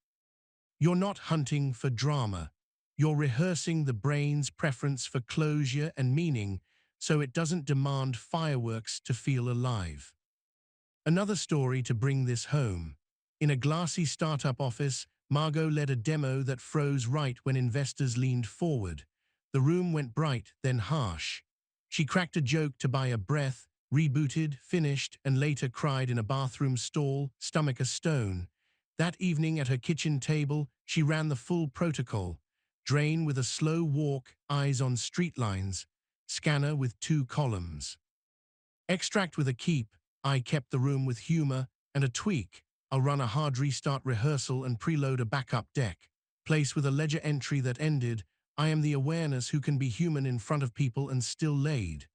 You're not hunting for drama. You're rehearsing the brain's preference for closure and meaning so it doesn't demand fireworks to feel alive. Another story to bring this home. In a glassy startup office, Margot led a demo that froze right when investors leaned forward. The room went bright, then harsh. She cracked a joke to buy a breath, rebooted, finished, and later cried in a bathroom stall, stomach a stone. That evening at her kitchen table, she ran the full protocol. Drain with a slow walk, eyes on street lines. Scanner with 2 columns. Extract with a keep. I kept the room with humor, and a tweak. I'll run a hard restart rehearsal and preload a backup deck. Place with a ledger entry that ended, I am the awareness who can be human in front of people and still laid.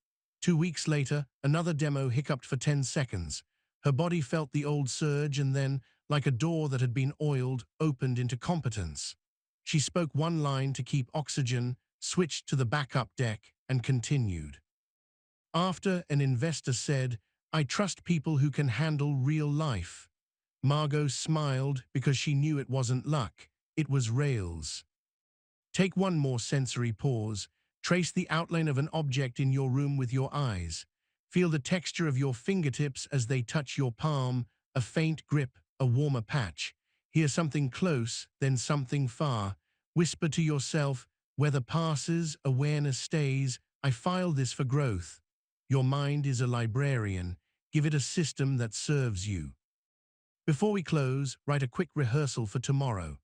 2 weeks later, another demo hiccuped for 10 seconds. Her body felt the old surge and then, like a door that had been oiled, opened into competence. She spoke one line to keep oxygen, switched to the backup deck, and continued. After, an investor said, I trust people who can handle real life. Margot smiled because she knew it wasn't luck, it was rails. Take one more sensory pause. Trace the outline of an object in your room with your eyes. Feel the texture of your fingertips as they touch your palm, a faint grip, a warmer patch. Hear something close, then something far. Whisper to yourself, weather passes, awareness stays. I file this for growth. Your mind is a librarian. Give it a system that serves you. Before we close, write a quick rehearsal for tomorrow.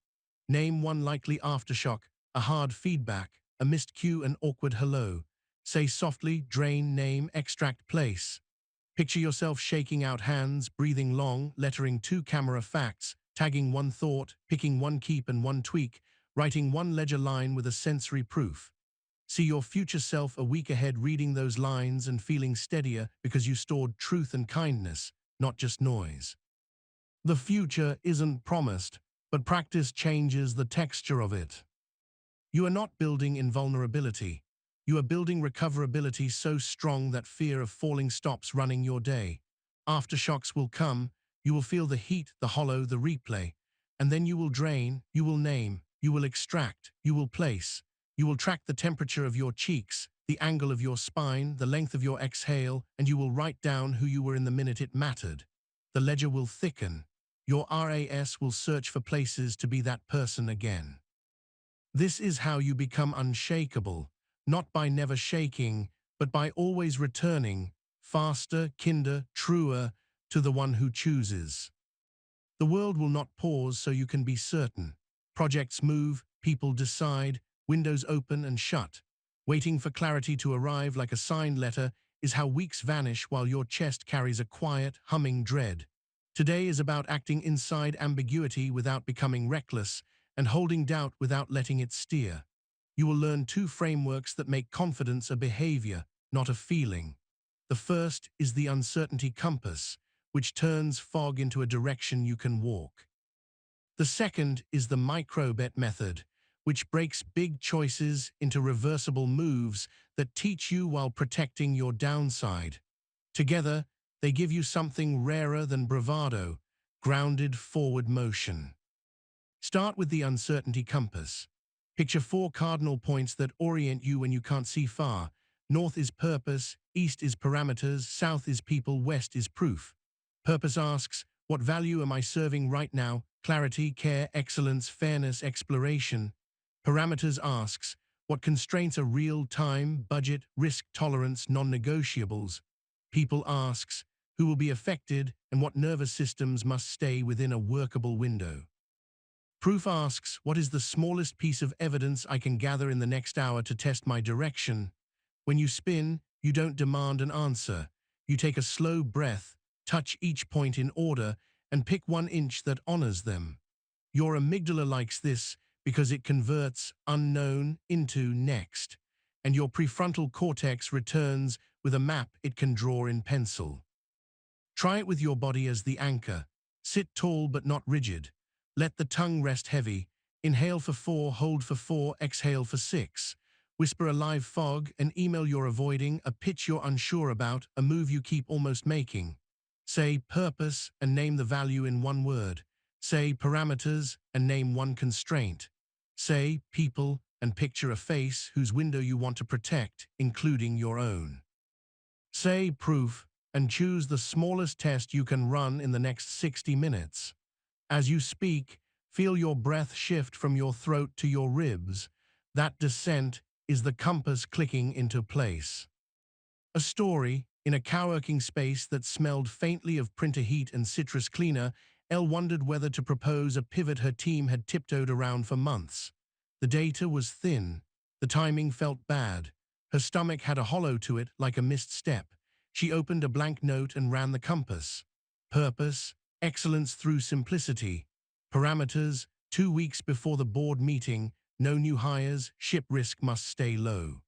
Name one likely aftershock, a hard feedback, a missed cue, an awkward hello. Say softly, drain, name, extract, place. Picture yourself shaking out hands, breathing long, lettering 2 camera facts, tagging 1 thought, picking 1 keep and 1 tweak, writing 1 ledger line with a sensory proof. See your future self a week ahead reading those lines and feeling steadier because you stored truth and kindness, not just noise. The future isn't promised, but practice changes the texture of it. You are not building invulnerability. You are building recoverability so strong that fear of falling stops running your day. Aftershocks will come, you will feel the heat, the hollow, the replay, and then you will drain, you will name, you will extract, you will place. You will track the temperature of your cheeks, the angle of your spine, the length of your exhale, and you will write down who you were in the minute it mattered. The ledger will thicken. Your RAS will search for places to be that person again. This is how you become unshakable, not by never shaking, but by always returning, faster, kinder, truer, to the one who chooses. The world will not pause so you can be certain. Projects move, people decide, windows open and shut. Waiting for clarity to arrive like a signed letter is how weeks vanish while your chest carries a quiet, humming dread. Today is about acting inside ambiguity without becoming reckless and holding doubt without letting it steer. You will learn two frameworks that make confidence a behavior, not a feeling. The first is the uncertainty compass, which turns fog into a direction you can walk. The second is the micro-bet method, which breaks big choices into reversible moves that teach you while protecting your downside. Together, they give you something rarer than bravado, grounded forward motion. Start with the uncertainty compass. Picture four cardinal points that orient you when you can't see far. North is purpose, east is parameters, south is people, west is proof. Purpose asks, what value am I serving right now? Clarity, care, excellence, fairness, exploration. Parameters asks, what constraints are real, time, budget, risk, tolerance, non-negotiables? People asks, who will be affected and what nervous systems must stay within a workable window? Proof asks, what is the smallest piece of evidence I can gather in the next hour to test my direction? When you spin, you don't demand an answer. You take a slow breath, touch each point in order, and pick 1 inch that honors them. Your amygdala likes this because it converts unknown into next, and your prefrontal cortex returns with a map it can draw in pencil. Try it with your body as the anchor. Sit tall but not rigid. Let the tongue rest heavy. Inhale for 4, hold for 4, exhale for 6. Whisper a live fog, an email you're avoiding, a pitch you're unsure about, a move you keep almost making. Say purpose and name the value in 1 word. Say parameters and name 1 constraint. Say people and picture a face whose window you want to protect, including your own. Say proof and choose the smallest test you can run in the next 60 minutes. As you speak, feel your breath shift from your throat to your ribs. That descent is the compass clicking into place. A story, in a coworking space that smelled faintly of printer heat and citrus cleaner, Elle wondered whether to propose a pivot her team had tiptoed around for months. The data was thin. The timing felt bad. Her stomach had a hollow to it like a missed step. She opened a blank note and ran the compass. Purpose, excellence through simplicity. Parameters, 2 weeks before the board meeting, no new hires, ship risk must stay low.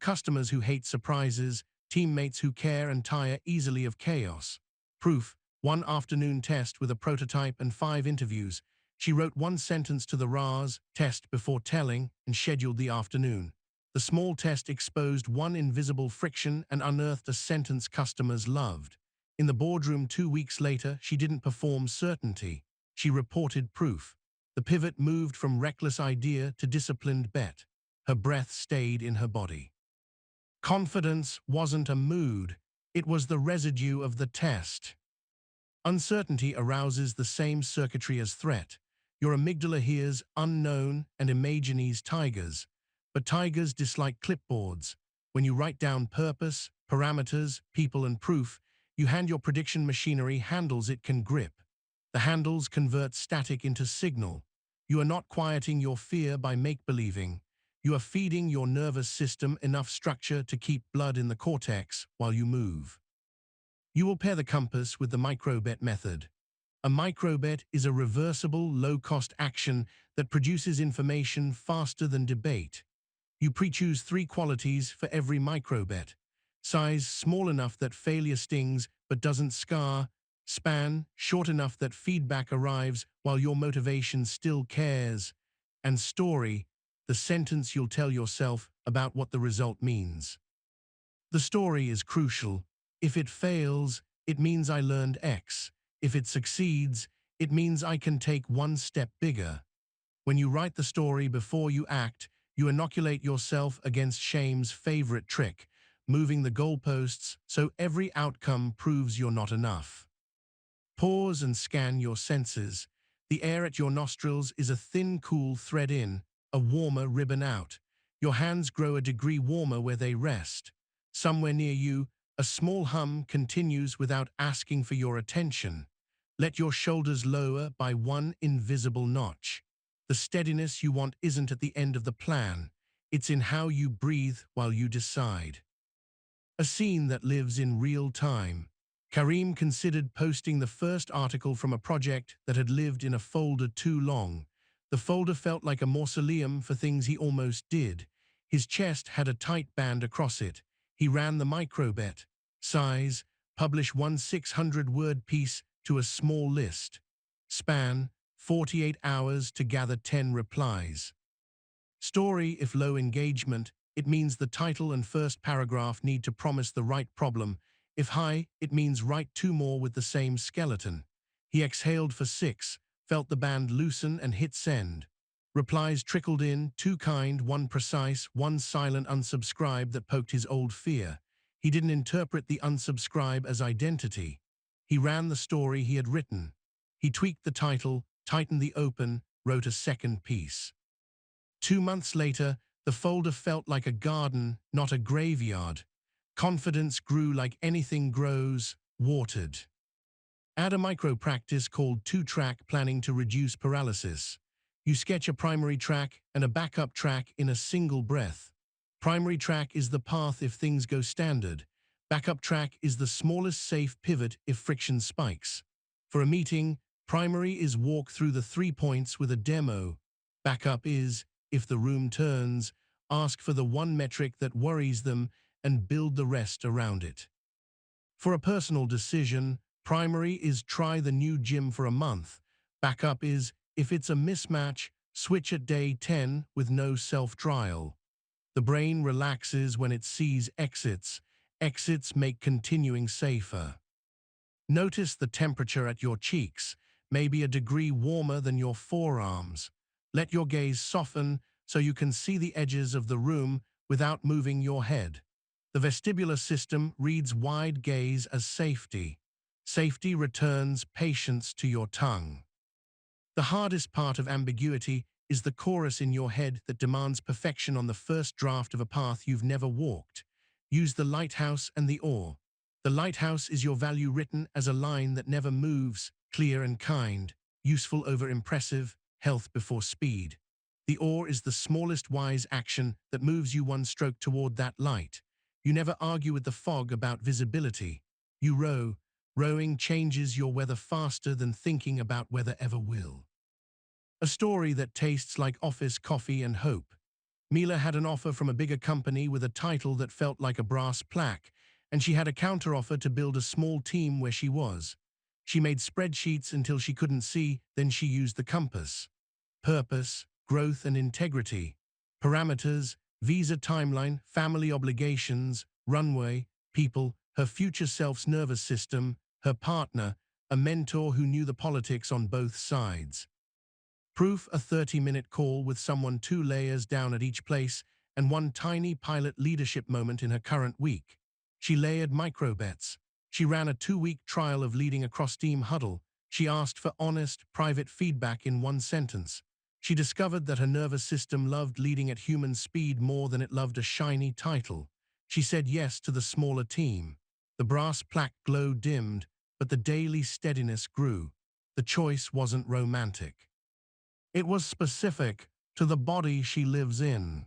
Customers who hate surprises, teammates who care and tire easily of chaos. Proof, 1 afternoon test with a prototype and 5 interviews. She wrote 1 sentence to the RAS test before telling and scheduled the afternoon. The small test exposed 1 invisible friction and unearthed a sentence customers loved. In the boardroom 2 weeks later, she didn't perform certainty. She reported proof. The pivot moved from reckless idea to disciplined bet. Her breath stayed in her body. Confidence wasn't a mood. It was the residue of the test. Uncertainty arouses the same circuitry as threat. Your amygdala hears unknown and imagines tigers. But tigers dislike clipboards. When you write down purpose, parameters, people and proof, you hand your prediction machinery handles it can grip. The handles convert static into signal. You are not quieting your fear by make-believing. You are feeding your nervous system enough structure to keep blood in the cortex while you move. You will pair the compass with the micro-bet method. A micro-bet is a reversible, low-cost action that produces information faster than debate. You pre-choose 3 qualities for every micro-bet. Size small enough that failure stings but doesn't scar. Span short enough that feedback arrives while your motivation still cares. And story, the sentence you'll tell yourself about what the result means. The story is crucial. If it fails, it means I learned X. If it succeeds, it means I can take 1 step bigger. When you write the story before you act, you inoculate yourself against shame's favorite trick, moving the goalposts so every outcome proves you're not enough. Pause and scan your senses. The air at your nostrils is a thin, cool thread in, a warmer ribbon out. Your hands grow a degree warmer where they rest. Somewhere near you, a small hum continues without asking for your attention. Let your shoulders lower by one invisible notch. The steadiness you want isn't at the end of the plan. It's in how you breathe while you decide. A scene that lives in real time. Karim considered posting the first article from a project that had lived in a folder too long. The folder felt like a mausoleum for things he almost did. His chest had a tight band across it. He ran the microbet. Size, publish one 600-word piece to a small list. Span, 48 hours to gather 10 replies. Story, if low engagement, it means the title and first paragraph need to promise the right problem. If high, it means write 2 more with the same skeleton. He exhaled for 6, felt the band loosen and hit send. Replies trickled in, 2 kind, 1 precise, 1 silent unsubscribe that poked his old fear. He didn't interpret the unsubscribe as identity. He ran the story he had written. He tweaked the title, tightened the open, wrote a second piece. 2 months later, the folder felt like a garden, not a graveyard. Confidence grew like anything grows, watered. Add a micro-practice called 2-track planning to reduce paralysis. You sketch a primary track and a backup track in a single breath. Primary track is the path if things go standard. Backup track is the smallest safe pivot if friction spikes. For a meeting, primary is walk through the 3 points with a demo. Backup is, if the room turns, ask for the one metric that worries them and build the rest around it. For a personal decision, primary is try the new gym for a month. Backup is, if it's a mismatch, switch at day 10 with no self-trial. The brain relaxes when it sees exits. Exits make continuing safer. Notice the temperature at your cheeks, maybe a degree warmer than your forearms. Let your gaze soften so you can see the edges of the room without moving your head. The vestibular system reads wide gaze as safety. Safety returns patience to your tongue. The hardest part of ambiguity is the chorus in your head that demands perfection on the first draft of a path you've never walked. Use the lighthouse and the oar. The lighthouse is your value written as a line that never moves, clear and kind, useful over impressive, health before speed. The oar is the smallest wise action that moves you one stroke toward that light. You never argue with the fog about visibility. You row. Rowing changes your weather faster than thinking about weather ever will. A story that tastes like office coffee and hope. Mila had an offer from a bigger company with a title that felt like a brass plaque, and she had a counteroffer to build a small team where she was. She made spreadsheets until she couldn't see, then she used the compass. Purpose, growth and integrity. Parameters, visa timeline, family obligations, runway, people, her future self's nervous system, her partner, a mentor who knew the politics on both sides. Proof, a 30-minute call with someone 2 layers down at each place, and one tiny pilot leadership moment in her current week. She layered microbets. She ran a 2-week trial of leading a cross-team huddle. She asked for honest, private feedback in 1 sentence. She discovered that her nervous system loved leading at human speed more than it loved a shiny title. She said yes to the smaller team. The brass plaque glow dimmed, but the daily steadiness grew. The choice wasn't romantic. It was specific to the body she lives in.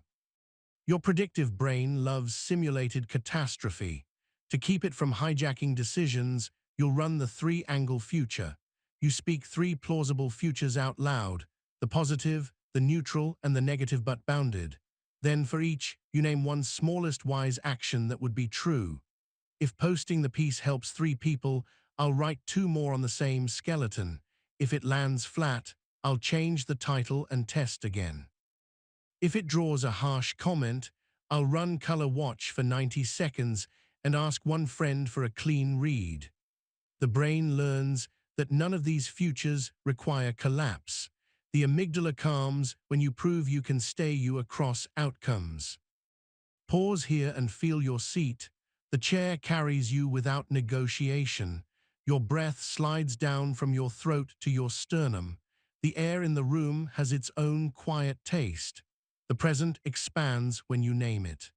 Your predictive brain loves simulated catastrophe. To keep it from hijacking decisions, you'll run the 3-angle future. You speak 3 plausible futures out loud, the positive, the neutral, and the negative but bounded. Then for each, you name one smallest wise action that would be true. If posting the piece helps 3 people, I'll write 2 more on the same skeleton. If it lands flat, I'll change the title and test again. If it draws a harsh comment, I'll run color watch for 90 seconds and ask one friend for a clean read. The brain learns that none of these futures require collapse. The amygdala calms when you prove you can stay you across outcomes. Pause here and feel your seat. The chair carries you without negotiation. Your breath slides down from your throat to your sternum. The air in the room has its own quiet taste. The present expands when you name it.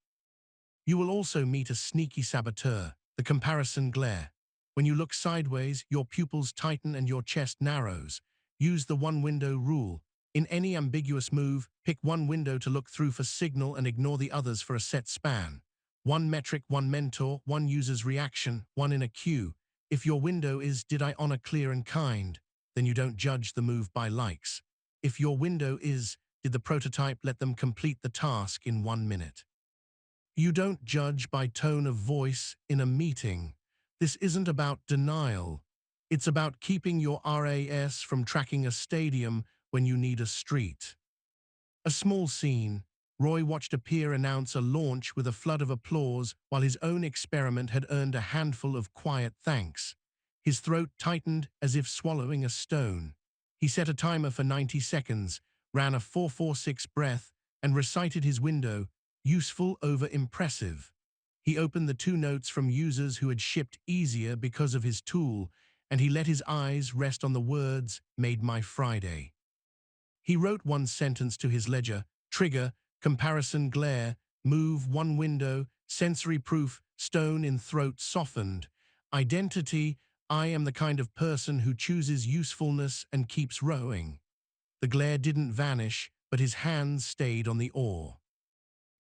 You will also meet a sneaky saboteur, the comparison glare. When you look sideways, your pupils tighten and your chest narrows. Use the one-window rule. In any ambiguous move, pick one window to look through for signal and ignore the others for a set span. One metric, one mentor, one user's reaction, one in a queue. If your window is, did I honor clear and kind, then you don't judge the move by likes. If your window is, did the prototype let them complete the task in 1 minute? You don't judge by tone of voice in a meeting. This isn't about denial. It's about keeping your RAS from tracking a stadium when you need a street. A small scene. Roy watched a peer announce a launch with a flood of applause while his own experiment had earned a handful of quiet thanks. His throat tightened as if swallowing a stone. He set a timer for 90 seconds, ran a 4-4-6 breath, and recited his window, useful over impressive. He opened the 2 notes from users who had shipped easier because of his tool, and he let his eyes rest on the words, "Made my Friday." He wrote 1 sentence to his ledger, trigger, comparison glare, move 1 window, sensory proof, stone in throat softened, identity, I am the kind of person who chooses usefulness and keeps rowing. The glare didn't vanish, but his hands stayed on the oar.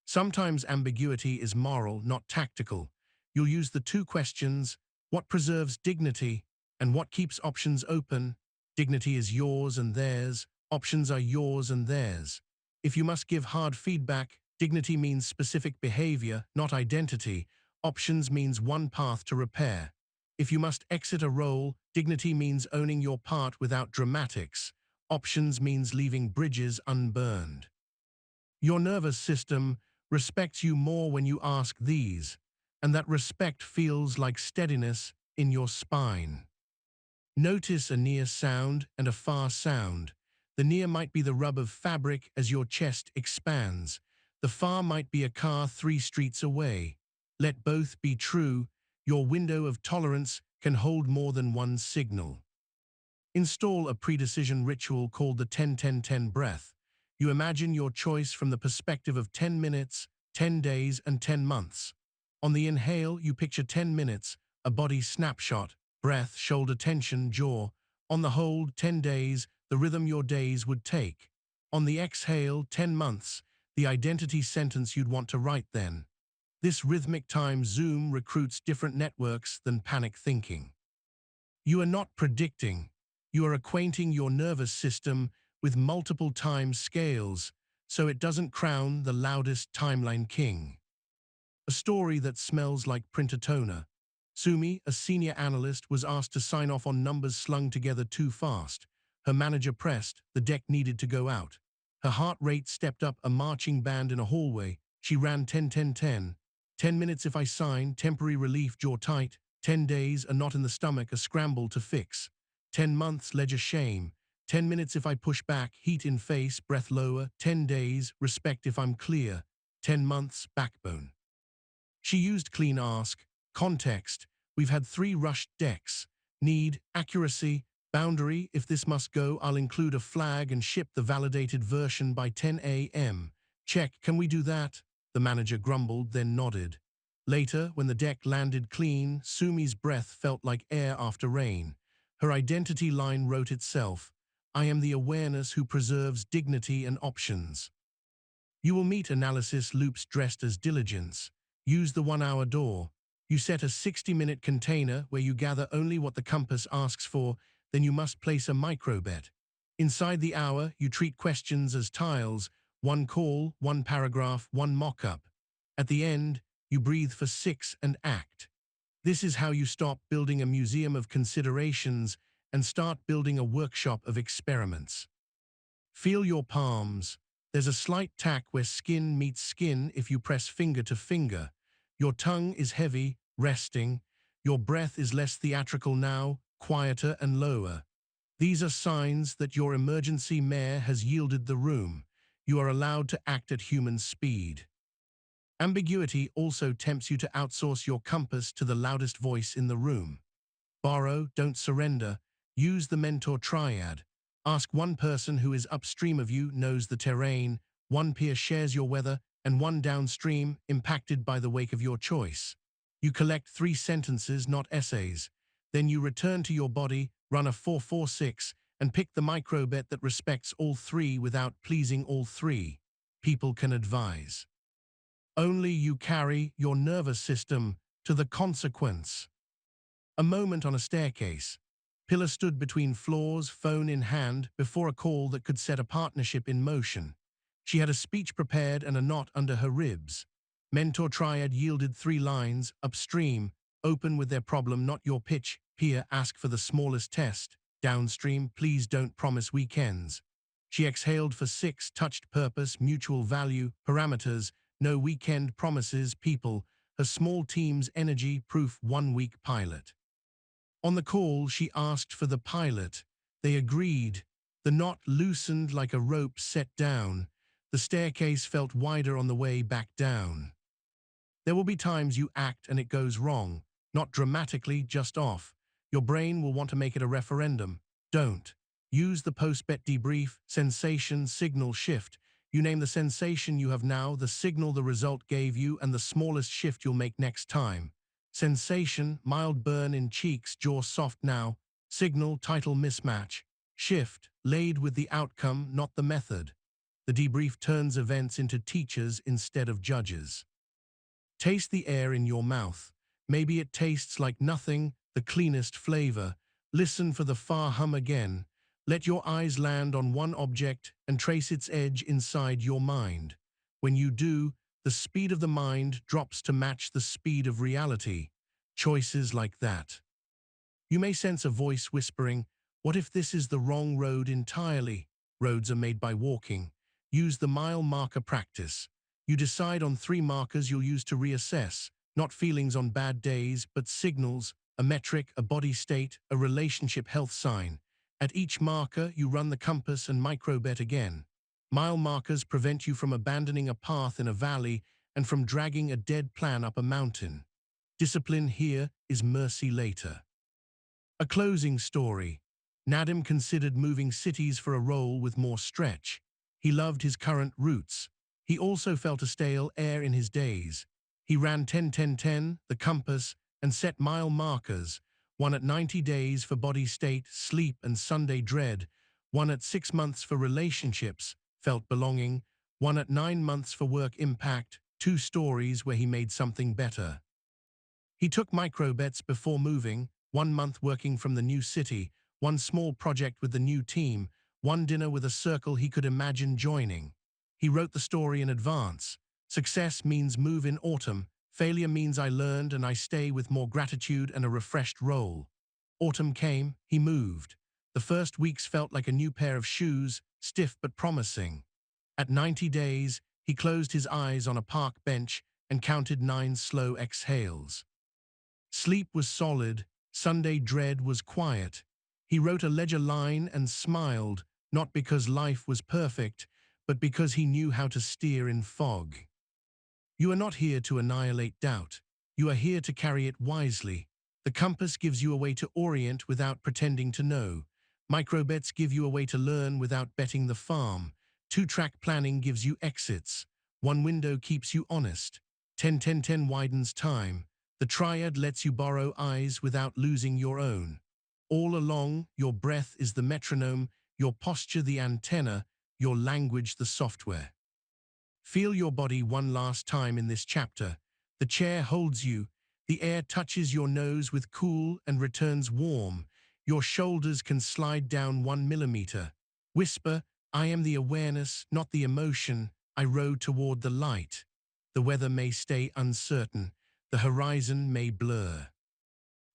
Sometimes ambiguity is moral, not tactical. You'll use the 2 questions, what preserves dignity and what keeps options open? Dignity is yours and theirs, options are yours and theirs. If you must give hard feedback, dignity means specific behavior, not identity. Options means one path to repair. If you must exit a role, dignity means owning your part without dramatics. Options means leaving bridges unburned. Your nervous system respects you more when you ask these, and that respect feels like steadiness in your spine. Notice a near sound and a far sound. The near might be the rub of fabric as your chest expands. The far might be a car 3 streets away. Let both be true. Your window of tolerance can hold more than 1 signal. Install a pre-decision ritual called the 10-10-10 breath. You imagine your choice from the perspective of 10 minutes, 10 days, and 10 months. On the inhale, you picture 10 minutes, a body snapshot, breath, shoulder tension, jaw. On the hold, 10 days, the rhythm your days would take. On the exhale, 10 months, the identity sentence you'd want to write then. This rhythmic time zoom recruits different networks than panic thinking. You are not predicting. You are acquainting your nervous system with multiple time scales so it doesn't crown the loudest timeline king. A story that smells like printer toner. Sumi, a senior analyst, was asked to sign off on numbers slung together too fast. Her manager pressed, the deck needed to go out. Her heart rate stepped up a marching band in a hallway. She ran 10-10-10. 10 minutes if I sign, temporary relief, jaw tight. 10 days, a knot in the stomach, a scramble to fix. 10 months, ledger shame. 10 minutes if I push back, heat in face, breath lower. 10 days, respect if I'm clear. 10 months, backbone. She used clean ask, context. We've had 3 rushed decks. Need, accuracy, boundary. If this must go, I'll include a flag and ship the validated version by 10 a.m. Check, can we do that? The manager grumbled, then nodded. Later, when the deck landed clean, Sumi's breath felt like air after rain. Her identity line wrote itself. I am the awareness who preserves dignity and options. You will meet analysis loops dressed as diligence. Use the 1-hour door. You set a 60-minute container where you gather only what the compass asks for, then you must place a microbet. Inside the hour, you treat questions as tiles, 1 call, 1 paragraph, 1 mock-up. At the end, you breathe for 6 and act. This is how you stop building a museum of considerations and start building a workshop of experiments. Feel your palms. There's a slight tack where skin meets skin if you press finger to finger. Your tongue is heavy, resting. Your breath is less theatrical now, quieter and lower. These are signs that your emergency mare has yielded the room. You are allowed to act at human speed. Ambiguity also tempts you to outsource your compass to the loudest voice in the room. Borrow, don't surrender. Use the mentor triad. Ask 1 person who is upstream of you, knows the terrain, 1 peer shares your weather, and 1 downstream, impacted by the wake of your choice. You collect 3 sentences, not essays. Then you return to your body, run a 4-4-6, and pick the microbet that respects all three without pleasing all three. People can advise. Only you carry your nervous system to the consequence. A moment on a staircase. Pillar stood between floors, phone in hand, before a call that could set a partnership in motion. She had a speech prepared and a knot under her ribs. Mentor Triad yielded 3 lines, upstream, open with their problem, not your pitch. Peer, ask for the smallest test. Downstream, please don't promise weekends. She exhaled for 6, touched purpose, mutual value, parameters, no weekend promises, people, her small team's energy, proof, 1-week pilot. On the call, she asked for the pilot. They agreed. The knot loosened like a rope set down. The staircase felt wider on the way back down. There will be times you act and it goes wrong. Not dramatically, just off. Your brain will want to make it a referendum. Don't. Use the post-bet debrief, sensation, signal, shift. You name the sensation you have now, the signal the result gave you, and the smallest shift you'll make next time. Sensation, mild burn in cheeks, jaw soft now. Signal, title mismatch. Shift, laid with the outcome, not the method. The debrief turns events into teachers instead of judges. Taste the air in your mouth. Maybe it tastes like nothing, the cleanest flavor. Listen for the far hum again. Let your eyes land on one object and trace its edge inside your mind. When you do, the speed of the mind drops to match the speed of reality. Choices like that. You may sense a voice whispering, "What if this is the wrong road entirely?" Roads are made by walking. Use the mile marker practice. You decide on 3 markers you'll use to reassess, not feelings on bad days, but signals, a metric, a body state, a relationship health sign. At each marker, you run the compass and microbet again. Mile markers prevent you from abandoning a path in a valley and from dragging a dead plan up a mountain. Discipline here is mercy later. A closing story. Nadim considered moving cities for a role with more stretch. He loved his current routes. He also felt a stale air in his days. He ran 10-10-10, the compass, and set mile markers, one at 90 days for body state, sleep, and Sunday dread, one at 6 months for relationships, felt belonging, one at 9 months for work impact, 2 stories where he made something better. He took microbets before moving, 1 month working from the new city, 1 small project with the new team, 1 dinner with a circle he could imagine joining. He wrote the story in advance. Success means move in autumn. Failure means I learned and I stay with more gratitude and a refreshed role. Autumn came, he moved. The first weeks felt like a new pair of shoes, stiff but promising. At 90 days, he closed his eyes on a park bench and counted 9 slow exhales. Sleep was solid, Sunday dread was quiet. He wrote a ledger line and smiled, not because life was perfect, but because he knew how to steer in fog. You are not here to annihilate doubt. You are here to carry it wisely. The compass gives you a way to orient without pretending to know. Microbets give you a way to learn without betting the farm. 2-track planning gives you exits. 1 window keeps you honest. 10-10-10 widens time. The triad lets you borrow eyes without losing your own. All along, your breath is the metronome, your posture the antenna, your language the software. Feel your body one last time in this chapter. The chair holds you. The air touches your nose with cool and returns warm. Your shoulders can slide down 1 millimeter. Whisper, I am the awareness, not the emotion. I rode toward the light. The weather may stay uncertain. The horizon may blur.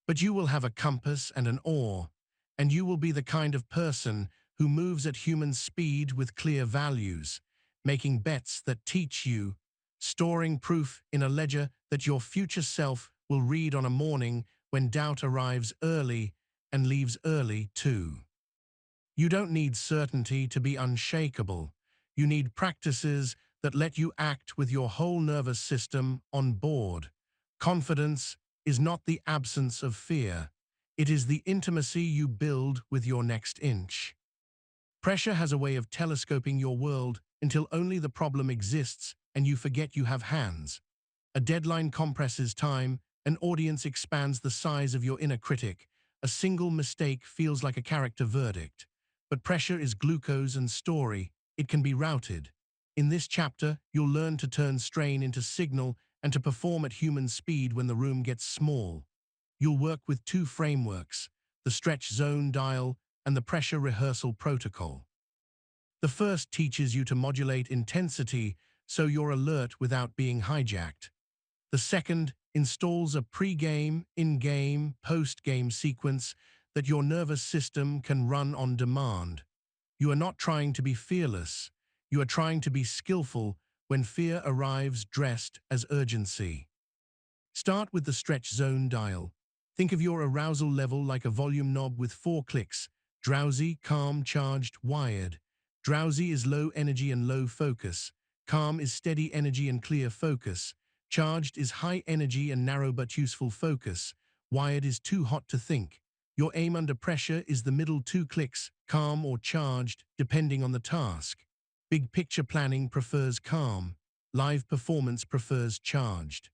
But you will have a compass and an oar, and you will be the kind of person who moves at human speed with clear values, making bets that teach you, storing proof in a ledger that your future self will read on a morning when doubt arrives early and leaves early too. You don't need certainty to be unshakable. You need practices that let you act with your whole nervous system on board. Confidence is not the absence of fear. It is the intimacy you build with your next inch. Pressure has a way of telescoping your world until only the problem exists and you forget you have hands. A deadline compresses time, an audience expands the size of your inner critic, A single mistake feels like a character verdict. But pressure is glucose and story. It can be routed. In this chapter, you'll learn to turn strain into signal and to perform at human speed when the room gets small. You'll work with two frameworks, the stretch zone dial and the pressure rehearsal protocol. The first teaches you to modulate intensity so you're alert without being hijacked. The second installs a pre-game, in-game, post-game sequence that your nervous system can run on demand. You are not trying to be fearless. You are trying to be skillful when fear arrives dressed as urgency. Start with the stretch zone dial. Think of your arousal level like a volume knob with 4 clicks: drowsy, calm, charged, wired. Drowsy is low energy and low focus. Calm is steady energy and clear focus. Charged is high energy and narrow but useful focus. Wired is too hot to think. Your aim under pressure is the middle 2 clicks, calm or charged, depending on the task. Big picture planning prefers calm. Live performance prefers charged.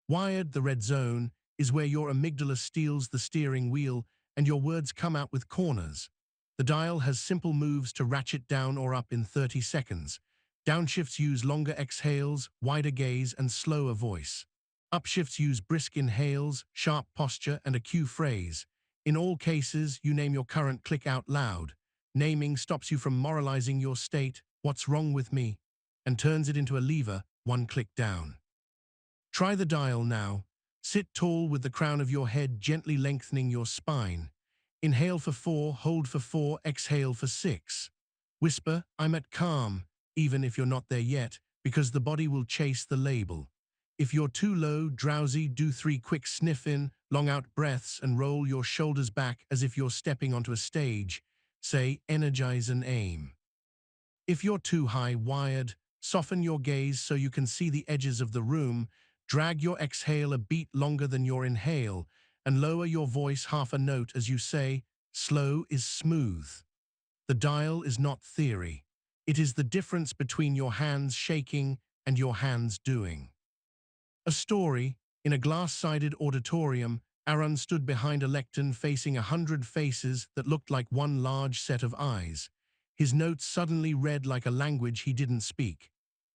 Wired, the red zone, is where your amygdala steals the steering wheel and your words come out with corners. The dial has simple moves to ratchet down or up in 30 seconds. Downshifts use longer exhales, wider gaze, and slower voice. Upshifts use brisk inhales, sharp posture, and a cue phrase. In all cases, you name your current click out loud. Naming stops you from moralizing your state, "What's wrong with me?" and turns it into a lever, 1 click down. Try the dial now. Sit tall with the crown of your head gently lengthening your spine. Inhale for 4, hold for 4, exhale for 6. Whisper, "I'm at calm," even if you're not there yet, because the body will chase the label. If you're too low, drowsy, do 3 quick sniff-in, long-out breaths, and roll your shoulders back as if you're stepping onto a stage. Say, "Energize and aim." If you're too high, wired, soften your gaze so you can see the edges of the room. Drag your exhale a beat longer than your inhale, and lower your voice half a note as you say, "Slow is smooth." The dial is not theory. It is the difference between your hands shaking and your hands doing. A story. In a glass-sided auditorium, Aaron stood behind a lectern facing 100 faces that looked like one large set of eyes. His notes suddenly read like a language he didn't speak.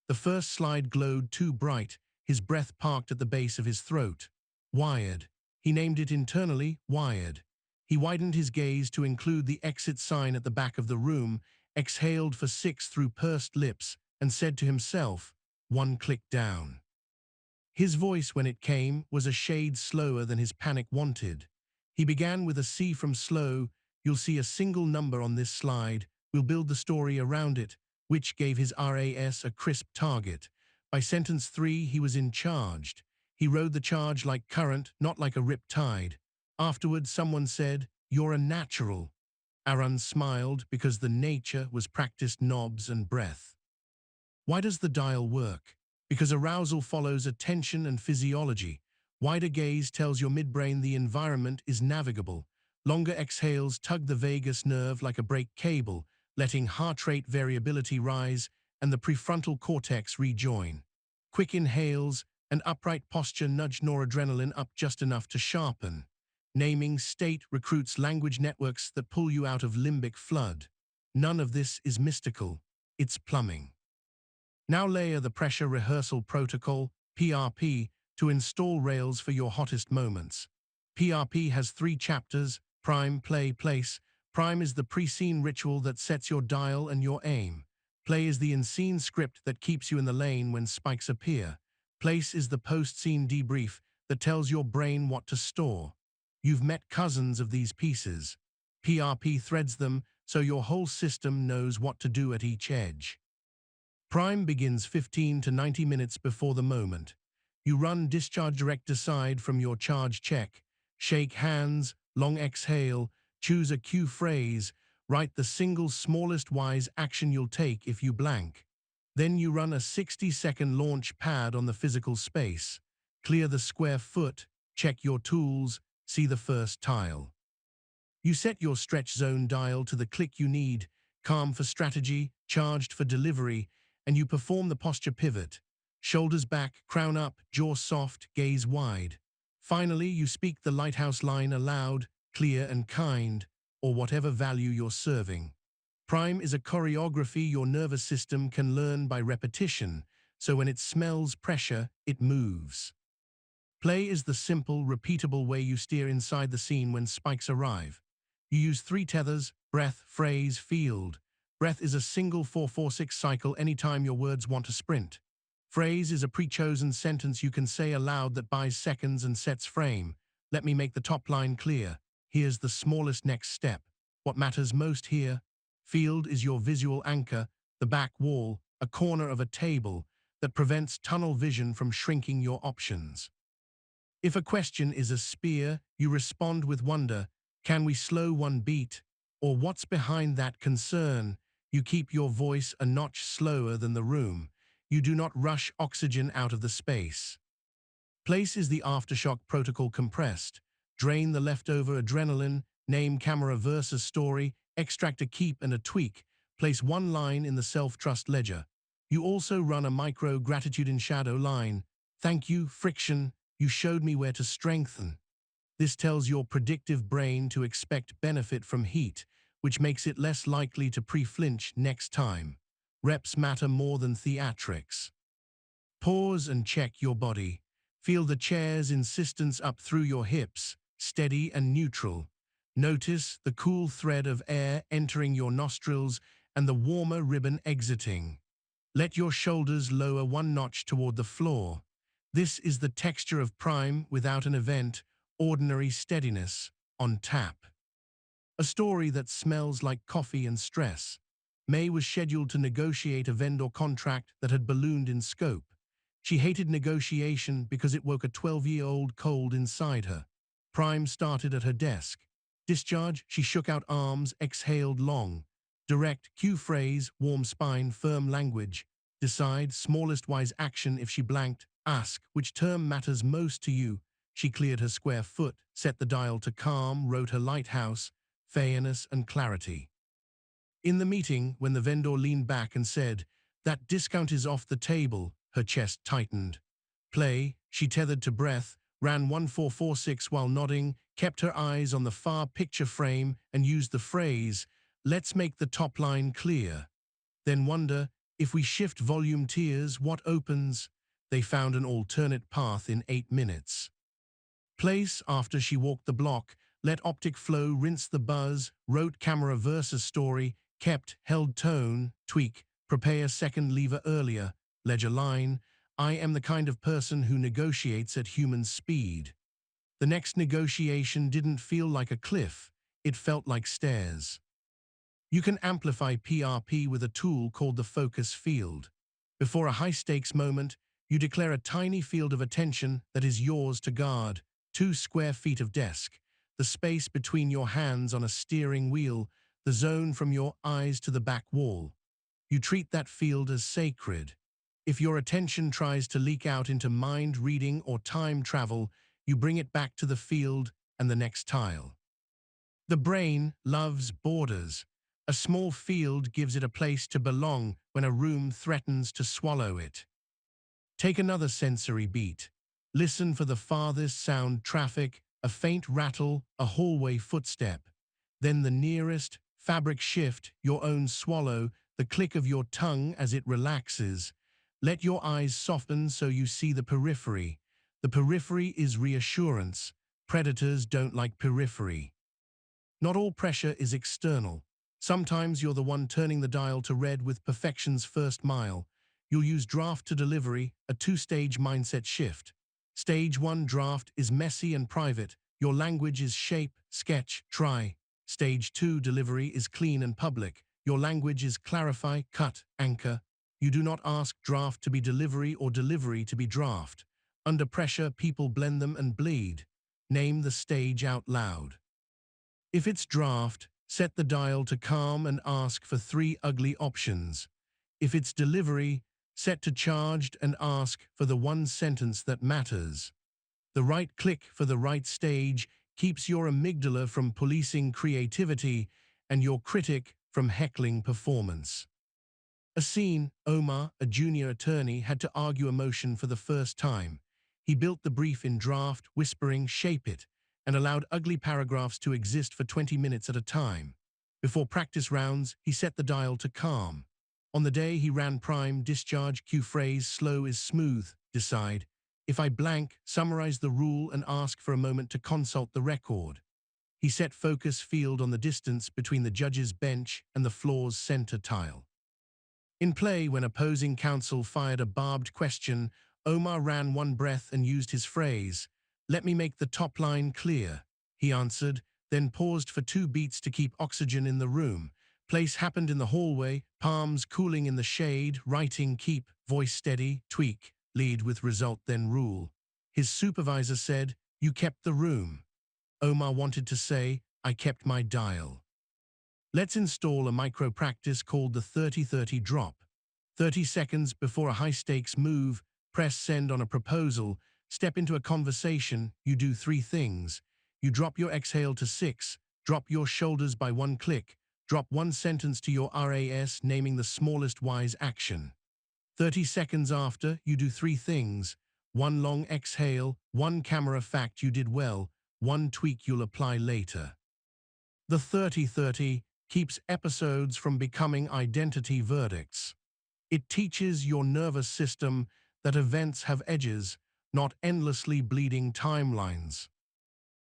The first slide glowed too bright, his breath parked at the base of his throat. Wired. He named it internally Wired. He widened his gaze to include the exit sign at the back of the room, exhaled for 6 through pursed lips, and said to himself, "1 click down." His voice, when it came, was a shade slower than his panic wanted. He began with a C from slow. "You'll see a single number on this slide. We'll build the story around it," which gave his RAS a crisp target. By sentence 3, he was in charged. He rode the charge like current, not like a ripped tide. Afterward, someone said, "You're a natural." Aaron smiled because the nature was practiced knobs and breath. Why does the dial work? Because arousal follows attention and physiology. Wider gaze tells your midbrain the environment is navigable. Longer exhales tug the vagus nerve like a brake cable, letting heart rate variability rise and the prefrontal cortex rejoin. Quick inhales and upright posture nudge noradrenaline up just enough to sharpen. Naming state recruits language networks that pull you out of limbic flood. None of this is mystical. It's plumbing. Now layer the pressure rehearsal protocol, PRP, to install rails for your hottest moments. PRP has 3 chapters: Prime, Play, Place. Prime is the pre-scene ritual that sets your dial and your aim. Play is the in-scene script that keeps you in the lane when spikes appear. Place is the post-scene debrief that tells your brain what to store. You've met cousins of these pieces. PRP threads them so your whole system knows what to do at each edge. Prime begins 15 to 90 minutes before the moment. You run discharge direct decide from your charge check. Shake hands, long exhale, choose a cue phrase, write the single smallest wise action you'll take if you blank. Then you run a 60-second launch pad on the physical space. Clear the square foot, check your tools, see the first tile. You set your stretch zone dial to the click you need, calm for strategy, charged for delivery, and you perform the posture pivot. Shoulders back, crown up, jaw soft, gaze wide. Finally, you speak the lighthouse line aloud, clear and kind, or whatever value you're serving. Prime is a choreography your nervous system can learn by repetition, so when it smells pressure, it moves. Play is the simple, repeatable way you steer inside the scene when spikes arrive. You use 3 tethers: breath, phrase, field. Breath is a single 4-4-6 cycle anytime your words want to sprint. Phrase is a pre-chosen sentence you can say aloud that buys seconds and sets frame. Let me make the top line clear. Here's the smallest next step. What matters most here? Field is your visual anchor, the back wall, a corner of a table that prevents tunnel vision from shrinking your options. If a question is a spear, you respond with wonder. Can we slow one beat? Or what's behind that concern? You keep your voice a notch slower than the room. You do not rush oxygen out of the space. Place is the Aftershock Protocol compressed. Drain the leftover adrenaline, name camera versus story, extract a keep and a tweak, place one line in the self-trust ledger. You also run a micro-gratitude in shadow line. Thank you, friction, you showed me where to strengthen. This tells your predictive brain to expect benefit from heat, which makes it less likely to pre-flinch next time. Reps matter more than theatrics. Pause and check your body. Feel the chair's insistence up through your hips, steady and neutral. Notice the cool thread of air entering your nostrils and the warmer ribbon exiting. Let your shoulders lower one notch toward the floor. This is the texture of Prime without an event, ordinary steadiness, on tap. A story that smells like coffee and stress. May was scheduled to negotiate a vendor contract that had ballooned in scope. She hated negotiation because it woke a 12-year-old cold inside her. Prime started at her desk. Discharge, she shook out arms, exhaled long. Direct, cue phrase, warm spine, firm language. Decide, smallest wise action if she blanked. Ask, which term matters most to you? She cleared her square foot, set the dial to calm, wrote her lighthouse, fairness and clarity. In the meeting, when the vendor leaned back and said, "That discount is off the table," her chest tightened. Play, she tethered to breath, ran 1446 while nodding, kept her eyes on the far picture frame and used the phrase, "Let's make the top line clear." Then wonder, if we shift volume tiers, what opens? They found an alternate path in 8 minutes. Place, after she walked the block, let optic flow rinse the buzz, wrote camera versus story, kept, held tone, tweak, prepare second lever earlier, ledger line, I am the kind of person who negotiates at human speed. The next negotiation didn't feel like a cliff, it felt like stairs. You can amplify PRP with a tool called the focus field. Before a high-stakes moment, you declare a tiny field of attention that is yours to guard, 2 square feet of desk, the space between your hands on a steering wheel, the zone from your eyes to the back wall. You treat that field as sacred. If your attention tries to leak out into mind reading or time travel, you bring it back to the field and the next tile. The brain loves borders. A small field gives it a place to belong when a room threatens to swallow it. Take another sensory beat. Listen for the farthest sound: traffic, a faint rattle, a hallway footstep. Then the nearest, fabric shift, your own swallow, the click of your tongue as it relaxes. Let your eyes soften so you see the periphery. The periphery is reassurance. Predators don't like periphery. Not all pressure is external. Sometimes you're the one turning the dial to red with perfection's first mile. You'll use draft to delivery, a 2-stage mindset shift. Stage 1 draft is messy and private. Your language is shape, sketch, try. Stage 2 delivery is clean and public. Your language is clarify, cut, anchor. You do not ask draft to be delivery or delivery to be draft. Under pressure, people blend them and bleed. Name the stage out loud. If it's draft, set the dial to calm and ask for 3 ugly options. If it's delivery, set to charged and ask for the one sentence that matters. The right click for the right stage keeps your amygdala from policing creativity and your critic from heckling performance. A scene, Omar, a junior attorney, had to argue a motion for the first time. He built the brief in draft, whispering, "Shape it," and allowed ugly paragraphs to exist for 20 minutes at a time. Before practice rounds, he set the dial to calm. On the day he ran prime, discharge, cue phrase, slow is smooth, decide. If I blank, summarize the rule and ask for a moment to consult the record. He set focus field on the distance between the judge's bench and the floor's center tile. In play, when opposing counsel fired a barbed question, Omar ran one breath and used his phrase, "Let me make the top line clear," he answered, then paused for 2 beats to keep oxygen in the room. Place happened in the hallway, palms cooling in the shade, writing keep, voice steady, tweak, lead with result then rule. His supervisor said, "You kept the room." Omar wanted to say, "I kept my dial." Let's install a micro practice called the 30-30 drop. 30 seconds before a high-stakes move, press send on a proposal, step into a conversation, you do 3 things. You drop your exhale to 6, drop your shoulders by 1 click, drop 1 sentence to your RAS naming the smallest wise action. 30 seconds after, you do 3 things. 1 long exhale, 1 camera fact you did well, 1 tweak you'll apply later. The 30-30 keeps episodes from becoming identity verdicts. It teaches your nervous system that events have edges, not endlessly bleeding timelines.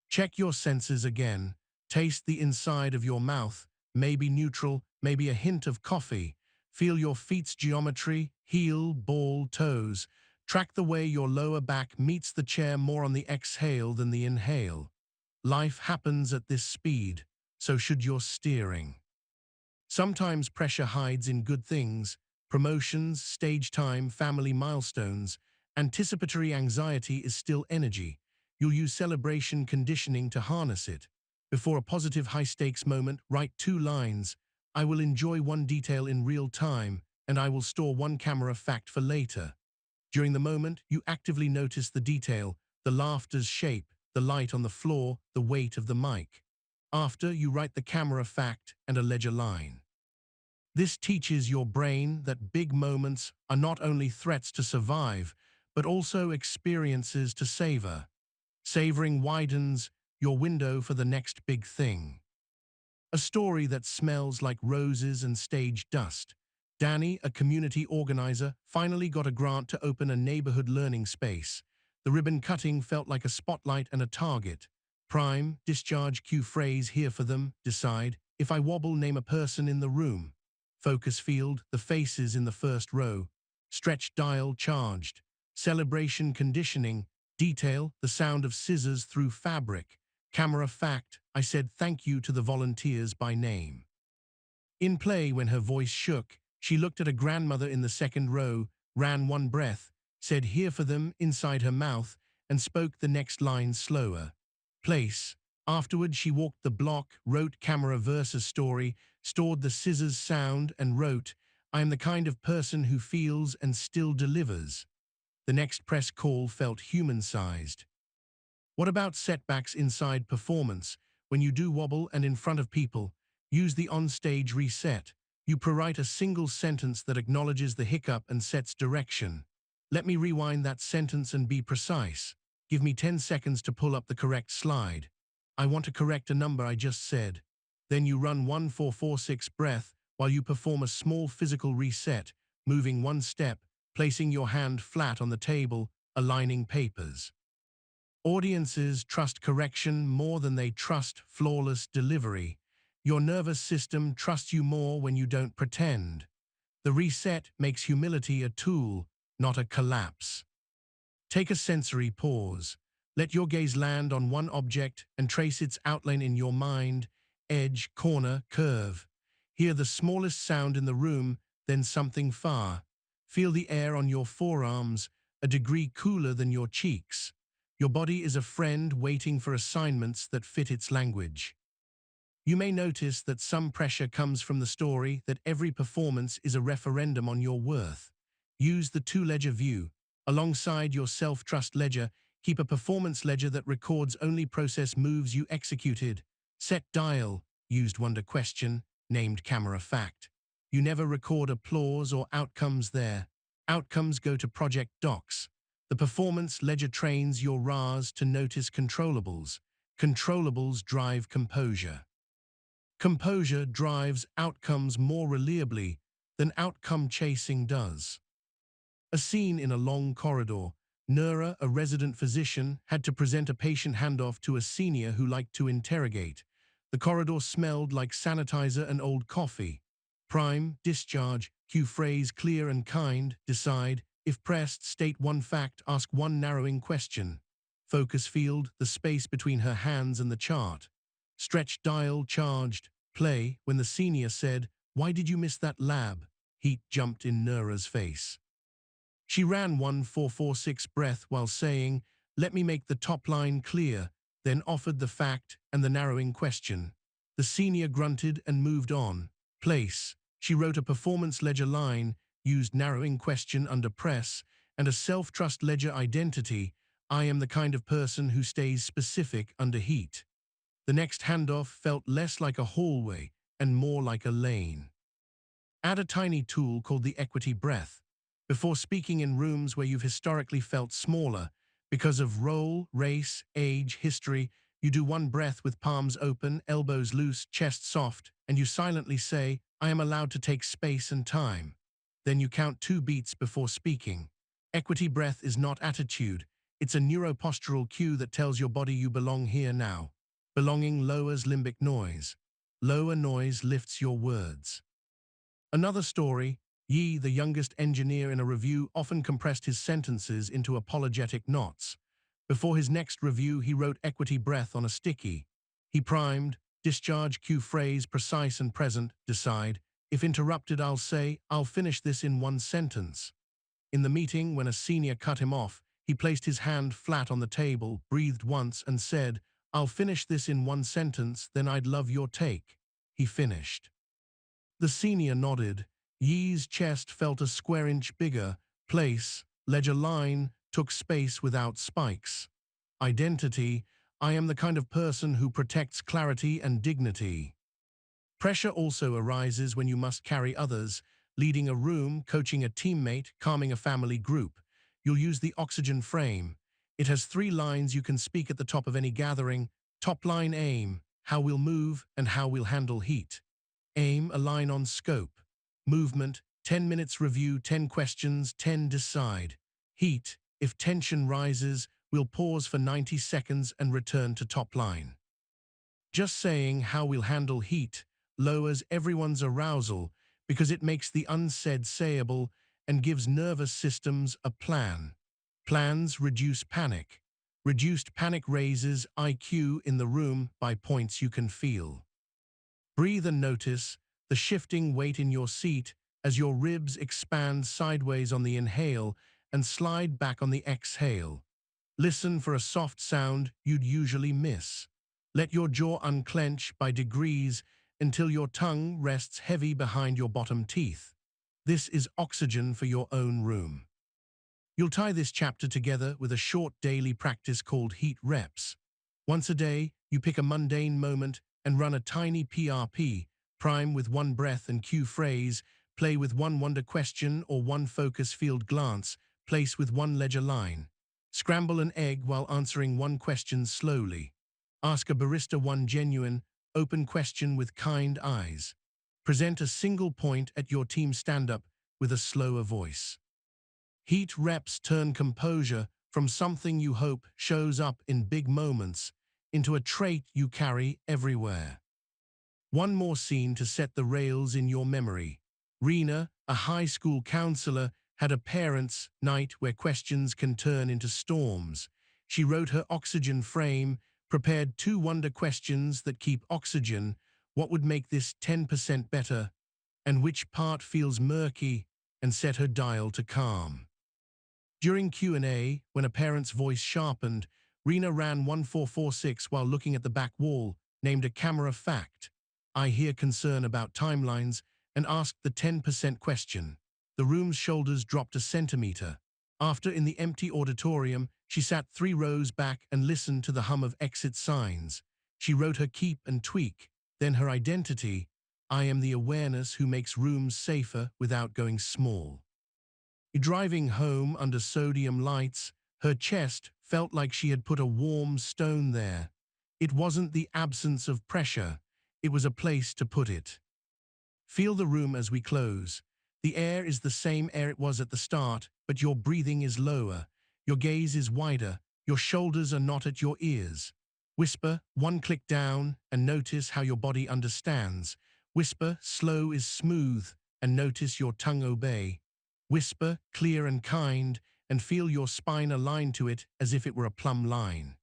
Check your senses again. Taste the inside of your mouth, maybe neutral, maybe a hint of coffee. Feel your feet's geometry, heel, ball, toes. Track the way your lower back meets the chair more on the exhale than the inhale. Life happens at this speed, so should your steering. Sometimes pressure hides in good things, promotions, stage time, family milestones. Anticipatory anxiety is still energy. You'll use celebration conditioning to harness it. Before a positive high-stakes moment, write 2 lines. I will enjoy 1 detail in real time, and I will store 1 camera fact for later. During the moment, you actively notice the detail, the laughter's shape, the light on the floor, the weight of the mic. After, you write the camera fact and a ledger line. This teaches your brain that big moments are not only threats to survive, but also experiences to savor. Savoring widens your window for the next big thing. A story that smells like roses and stage dust. Danny, a community organizer, finally got a grant to open a neighborhood learning space. The ribbon cutting felt like a spotlight and a target. Prime, discharge, cue phrase, here for them, decide. If I wobble, name a person in the room. Focus field, the faces in the first row. Stretch dial, charged. Celebration conditioning, detail, the sound of scissors through fabric. Camera fact, I said thank you to the volunteers by name. In play, when her voice shook, she looked at a grandmother in the second row, ran 1 breath, said here for them inside her mouth, and spoke the next line slower. Place. Afterward, she walked the block, wrote camera versus story, stored the scissors sound, and wrote, I am the kind of person who feels and still delivers. The next press call felt human-sized. What about setbacks inside performance? When you do wobble and in front of people, use the on-stage reset. You prowrite a single sentence that acknowledges the hiccup and sets direction. Let me rewind that sentence and be precise. Give me 10 seconds to pull up the correct slide. I want to correct a number I just said. Then you run 1-4-4-6 breath while you perform a small physical reset, moving 1 step, placing your hand flat on the table, aligning papers. Audiences trust correction more than they trust flawless delivery. Your nervous system trusts you more when you don't pretend. The reset makes humility a tool, not a collapse. Take a sensory pause. Let your gaze land on one object and trace its outline in your mind, edge, corner, curve. Hear the smallest sound in the room, then something far. Feel the air on your forearms, a degree cooler than your cheeks. Your body is a friend waiting for assignments that fit its language. You may notice that some pressure comes from the story that every performance is a referendum on your worth. Use the 2-ledger view. Alongside your self-trust ledger, keep a performance ledger that records only process moves you executed. Set dial, used wonder question, named camera fact. You never record applause or outcomes there. Outcomes go to project docs. The performance ledger trains your RAs to notice controllables. Controllables drive composure. Composure drives outcomes more reliably than outcome chasing does. A scene in a long corridor. Nura, a resident physician, had to present a patient handoff to a senior who liked to interrogate. The corridor smelled like sanitizer and old coffee. Prime, discharge, cue phrase clear and kind, decide, if pressed, state one fact, ask one narrowing question. Focus field, the space between her hands and the chart. Stretch dial, charged, play, when the senior said, "Why did you miss that lab?" Heat jumped in Nura's face. She ran 1446 breath while saying, "Let me make the top line clear," then offered the fact and the narrowing question. The senior grunted and moved on. Place. She wrote a performance ledger line, used narrowing question under press, and a self-trust ledger identity. I am the kind of person who stays specific under heat. The next handoff felt less like a hallway and more like a lane. Add a tiny tool called the equity breath. Before speaking in rooms where you've historically felt smaller, because of role, race, age, history, you do one breath with palms open, elbows loose, chest soft, and you silently say, "I am allowed to take space and time." Then you count 2 beats before speaking. Equity breath is not attitude. It's a neuropostural cue that tells your body you belong here now. Belonging lowers limbic noise. Lower noise lifts your words. Another story. Yi, the youngest engineer in a review, often compressed his sentences into apologetic knots. Before his next review, he wrote equity breath on a sticky. He primed, discharge, cue phrase, precise and present, decide. If interrupted, I'll say, "I'll finish this in one sentence." In the meeting, when a senior cut him off, he placed his hand flat on the table, breathed once, and said, "I'll finish this in one sentence, then I'd love your take." He finished. The senior nodded. Yi's chest felt a square inch bigger. Place, ledger line, took space without spikes. Identity, I am the kind of person who protects clarity and dignity. Pressure also arises when you must carry others, leading a room, coaching a teammate, calming a family group. You'll use the oxygen frame. It has 3 lines you can speak at the top of any gathering. Top line aim, how we'll move and how we'll handle heat. Aim, a line on scope. Movement, 10 minutes review, 10 questions, 10 decide. Heat, if tension rises, we'll pause for 90 seconds and return to top line. Just saying how we'll handle heat lowers everyone's arousal because it makes the unsaid sayable and gives nervous systems a plan. Plans reduce panic. Reduced panic raises IQ in the room by points you can feel. Breathe and notice the shifting weight in your seat as your ribs expand sideways on the inhale and slide back on the exhale. Listen for a soft sound you'd usually miss. Let your jaw unclench by degrees until your tongue rests heavy behind your bottom teeth. This is oxygen for your own room. You'll tie this chapter together with a short daily practice called heat reps. Once a day, you pick a mundane moment and run a tiny PRP, prime with one breath and cue phrase, play with one wonder question or one focus field glance, place with one ledger line. Scramble an egg while answering one question slowly. Ask a barista one genuine, open question with kind eyes. Present a single point at your team stand-up with a slower voice. Heat reps turn composure from something you hope shows up in big moments into a trait you carry everywhere. One more scene to set the rails in your memory. Rena, a high school counselor, had a parents' night where questions can turn into storms. She wrote her oxygen frame, prepared 2 wonder questions that keep oxygen. What would make this 10% better? And which part feels murky? And set her dial to calm. During Q&A, when a parent's voice sharpened, Rena ran 1446 while looking at the back wall, named a camera fact. I hear concern about timelines, and asked the 10% question. The room's shoulders dropped a centimeter. After, in the empty auditorium, she sat 3 rows back and listened to the hum of exit signs. She wrote her keep and tweak, then her identity. I am the awareness who makes rooms safer without going small. Driving home under sodium lights, her chest felt like she had put a warm stone there. It wasn't the absence of pressure, it was a place to put it. Feel the room as we close. The air is the same air it was at the start, but your breathing is lower, your gaze is wider, your shoulders are not at your ears. Whisper, one click down, and notice how your body understands. Whisper, slow is smooth, and notice your tongue obey. Whisper, clear and kind, and feel your spine align to it as if it were a plumb line.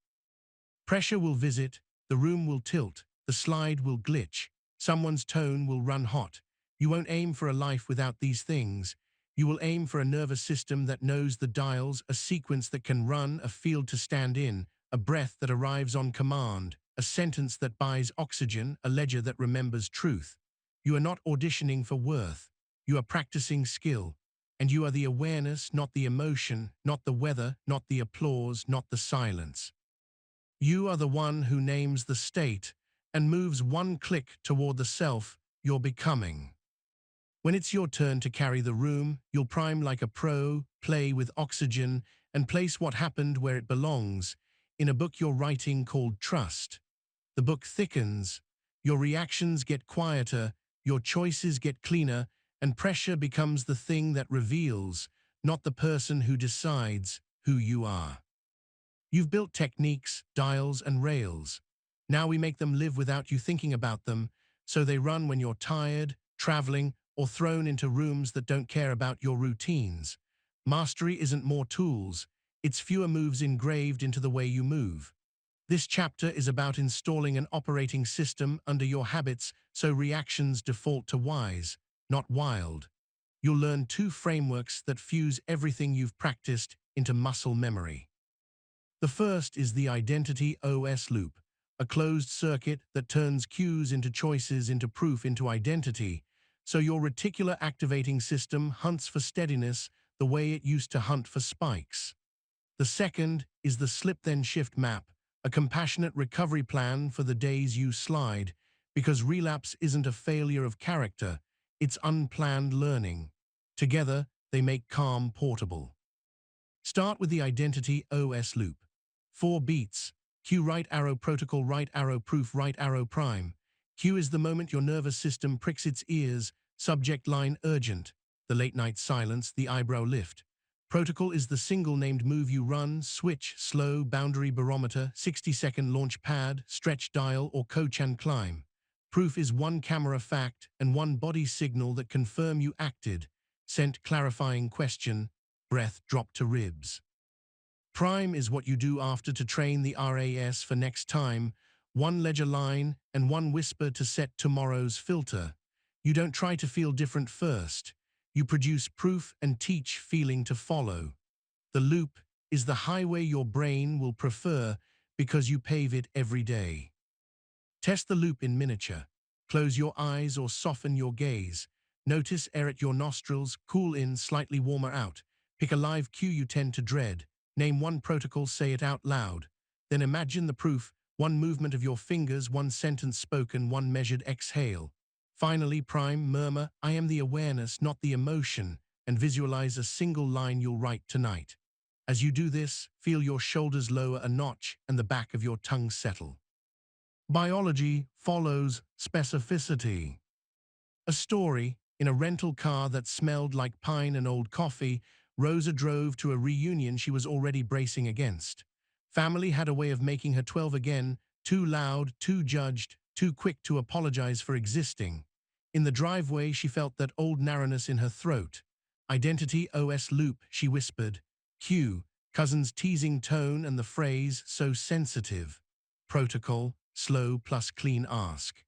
Pressure will visit, the room will tilt, the slide will glitch, someone's tone will run hot. You won't aim for a life without these things. You will aim for a nervous system that knows the dials, a sequence that can run, a field to stand in, a breath that arrives on command, a sentence that buys oxygen, a ledger that remembers truth. You are not auditioning for worth. You are practicing skill. And you are the awareness, not the emotion, not the weather, not the applause, not the silence. You are the one who names the state and moves one click toward the self you're becoming. When it's your turn to carry the room, you'll prime like a pro, play with oxygen, and place what happened where it belongs, in a book you're writing called Trust. The book thickens, your reactions get quieter, your choices get cleaner, and pressure becomes the thing that reveals, not the person who decides, who you are. You've built techniques, dials, and rails. Now we make them live without you thinking about them, so they run when you're tired, traveling, or thrown into rooms that don't care about your routines. Mastery isn't more tools, it's fewer moves engraved into the way you move. This chapter is about installing an operating system under your habits so reactions default to wise, not wild. You'll learn 2 frameworks that fuse everything you've practiced into muscle memory. The first is the Identity OS loop, a closed circuit that turns cues into choices, into proof, into identity, so your reticular activating system hunts for steadiness the way it used to hunt for spikes. The second is the slip-then-shift map, a compassionate recovery plan for the days you slide, because relapse isn't a failure of character, it's unplanned learning. Together, they make calm portable. Start with the Identity OS loop. 4 beats. Cue right arrow protocol, right arrow proof, right arrow prime. Cue is the moment your nervous system pricks its ears, subject line urgent, the late night silence, the eyebrow lift. Protocol is the single named move you run, switch, slow, boundary barometer, 60-second launch pad, stretch dial, or coach and climb. Proof is 1 camera fact and 1 body signal that confirm you acted, sent clarifying question, breath drop to ribs. Prime is what you do after to train the RAS for next time, 1 ledger line and 1 whisper to set tomorrow's filter. You don't try to feel different first. You produce proof and teach feeling to follow. The loop is the highway your brain will prefer because you pave it every day. Test the loop in miniature. Close your eyes or soften your gaze. Notice air at your nostrils, cool in, slightly warmer out. Pick a live cue you tend to dread. Name 1 protocol, say it out loud. Then imagine the proof, 1 movement of your fingers, 1 sentence spoken, 1 measured exhale. Finally, prime, murmur, I am the awareness, not the emotion, and visualize a single line you'll write tonight. As you do this, feel your shoulders lower a notch and the back of your tongue settle. Biology follows specificity. A story, in a rental car that smelled like pine and old coffee, Rosa drove to a reunion she was already bracing against. Family had a way of making her 12 again, too loud, too judged, too quick to apologize for existing. In the driveway, she felt that old narrowness in her throat. Identity OS loop, she whispered. Cue, cousin's teasing tone and the phrase, so sensitive. Protocol, slow plus clean ask.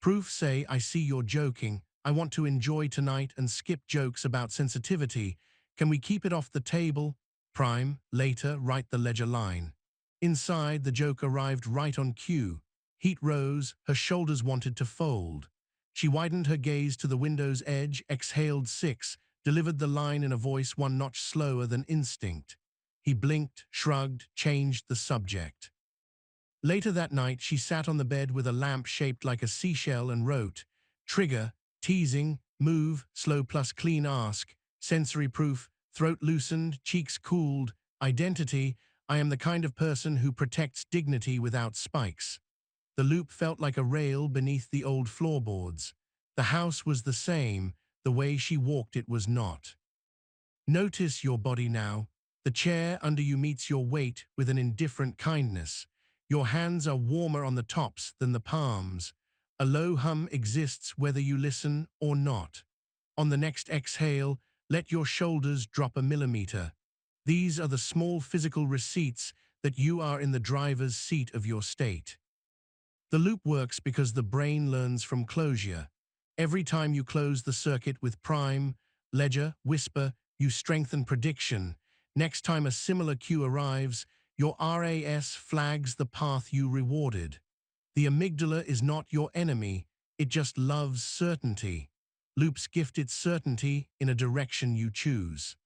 Proof, say, I see you're joking. I want to enjoy tonight and skip jokes about sensitivity. Can we keep it off the table? Prime, later, write the ledger line. Inside, the joke arrived right on cue. Heat rose, her shoulders wanted to fold. She widened her gaze to the window's edge, exhaled 6, delivered the line in a voice 1 notch slower than instinct. He blinked, shrugged, changed the subject. Later that night, she sat on the bed with a lamp shaped like a seashell and wrote, trigger, teasing, move, slow plus clean ask, sensory proof, throat loosened, cheeks cooled, identity, I am the kind of person who protects dignity without spikes. The loop felt like a rail beneath the old floorboards. The house was the same, the way she walked it was not. Notice your body now. The chair under you meets your weight with an indifferent kindness. Your hands are warmer on the tops than the palms. A low hum exists whether you listen or not. On the next exhale, let your shoulders drop a millimeter. These are the small physical receipts that you are in the driver's seat of your state. The loop works because the brain learns from closure. Every time you close the circuit with prime, ledger, whisper, you strengthen prediction. Next time a similar cue arrives, your RAS flags the path you rewarded. The amygdala is not your enemy, it just loves certainty. Loops gift it certainty in a direction you choose.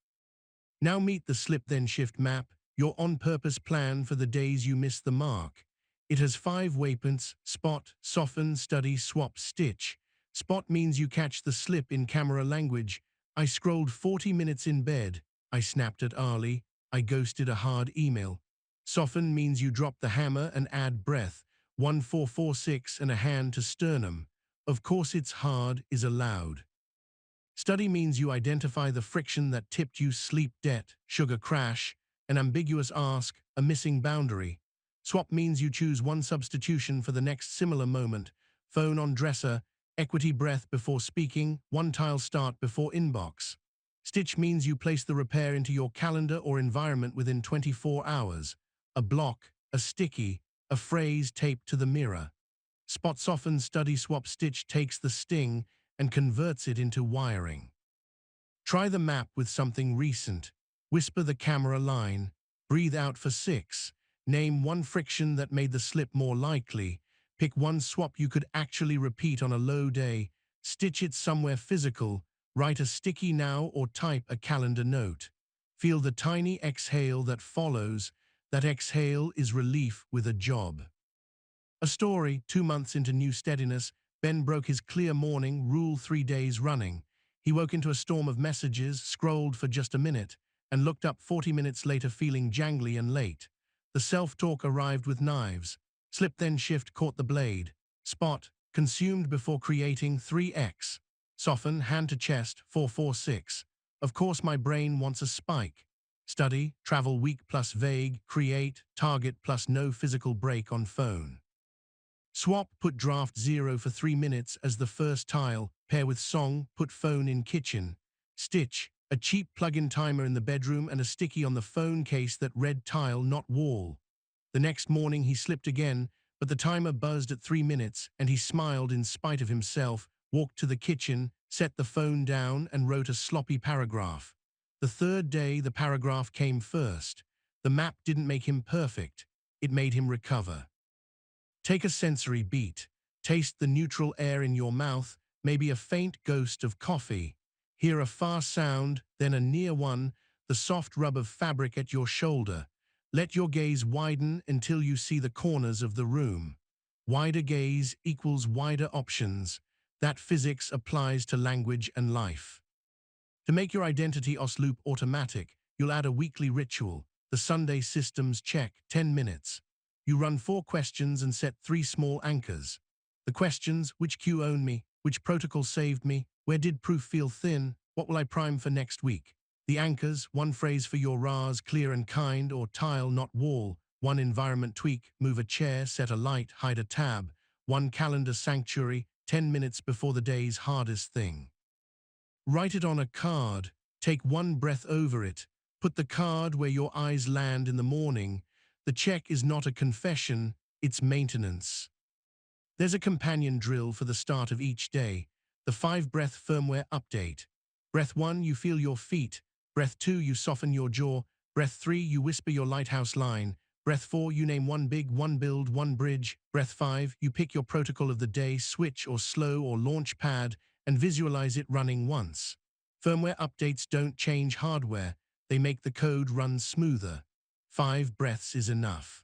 Now meet the slip then shift map, your on-purpose plan for the days you miss the mark. It has 5 waypoints: spot, soften, study, swap, stitch. Spot means you catch the slip in camera language. I scrolled 40 minutes in bed. I snapped at Ali. I ghosted a hard email. Soften means you drop the hammer and add breath. 1446 and a hand to sternum. Of course it's hard is allowed. Study means you identify the friction that tipped you: sleep debt, sugar crash, an ambiguous ask, a missing boundary. Swap means you choose one substitution for the next similar moment. Phone on dresser, equity breath before speaking, one tile start before inbox. Stitch means you place the repair into your calendar or environment within 24 hours. A block, a sticky, a phrase taped to the mirror. Spot, soften, study, swap, stitch takes the sting and converts it into wiring. Try the map with something recent. Whisper the camera line. Breathe out for 6. Name one friction that made the slip more likely. Pick one swap you could actually repeat on a low day. Stitch it somewhere physical. Write a sticky now or type a calendar note. Feel the tiny exhale that follows. That exhale is relief with a job. A story: 2 months into new steadiness, Ben broke his clear morning rule 3 days running. He woke into a storm of messages, scrolled for just a minute, and looked up 40 minutes later feeling jangly and late. The self-talk arrived with knives. Slip then shift caught the blade. Spot, consumed before creating 3x. Soften, hand to chest, 446. Of course my brain wants a spike. Study, travel week plus vague, create, target plus no physical break on phone. Swap, put draft 0 for 3 minutes as the first tile, pair with song, put phone in kitchen. Stitch, a cheap plug-in timer in the bedroom and a sticky on the phone case that read tile not wall. The next morning he slipped again, but the timer buzzed at 3 minutes and he smiled in spite of himself, walked to the kitchen, set the phone down and wrote a sloppy paragraph. The third day the paragraph came first. The map didn't make him perfect, it made him recover. Take a sensory beat. Taste the neutral air in your mouth, maybe a faint ghost of coffee. Hear a far sound, then a near one, the soft rub of fabric at your shoulder. Let your gaze widen until you see the corners of the room. Wider gaze equals wider options. That physics applies to language and life. To make your identity OS loop automatic, you'll add a weekly ritual, the Sunday systems check, 10 minutes. You run 4 questions and set 3 small anchors. The questions: which queue owned me? Which protocol saved me? Where did proof feel thin? What will I prime for next week? The anchors: 1 phrase for your RAS, clear and kind, or tile not wall. 1 environment tweak, move a chair, set a light, hide a tab. 1 calendar sanctuary, 10 minutes before the day's hardest thing. Write it on a card, take 1 breath over it, put the card where your eyes land in the morning. The check is not a confession, it's maintenance. There's a companion drill for the start of each day, the 5-breath firmware update. Breath 1, you feel your feet. Breath 2, you soften your jaw. Breath 3, you whisper your lighthouse line. Breath 4, you name 1 big, 1 build, 1 bridge. Breath 5, you pick your protocol of the day, switch or slow or launch pad, and visualize it running once. Firmware updates don't change hardware, they make the code run smoother. 5 breaths is enough.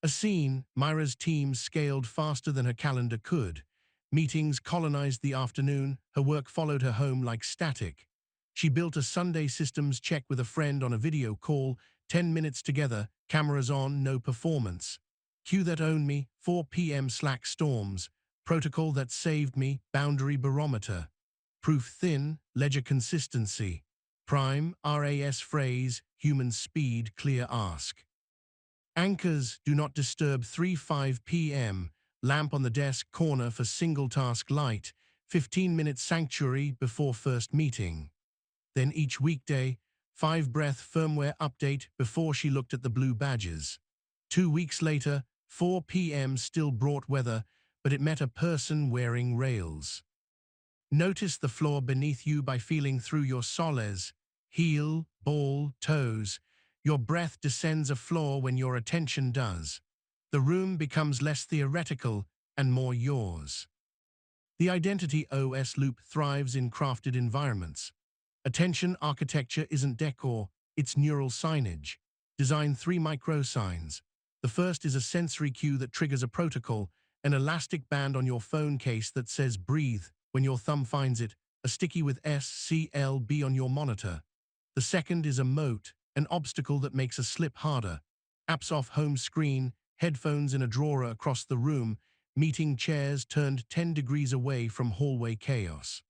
A scene: Myra's team scaled faster than her calendar could. Meetings colonized the afternoon, her work followed her home like static. She built a Sunday systems check with a friend on a video call, 10 minutes together, cameras on, no performance. Cue that own me, 4 p.m. Slack storms. Protocol that saved me, boundary barometer. Proof thin, ledger consistency. Prime, RAS phrase, human speed, clear ask. Anchors, do not disturb 3-5 p.m. Lamp on the desk corner for single task light. 15-minute sanctuary before first meeting. Then each weekday, 5-breath firmware update before she looked at the blue badges. 2 weeks later, 4 p.m. still brought weather, but it met a person wearing rails. Notice the floor beneath you by feeling through your soles, heel, ball, toes. Your breath descends a floor when your attention does. The room becomes less theoretical and more yours. The Identity OS loop thrives in crafted environments. Attention architecture isn't decor, it's neural signage. Design 3 microsigns. The first is a sensory cue that triggers a protocol, an elastic band on your phone case that says breathe when your thumb finds it, a sticky with SCLB on your monitor. The second is a moat, an obstacle that makes a slip harder. Apps off home screen, headphones in a drawer across the room, meeting chairs turned 10 degrees away from hallway chaos.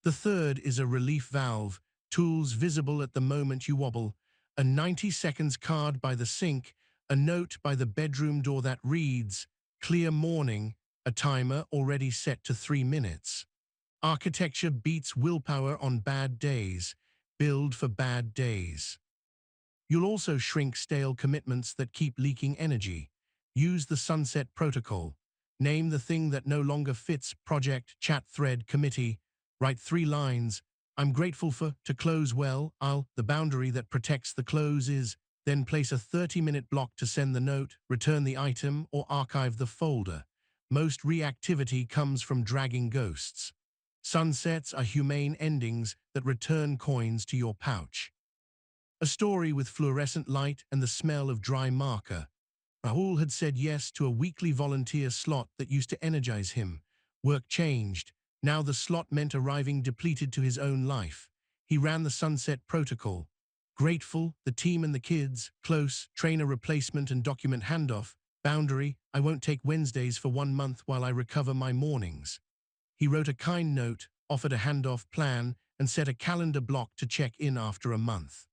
The third is a relief valve, tools visible at the moment you wobble, a 90 seconds card by the sink, a note by the bedroom door that reads, clear morning, a timer already set to 3 minutes. Architecture beats willpower on bad days. Build for bad days. You'll also shrink stale commitments that keep leaking energy. Use the sunset protocol. Name the thing that no longer fits, project, chat thread, committee. Write 3 lines. I'm grateful for, to close well, the boundary that protects the close is, then place a 30-minute block to send the note, return the item, or archive the folder. Most reactivity comes from dragging ghosts. Sunsets are humane endings that return coins to your pouch. A story with fluorescent light and the smell of dry marker. Rahul had said yes to a weekly volunteer slot that used to energize him. Work changed. Now the slot meant arriving depleted to his own life. He ran the sunset protocol. Grateful, the team and the kids, close, trainer replacement and document handoff, boundary, I won't take Wednesdays for 1 month while I recover my mornings. He wrote a kind note, offered a handoff plan, and set a calendar block to check in after a month.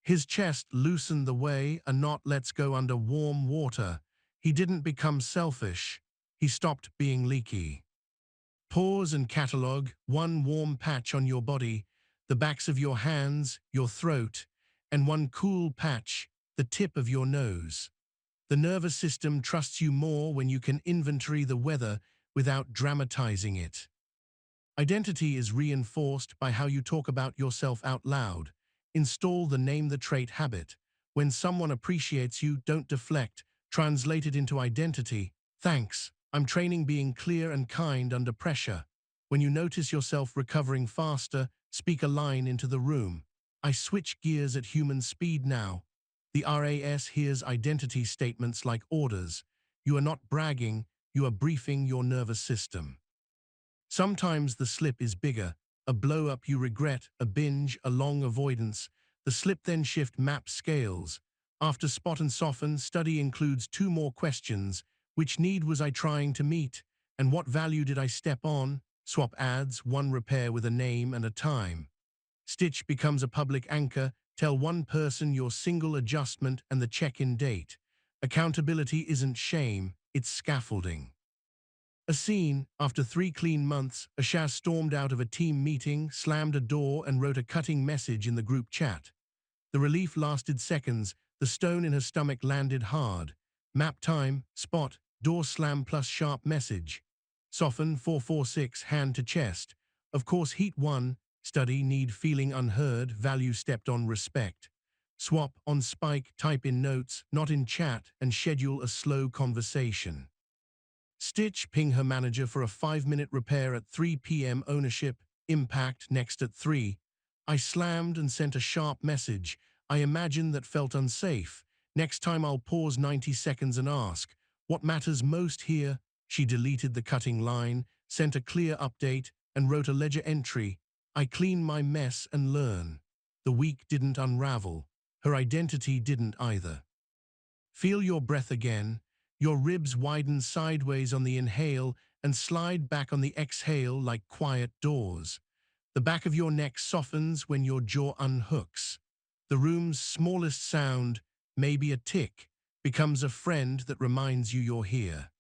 His chest loosened the way a knot lets go under warm water. He didn't become selfish. He stopped being leaky. Pause and catalog 1 warm patch on your body, the backs of your hands, your throat, and 1 cool patch, the tip of your nose. The nervous system trusts you more when you can inventory the weather without dramatizing it. Identity is reinforced by how you talk about yourself out loud. Install the name the trait habit. When someone appreciates you, don't deflect. Translate it into identity. Thanks. I'm training being clear and kind under pressure. When you notice yourself recovering faster, speak a line into the room. I switch gears at human speed now. The RAS hears identity statements like orders. You are not bragging, you are briefing your nervous system. Sometimes the slip is bigger, a blow-up you regret, a binge, a long avoidance. The slip then shift map scales. After spot and soften, study includes 2 more questions. Which need was I trying to meet? And what value did I step on? Swap adds 1 repair with a name and a time. Stitch becomes a public anchor. Tell 1 person your single adjustment and the check-in date. Accountability isn't shame, it's scaffolding. A scene, after 3 clean months, Ashaz stormed out of a team meeting, slammed a door and wrote a cutting message in the group chat. The relief lasted seconds, the stone in her stomach landed hard. Map time, spot, door slam plus sharp message. Soften 446, hand to chest. Of course heat 1, study need feeling unheard, value stepped on respect. Swap on spike, type in notes, not in chat, and schedule a slow conversation. Stitch ping her manager for a 5-minute repair at 3 p.m. ownership, impact next at 3. I slammed and sent a sharp message. I imagined that felt unsafe. Next time I'll pause 90 seconds and ask, what matters most here? She deleted the cutting line, sent a clear update, and wrote a ledger entry. I clean my mess and learn. The week didn't unravel. Her identity didn't either. Feel your breath again. Your ribs widen sideways on the inhale and slide back on the exhale like quiet doors. The back of your neck softens when your jaw unhooks. The room's smallest sound, maybe a tick, becomes a friend that reminds you you're here.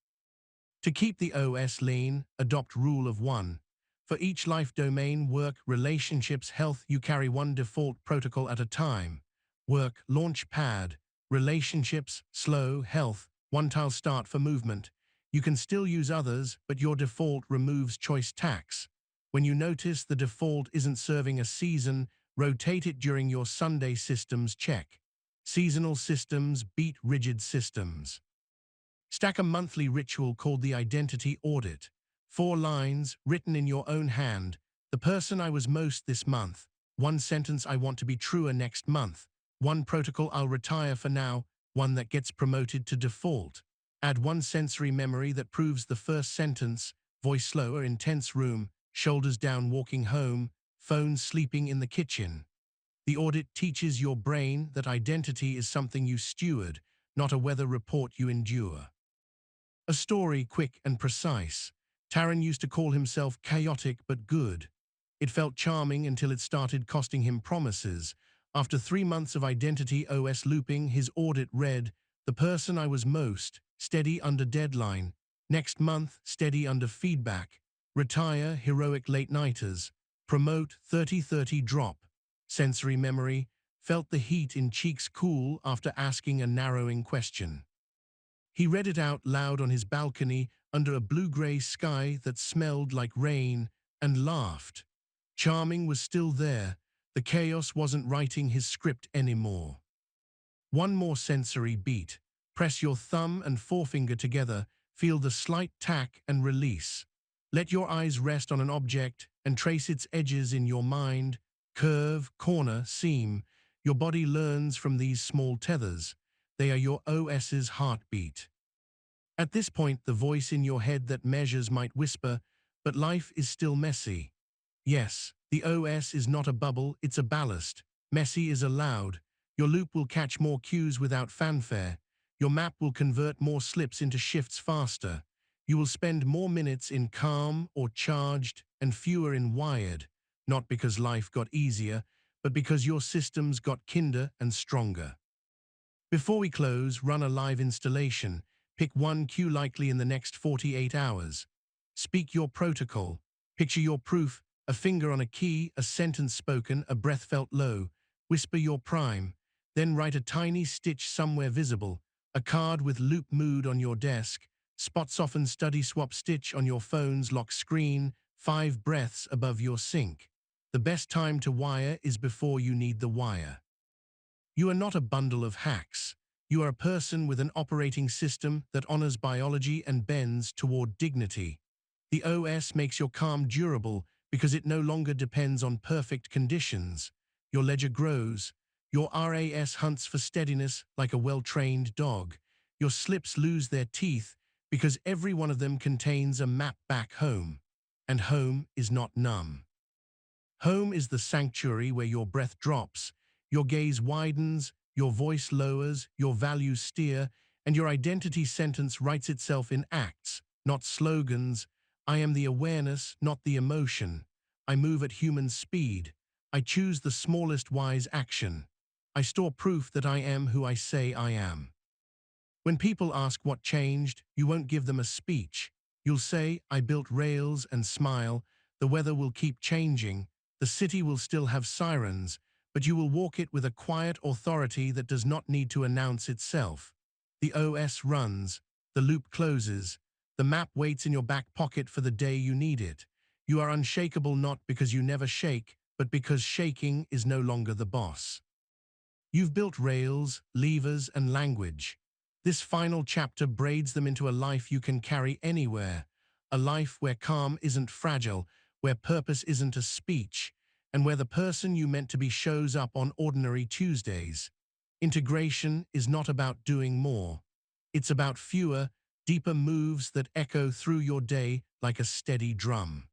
To keep the OS lean, adopt rule of one. For each life domain, work, relationships, health, you carry one default protocol at a time. Work, launch pad. Relationships, slow, health, one tile start for movement. You can still use others, but your default removes choice tax. When you notice the default isn't serving a season, rotate it during your Sunday systems check. Seasonal systems beat rigid systems. Stack a monthly ritual called the Identity Audit. 4 lines, written in your own hand. The person I was most this month. 1 sentence I want to be truer next month. 1 protocol I'll retire for now. 1 that gets promoted to default. Add 1 sensory memory that proves the first sentence. Voice slower, intense room. Shoulders down walking home. Phone sleeping in the kitchen. The audit teaches your brain that identity is something you steward, not a weather report you endure. A story quick and precise. Taran used to call himself chaotic but good. It felt charming until it started costing him promises. After 3 months of identity OS looping, his audit read, "The person I was most, steady under deadline. Next month, steady under feedback. Retire, heroic late-nighters. Promote, 30-30 drop. Sensory memory, felt the heat in cheeks cool after asking a narrowing question." He read it out loud on his balcony under a blue-gray sky that smelled like rain and laughed. Charming was still there. The chaos wasn't writing his script anymore. 1 more sensory beat. Press your thumb and forefinger together. Feel the slight tack and release. Let your eyes rest on an object and trace its edges in your mind. Curve, corner, seam. Your body learns from these small tethers. They are your OS's heartbeat. At this point, the voice in your head that measures might whisper, "But life is still messy." Yes, the OS is not a bubble, it's a ballast. Messy is allowed. Your loop will catch more cues without fanfare. Your map will convert more slips into shifts faster. You will spend more minutes in calm or charged and fewer in wired, not because life got easier, but because your systems got kinder and stronger. Before we close, run a live installation. Pick 1 cue likely in the next 48 hours. Speak your protocol. Picture your proof, a finger on a key, a sentence spoken, a breath felt low. Whisper your prime. Then write a tiny stitch somewhere visible, a card with loop mood on your desk, spot soften study swap stitch on your phone's lock screen, 5 breaths above your sink. The best time to wire is before you need the wire. You are not a bundle of hacks. You are a person with an operating system that honors biology and bends toward dignity. The OS makes your calm durable because it no longer depends on perfect conditions. Your ledger grows. Your RAS hunts for steadiness like a well-trained dog. Your slips lose their teeth because every one of them contains a map back home. And home is not numb. Home is the sanctuary where your breath drops, your gaze widens, your voice lowers, your values steer, and your identity sentence writes itself in acts, not slogans. I am the awareness, not the emotion. I move at human speed. I choose the smallest wise action. I store proof that I am who I say I am. When people ask what changed, you won't give them a speech. You'll say, I built rails, and smile. The weather will keep changing. The city will still have sirens, but you will walk it with a quiet authority that does not need to announce itself. The OS runs, the loop closes, the map waits in your back pocket for the day you need it. You are unshakable not because you never shake, but because shaking is no longer the boss. You've built rails, levers, and language. This final chapter braids them into a life you can carry anywhere, a life where calm isn't fragile, where purpose isn't a speech, and where the person you meant to be shows up on ordinary Tuesdays. Integration is not about doing more. It's about fewer, deeper moves that echo through your day like a steady drum.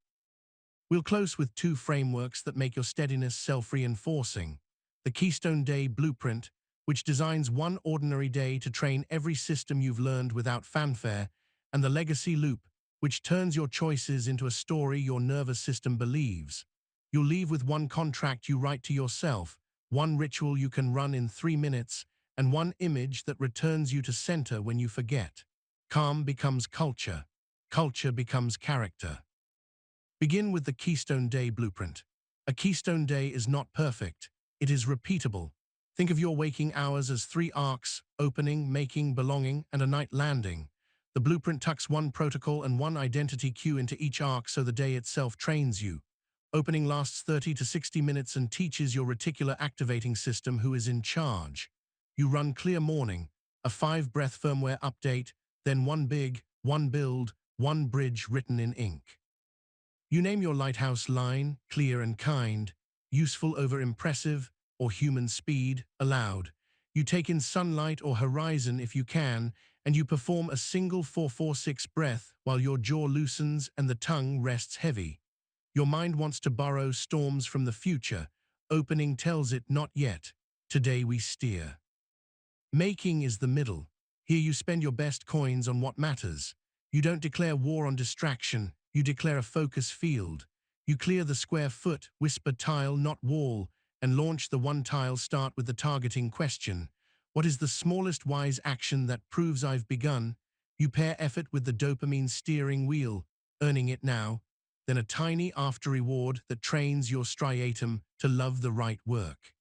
We'll close with 2 frameworks that make your steadiness self-reinforcing. The Keystone Day Blueprint, which designs one ordinary day to train every system you've learned without fanfare, and the legacy loop, which turns your choices into a story your nervous system believes. You'll leave with one contract you write to yourself, one ritual you can run in 3 minutes, and one image that returns you to center when you forget. Calm becomes culture. Culture becomes character. Begin with the Keystone Day blueprint. A Keystone Day is not perfect. It is repeatable. Think of your waking hours as 3 arcs: opening, making, belonging, and a night landing. The blueprint tucks one protocol and one identity cue into each arc so the day itself trains you. Opening lasts 30 to 60 minutes and teaches your reticular activating system who is in charge. You run Clear Morning, a 5-breath firmware update, then one big, one build, one bridge written in ink. You name your lighthouse line, clear and kind, useful over impressive, or human speed, aloud. You take in sunlight or horizon if you can, and you perform a single 4-4-6 breath while your jaw loosens and the tongue rests heavy. Your mind wants to borrow storms from the future. Opening tells it not yet. Today we steer. Making is the middle. Here you spend your best coins on what matters. You don't declare war on distraction. You declare a focus field. You clear the square foot, whisper tile, not wall, and launch the one tile. Start with the targeting question. What is the smallest wise action that proves I've begun? You pair effort with the dopamine steering wheel, earning it now, then a tiny after reward that trains your striatum to love the right work.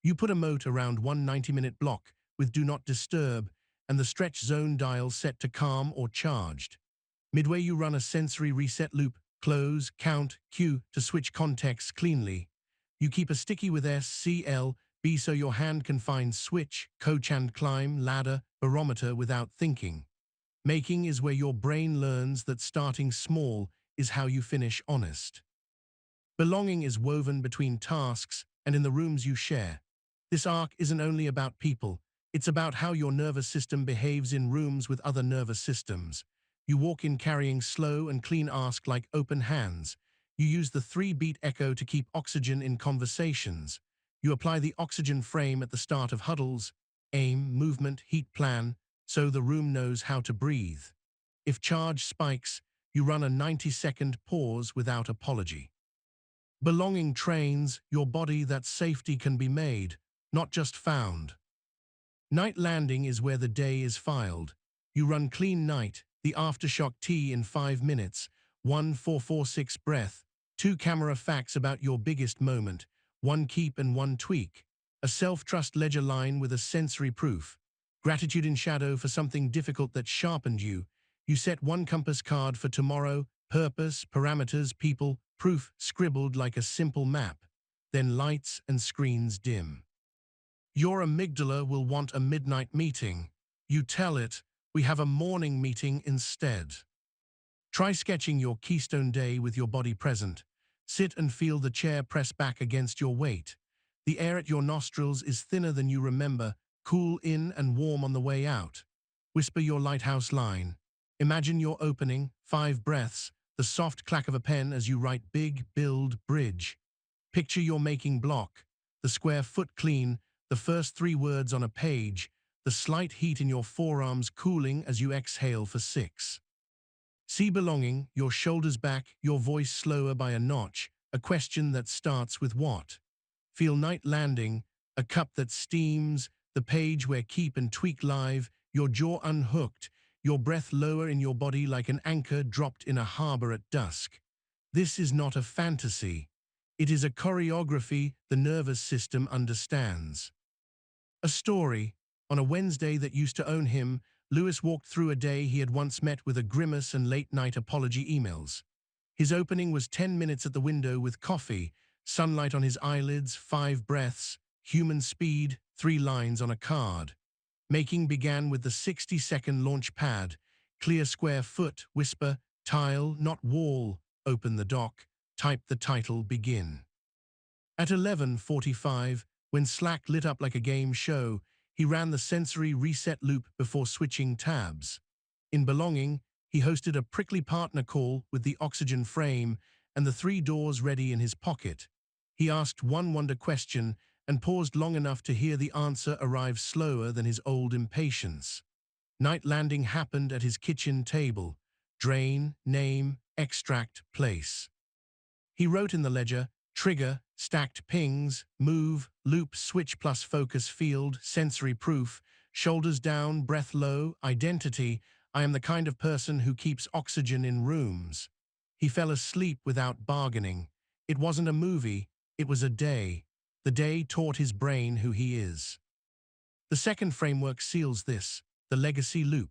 You put a moat around one 90-minute block with do not disturb and the stretch zone dial set to calm or charged. Midway you run a sensory reset loop, close, count, cue to switch contexts cleanly. You keep a sticky with S, C, L, B so your hand can find switch, coach and climb, ladder, barometer without thinking. Making is where your brain learns that starting small is how you finish honest. Belonging is woven between tasks and in the rooms you share. This arc isn't only about people, it's about how your nervous system behaves in rooms with other nervous systems. You walk in carrying slow and clean ask like open hands. You use the 3-beat echo to keep oxygen in conversations. You apply the oxygen frame at the start of huddles, aim, movement, heat plan, so the room knows how to breathe. If charge spikes, you run a 90-second pause without apology. Belonging trains your body that safety can be made, not just found. Night landing is where the day is filed. You run clean night, the Aftershock T in 5 minutes, 1 4-4-6 breath, 2 camera facts about your biggest moment, 1 keep and 1 tweak, a self-trust ledger line with a sensory proof, gratitude in shadow for something difficult that sharpened you. You set 1 compass card for tomorrow, purpose, parameters, people, proof scribbled like a simple map, then lights and screens dim. Your amygdala will want a midnight meeting. You tell it, we have a morning meeting instead. Try sketching your Keystone Day with your body present. Sit and feel the chair press back against your weight. The air at your nostrils is thinner than you remember, cool in and warm on the way out. Whisper your lighthouse line. Imagine your opening, 5 breaths, the soft clack of a pen as you write big, build, bridge. Picture your making block, the square foot clean, the first 3 words on a page, the slight heat in your forearms cooling as you exhale for 6. See belonging, your shoulders back, your voice slower by a notch, a question that starts with what? Feel night landing, a cup that steams, the page where keep and tweak live, your jaw unhooked, your breath lower in your body like an anchor dropped in a harbor at dusk. This is not a fantasy. It is a choreography the nervous system understands. A story. On a Wednesday that used to own him, Lewis walked through a day he had once met with a grimace and late-night apology emails. His opening was 10 minutes at the window with coffee, sunlight on his eyelids, 5 breaths, human speed, 3 lines on a card. Making began with the 60-second launch pad, clear square foot, whisper, tile, not wall, open the dock, type the title, begin. At 11:45, when Slack lit up like a game show, he ran the sensory reset loop before switching tabs. In belonging, he hosted a prickly partner call with the oxygen frame and the 3 doors ready in his pocket. He asked one wonder question and paused long enough to hear the answer arrive slower than his old impatience. Night landing happened at his kitchen table. Drain, name, extract, place. He wrote in the ledger, trigger, stacked pings, move, loop, switch plus focus field, sensory proof, shoulders down, breath low, identity, I am the kind of person who keeps oxygen in rooms. He fell asleep without bargaining. It wasn't a movie, it was a day. The day taught his brain who he is. The second framework seals this, the legacy loop.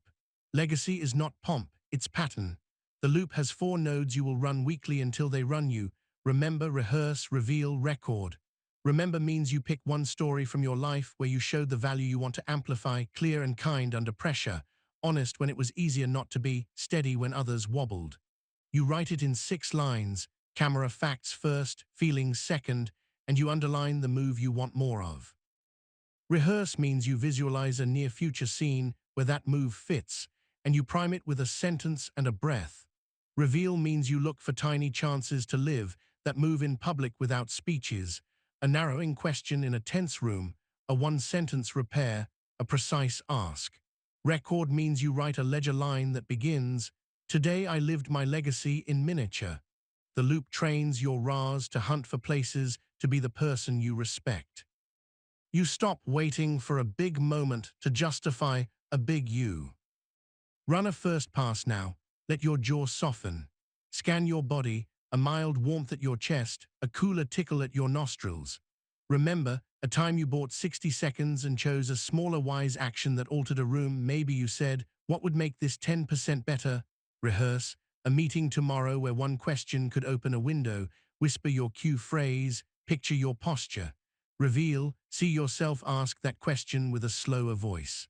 Legacy is not pomp, it's pattern. The loop has 4 nodes you will run weekly until they run you. Remember, rehearse, reveal, record. Remember means you pick one story from your life where you showed the value you want to amplify, clear and kind under pressure, honest when it was easier not to be, steady when others wobbled. You write it in 6 lines, camera facts first, feelings second, and you underline the move you want more of. Rehearse means you visualize a near-future scene where that move fits, and you prime it with a sentence and a breath. Reveal means you look for tiny chances to live that move in public without speeches, a narrowing question in a tense room, a one-sentence repair, a precise ask. Record means you write a ledger line that begins, "Today I lived my legacy in miniature." The loop trains your RAs to hunt for places to be the person you respect. You stop waiting for a big moment to justify a big you. Run a first pass now. Let your jaw soften. Scan your body, a mild warmth at your chest, a cooler tickle at your nostrils. Remember, a time you bought 60 seconds and chose a smaller wise action that altered a room. Maybe you said, "What would make this 10% better?" Rehearse, a meeting tomorrow where one question could open a window. Whisper your cue phrase, picture your posture. Reveal, see yourself ask that question with a slower voice.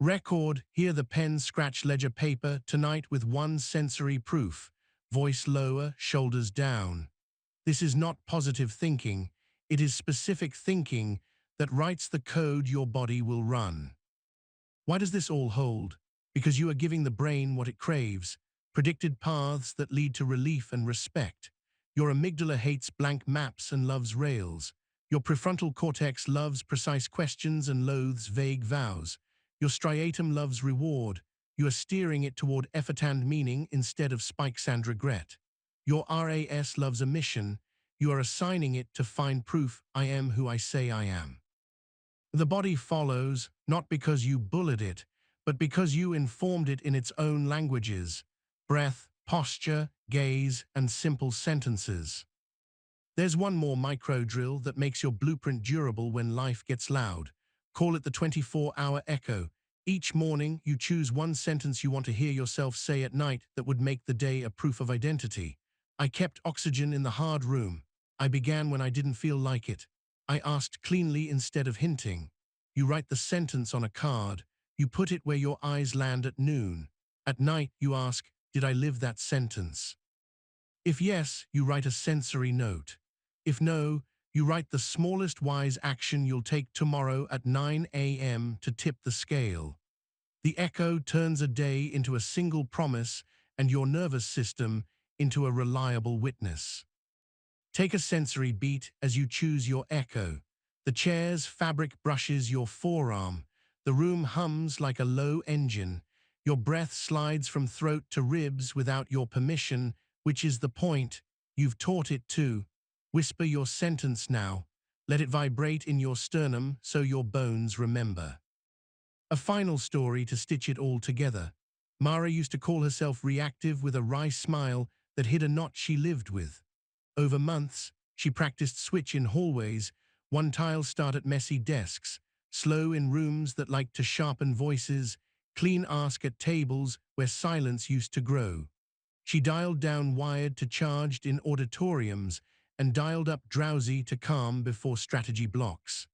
Record, hear the pen scratch ledger paper tonight with one sensory proof. Voice lower, shoulders down. This is not positive thinking, it is specific thinking that writes the code your body will run. Why does this all hold? Because you are giving the brain what it craves, predicted paths that lead to relief and respect. Your amygdala hates blank maps and loves rails. Your prefrontal cortex loves precise questions and loathes vague vows. Your striatum loves reward. You are steering it toward effort and meaning instead of spikes and regret. Your RAS loves a mission. You are assigning it to find proof, I am who I say I am. The body follows, not because you bullied it, but because you informed it in its own languages. Breath, posture, gaze, and simple sentences. There's one more micro drill that makes your blueprint durable when life gets loud. Call it the 24-hour echo. Each morning, you choose one sentence you want to hear yourself say at night that would make the day a proof of identity. I kept oxygen in the hard room. I began when I didn't feel like it. I asked cleanly instead of hinting. You write the sentence on a card. You put it where your eyes land at noon. At night, you ask, did I live that sentence? If yes, you write a sensory note. If no, you write the smallest wise action you'll take tomorrow at 9 a.m. to tip the scale. The echo turns a day into a single promise and your nervous system into a reliable witness. Take a sensory beat as you choose your echo. The chair's fabric brushes your forearm. The room hums like a low engine. Your breath slides from throat to ribs without your permission, which is the point. You've taught it to. Whisper your sentence now. Let it vibrate in your sternum so your bones remember. A final story to stitch it all together. Mara used to call herself reactive with a wry smile that hid a knot she lived with. Over months, she practiced switch in hallways, one tile start at messy desks, slow in rooms that liked to sharpen voices, clean ask at tables where silence used to grow. She dialed down wired to charged in auditoriums, and dialed up drowsy to calm before strategy blocks.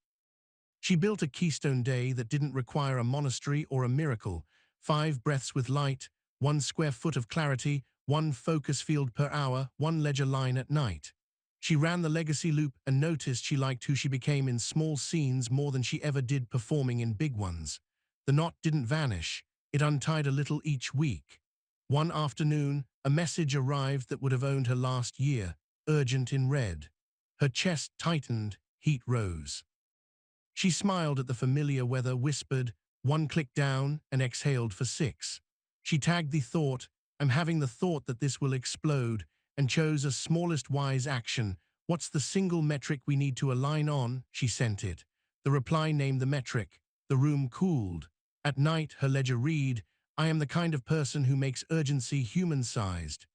She built a Keystone day that didn't require a monastery or a miracle, 5 breaths with light, 1 square foot of clarity, 1 focus field per hour, 1 ledger line at night. She ran the legacy loop and noticed she liked who she became in small scenes more than she ever did performing in big ones. The knot didn't vanish, it untied a little each week. One afternoon, a message arrived that would have owned her last year. Urgent in red. Her chest tightened, heat rose. She smiled at the familiar weather, whispered, 1 click down, and exhaled for 6. She tagged the thought, I'm having the thought that this will explode, and chose a smallest wise action. What's the single metric we need to align on? She sent it. The reply named the metric. The room cooled. At night, her ledger read, I am the kind of person who makes urgency human-sized.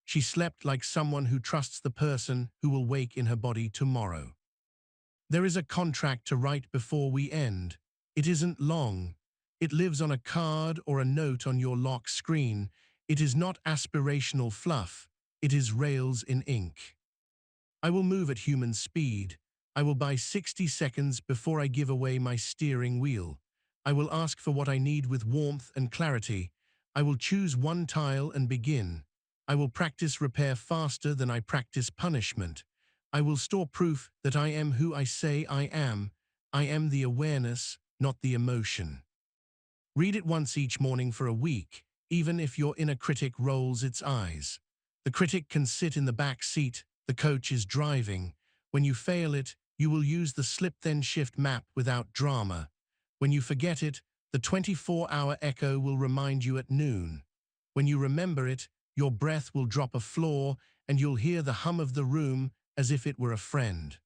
She slept like someone who trusts the person who will wake in her body tomorrow. There is a contract to write before we end. It isn't long. It lives on a card or a note on your lock screen. It is not aspirational fluff. It is rails in ink. I will move at human speed. I will buy 60 seconds before I give away my steering wheel. I will ask for what I need with warmth and clarity. I will choose one tile and begin. I will practice repair faster than I practice punishment. I will store proof that I am who I say I am. I am the awareness, not the emotion. Read it once each morning for a week, even if your inner critic rolls its eyes. The critic can sit in the back seat, the coach is driving. When you fail it, you will use the slip-then-shift map without drama. When you forget it, the 24-hour echo will remind you at noon. When you remember it, your breath will drop a floor and you'll hear the hum of the room as if it were a friend.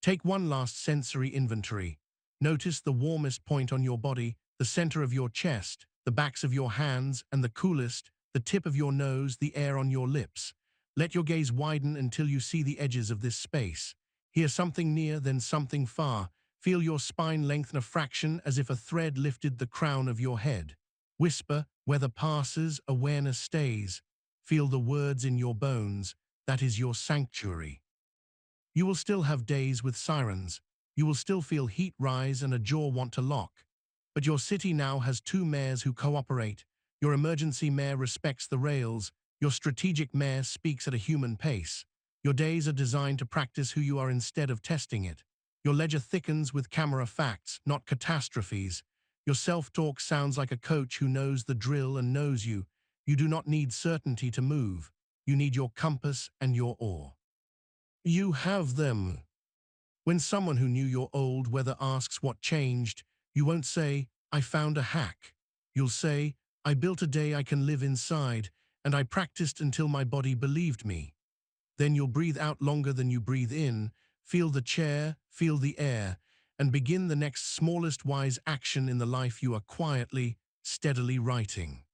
Take one last sensory inventory. Notice the warmest point on your body, the center of your chest, the backs of your hands, and the coolest, the tip of your nose, the air on your lips. Let your gaze widen until you see the edges of this space. Hear something near, then something far. Feel your spine lengthen a fraction as if a thread lifted the crown of your head. Whisper, weather passes, awareness stays. Feel the words in your bones. That is your sanctuary. You will still have days with sirens. You will still feel heat rise and a jaw want to lock. But your city now has 2 mayors who cooperate. Your emergency mayor respects the rails. Your strategic mayor speaks at a human pace. Your days are designed to practice who you are instead of testing it. Your ledger thickens with camera facts, not catastrophes. Your self-talk sounds like a coach who knows the drill and knows you. You do not need certainty to move. You need your compass and your oar. You have them. When someone who knew your old weather asks what changed, you won't say, I found a hack. You'll say, I built a day I can live inside, and I practiced until my body believed me. Then you'll breathe out longer than you breathe in, feel the chair, feel the air, and begin the next smallest wise action in the life you are quietly, steadily writing.